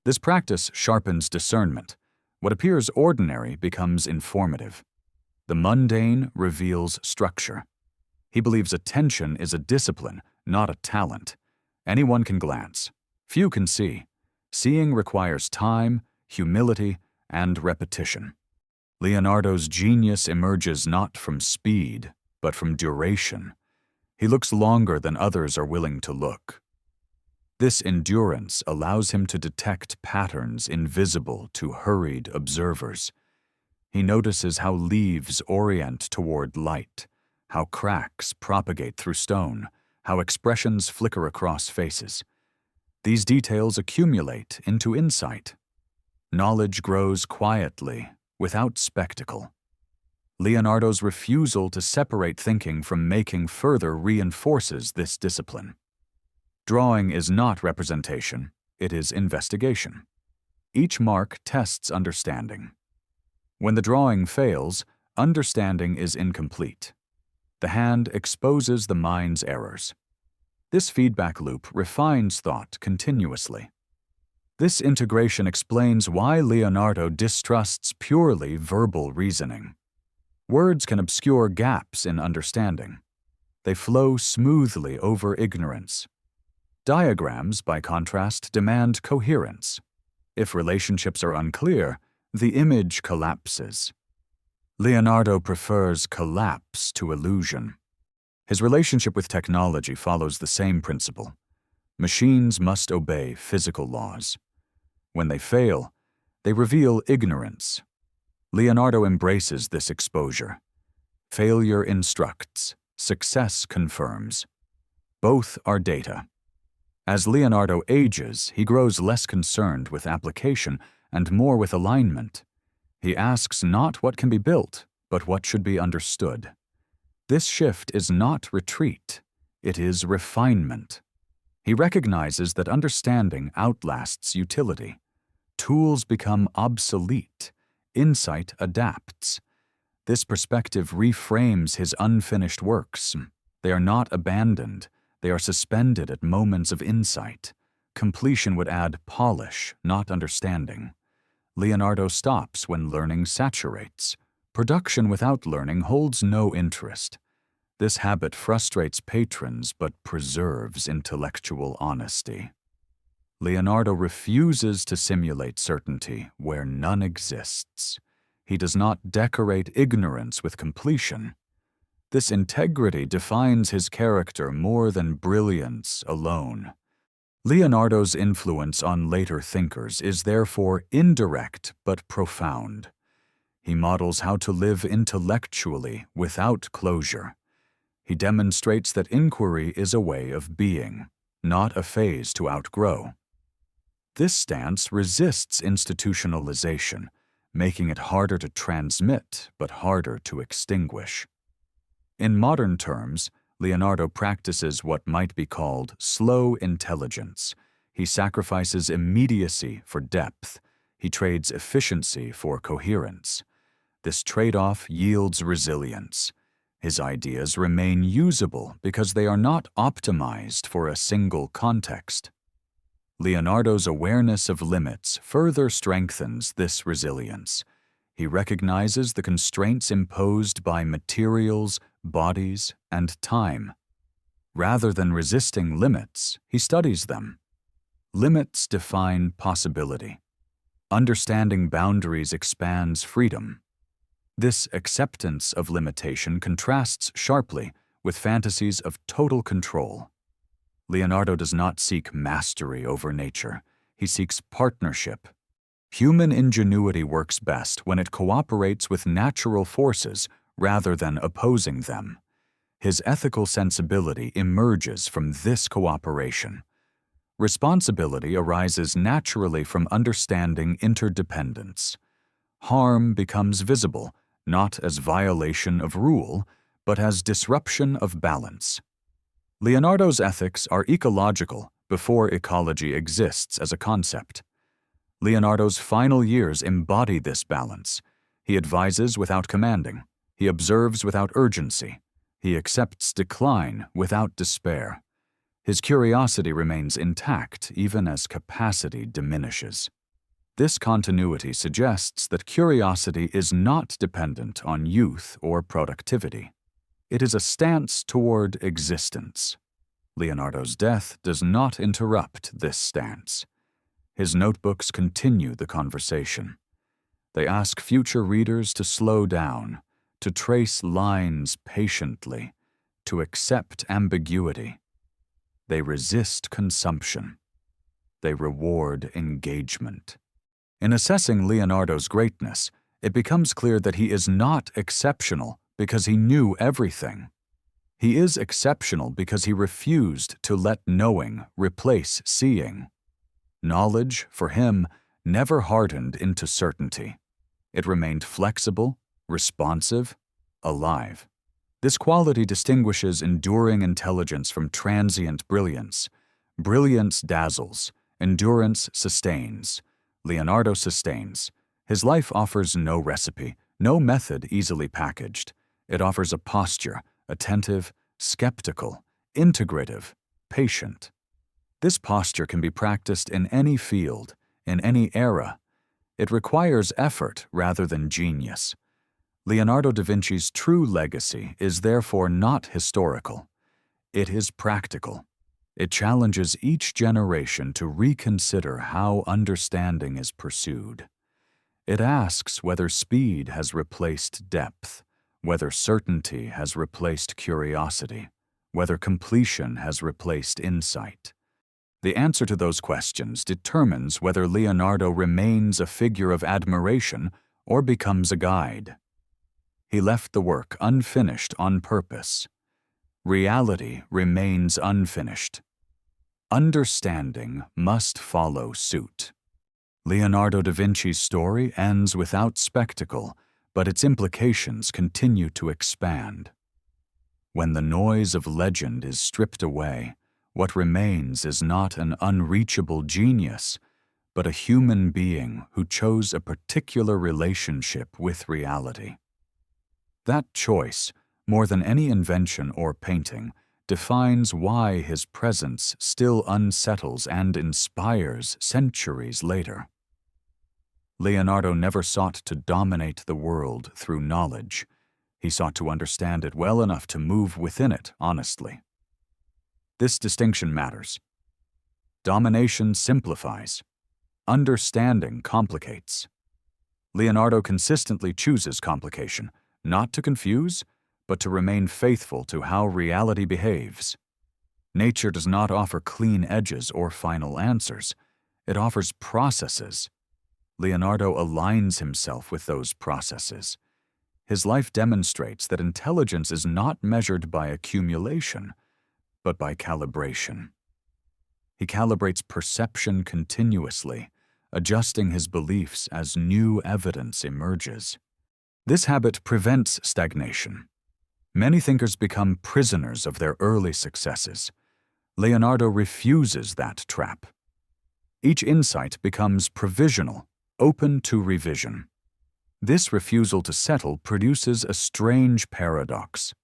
This practice sharpens discernment. What appears ordinary becomes informative. The mundane reveals structure. He believes attention is a discipline, not a talent. Anyone can glance. Few can see. Seeing requires time, humility, and repetition. Leonardo's genius emerges not from speed, but from duration. He looks longer than others are willing to look. This endurance allows him to detect patterns invisible to hurried observers. He notices how leaves orient toward light, how cracks propagate through stone, how expressions flicker across faces. These details accumulate into insight. Knowledge grows quietly, without spectacle. Leonardo's refusal to separate thinking from making further reinforces this discipline. Drawing is not representation, it is investigation. Each mark tests understanding. When the drawing fails, understanding is incomplete. The hand exposes the mind's errors. This feedback loop refines thought continuously. This integration explains why Leonardo distrusts purely verbal reasoning. Words can obscure gaps in understanding. They flow smoothly over ignorance. Diagrams, by contrast, demand coherence. If relationships are unclear, the image collapses. Leonardo prefers collapse to illusion. His relationship with technology follows the same principle. Machines must obey physical laws. When they fail, they reveal ignorance. Leonardo embraces this exposure. Failure instructs, success confirms. Both are data. As Leonardo ages, he grows less concerned with application and more with alignment. He asks not what can be built, but what should be understood. This shift is not retreat, it is refinement. He recognizes that understanding outlasts utility. Tools become obsolete, insight adapts. This perspective reframes his unfinished works. They are not abandoned, they are suspended at moments of insight. Completion would add polish, not understanding. Leonardo stops when learning saturates. Production without learning holds no interest. This habit frustrates patrons but preserves intellectual honesty. Leonardo refuses to simulate certainty where none exists. He does not decorate ignorance with completion. This integrity defines his character more than brilliance alone. Leonardo's influence on later thinkers is therefore indirect but profound. He models how to live intellectually without closure. He demonstrates that inquiry is a way of being, not a phase to outgrow. This stance resists institutionalization, making it harder to transmit but harder to extinguish. In modern terms, Leonardo practices what might be called slow intelligence. He sacrifices immediacy for depth. He trades efficiency for coherence. This trade-off yields resilience. His ideas remain usable because they are not optimized for a single context. Leonardo's awareness of limits further strengthens this resilience. He recognizes the constraints imposed by materials, bodies, and time. Rather than resisting limits, he studies them. Limits define possibility. Understanding boundaries expands freedom. This acceptance of limitation contrasts sharply with fantasies of total control. Leonardo does not seek mastery over nature. He seeks partnership. Human ingenuity works best when it cooperates with natural forces rather than opposing them. His ethical sensibility emerges from this cooperation. Responsibility arises naturally from understanding interdependence. Harm becomes visible, not as violation of rule, but as disruption of balance. Leonardo's ethics are ecological before ecology exists as a concept. Leonardo's final years embody this balance. He advises without commanding. He observes without urgency. He accepts decline without despair. His curiosity remains intact even as capacity diminishes. This continuity suggests that curiosity is not dependent on youth or productivity. It is a stance toward existence. Leonardo's death does not interrupt this stance. His notebooks continue the conversation. They ask future readers to slow down, to trace lines patiently, to accept ambiguity. They resist consumption. They reward engagement. In assessing Leonardo's greatness, it becomes clear that he is not exceptional because he knew everything. He is exceptional because he refused to let knowing replace seeing. Knowledge, for him, never hardened into certainty. It remained flexible, responsive, alive. This quality distinguishes enduring intelligence from transient brilliance. Brilliance dazzles, endurance sustains. Leonardo sustains. His life offers no recipe, no method easily packaged. It offers a posture, attentive, skeptical, integrative, patient. This posture can be practiced in any field, in any era. It requires effort rather than genius. Leonardo da Vinci's true legacy is therefore not historical. It is practical. It challenges each generation to reconsider how understanding is pursued. It asks whether speed has replaced depth, whether certainty has replaced curiosity, whether completion has replaced insight. The answer to those questions determines whether Leonardo remains a figure of admiration or becomes a guide. He left the work unfinished on purpose. Reality remains unfinished. Understanding must follow suit. Leonardo da Vinci's story ends without spectacle, but its implications continue to expand. When the noise of legend is stripped away, what remains is not an unreachable genius, but a human being who chose a particular relationship with reality. That choice, more than any invention or painting, defines why his presence still unsettles and inspires centuries later. Leonardo never sought to dominate the world through knowledge. He sought to understand it well enough to move within it honestly. This distinction matters. Domination simplifies. Understanding complicates. Leonardo consistently chooses complication, not to confuse, but to remain faithful to how reality behaves. Nature does not offer clean edges or final answers. It offers processes. Leonardo aligns himself with those processes. His life demonstrates that intelligence is not measured by accumulation, but by calibration. He calibrates perception continuously, adjusting his beliefs as new evidence emerges. This habit prevents stagnation. Many thinkers become prisoners of their early successes. Leonardo refuses that trap. Each insight becomes provisional, open to revision. This refusal to settle produces a strange paradox.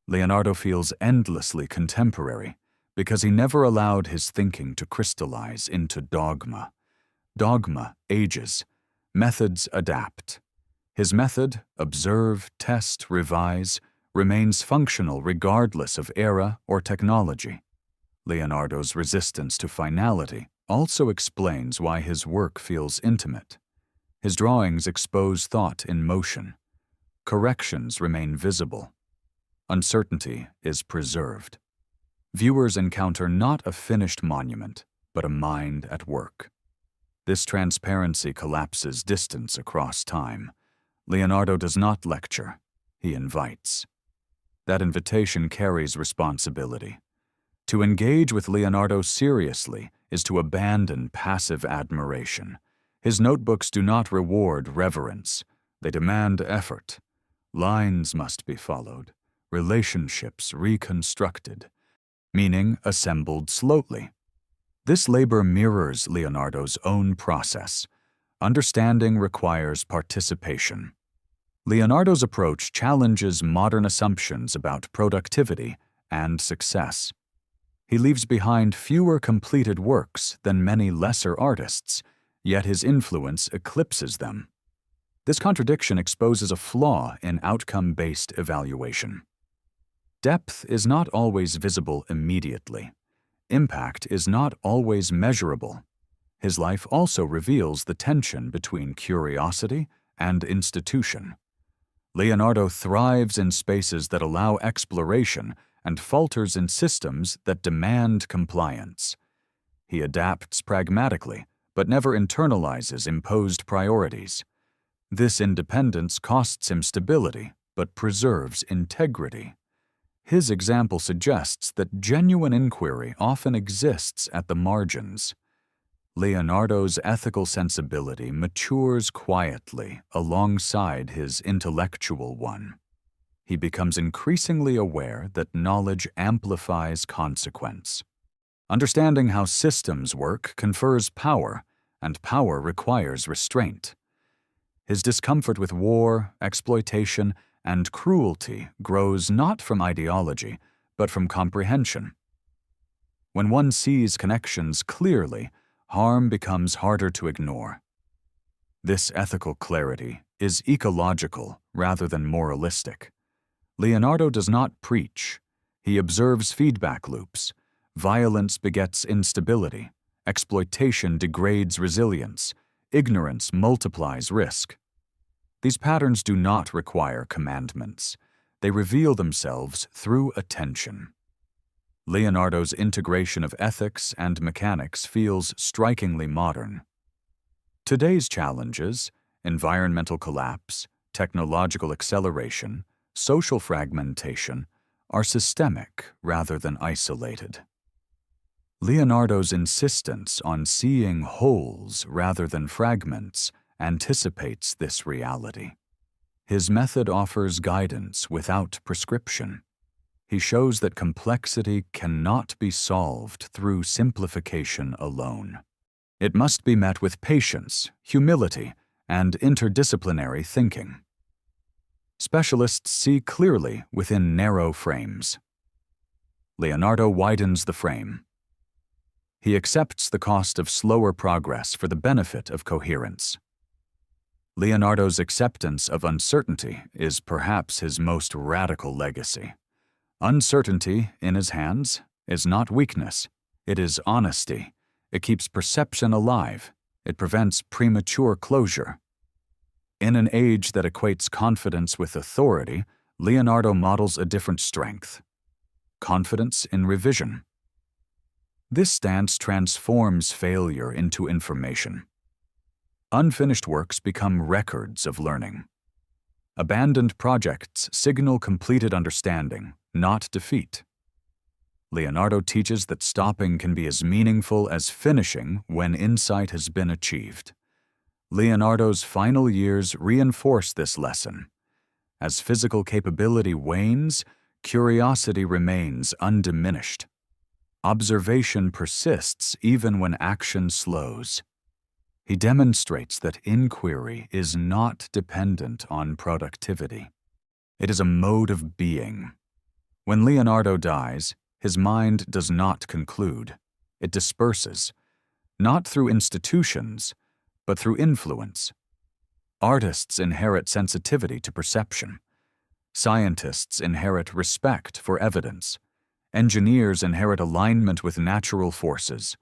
Leonardo feels endlessly contemporary because he never allowed his thinking to crystallize into dogma. Dogma ages. Methods adapt. His method, observe, test, revise, remains functional regardless of era or technology. Leonardo's resistance to finality also explains why his work feels intimate. His drawings expose thought in motion. Corrections remain visible. Uncertainty is preserved. Viewers encounter not a finished monument, but a mind at work. This transparency collapses distance across time. Leonardo does not lecture, he invites. That invitation carries responsibility. To engage with Leonardo seriously is to abandon passive admiration. His notebooks do not reward reverence. They demand effort. Lines must be followed, relationships reconstructed, meaning assembled slowly. This labor mirrors Leonardo's own process. Understanding requires participation. Leonardo's approach challenges modern assumptions about productivity and success. He leaves behind fewer completed works than many lesser artists, yet his influence eclipses them. This contradiction exposes a flaw in outcome-based evaluation. Depth is not always visible immediately. Impact is not always measurable. His life also reveals the tension between curiosity and institution. Leonardo thrives in spaces that allow exploration and falters in systems that demand compliance. He adapts pragmatically, but never internalizes imposed priorities. This independence costs him stability, but preserves integrity. His example suggests that genuine inquiry often exists at the margins. Leonardo's ethical sensibility matures quietly alongside his intellectual one. He becomes increasingly aware that knowledge amplifies consequence. Understanding how systems work confers power, and power requires restraint. His discomfort with war, exploitation, and cruelty grows not from ideology, but from comprehension. When one sees connections clearly, harm becomes harder to ignore. This ethical clarity is ecological rather than moralistic. Leonardo does not preach. He observes feedback loops. Violence begets instability. Exploitation degrades resilience. Ignorance multiplies risk. These patterns do not require commandments. They reveal themselves through attention. Leonardo's integration of ethics and mechanics feels strikingly modern. Today's challenges, environmental collapse, technological acceleration, social fragmentation, are systemic rather than isolated. Leonardo's insistence on seeing wholes rather than fragments anticipates this reality. His method offers guidance without prescription. He shows that complexity cannot be solved through simplification alone. It must be met with patience, humility, and interdisciplinary thinking. Specialists see clearly within narrow frames. Leonardo widens the frame. He accepts the cost of slower progress for the benefit of coherence. Leonardo's acceptance of uncertainty is perhaps his most radical legacy. Uncertainty, in his hands, is not weakness. It is honesty. It keeps perception alive. It prevents premature closure. In an age that equates confidence with authority, Leonardo models a different strength: confidence in revision. This stance transforms failure into information. Unfinished works become records of learning. Abandoned projects signal completed understanding, not defeat. Leonardo teaches that stopping can be as meaningful as finishing when insight has been achieved. Leonardo's final years reinforce this lesson. As physical capability wanes, curiosity remains undiminished. Observation persists even when action slows. He demonstrates that inquiry is not dependent on productivity. It is a mode of being. When Leonardo dies, his mind does not conclude. It disperses, not through institutions, but through influence. Artists inherit sensitivity to perception. Scientists inherit respect for evidence. Engineers inherit alignment with natural forces.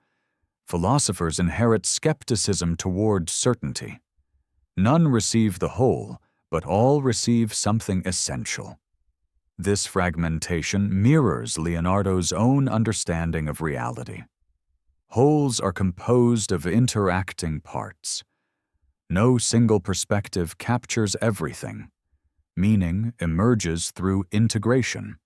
Philosophers inherit skepticism toward certainty. None receive the whole, but all receive something essential. This fragmentation mirrors Leonardo's own understanding of reality. Wholes are composed of interacting parts. No single perspective captures everything. Meaning emerges through integration.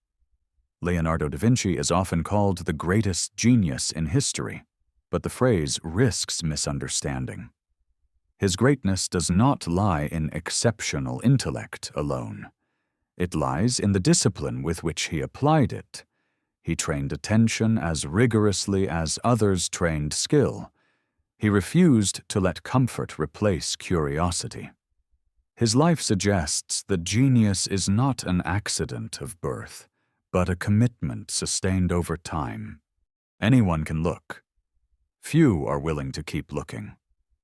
Leonardo da Vinci is often called the greatest genius in history, but the phrase risks misunderstanding. His greatness does not lie in exceptional intellect alone. It lies in the discipline with which he applied it. He trained attention as rigorously as others trained skill. He refused to let comfort replace curiosity. His life suggests that genius is not an accident of birth, but a commitment sustained over time. Anyone can look. Few are willing to keep looking.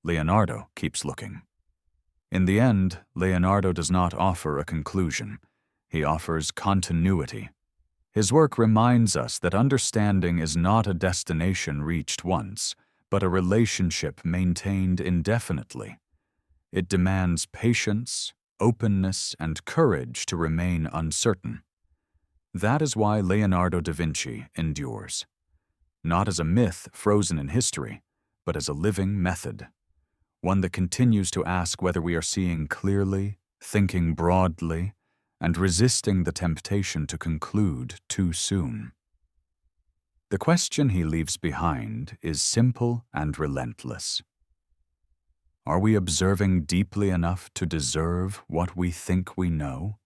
Leonardo keeps looking. In the end, Leonardo does not offer a conclusion. He offers continuity. His work reminds us that understanding is not a destination reached once, but a relationship maintained indefinitely. It demands patience, openness, and courage to remain uncertain. That is why Leonardo da Vinci endures. Not as a myth frozen in history, but as a living method. One that continues to ask whether we are seeing clearly, thinking broadly, and resisting the temptation to conclude too soon. The question he leaves behind is simple and relentless. Are we observing deeply enough to deserve what we think we know?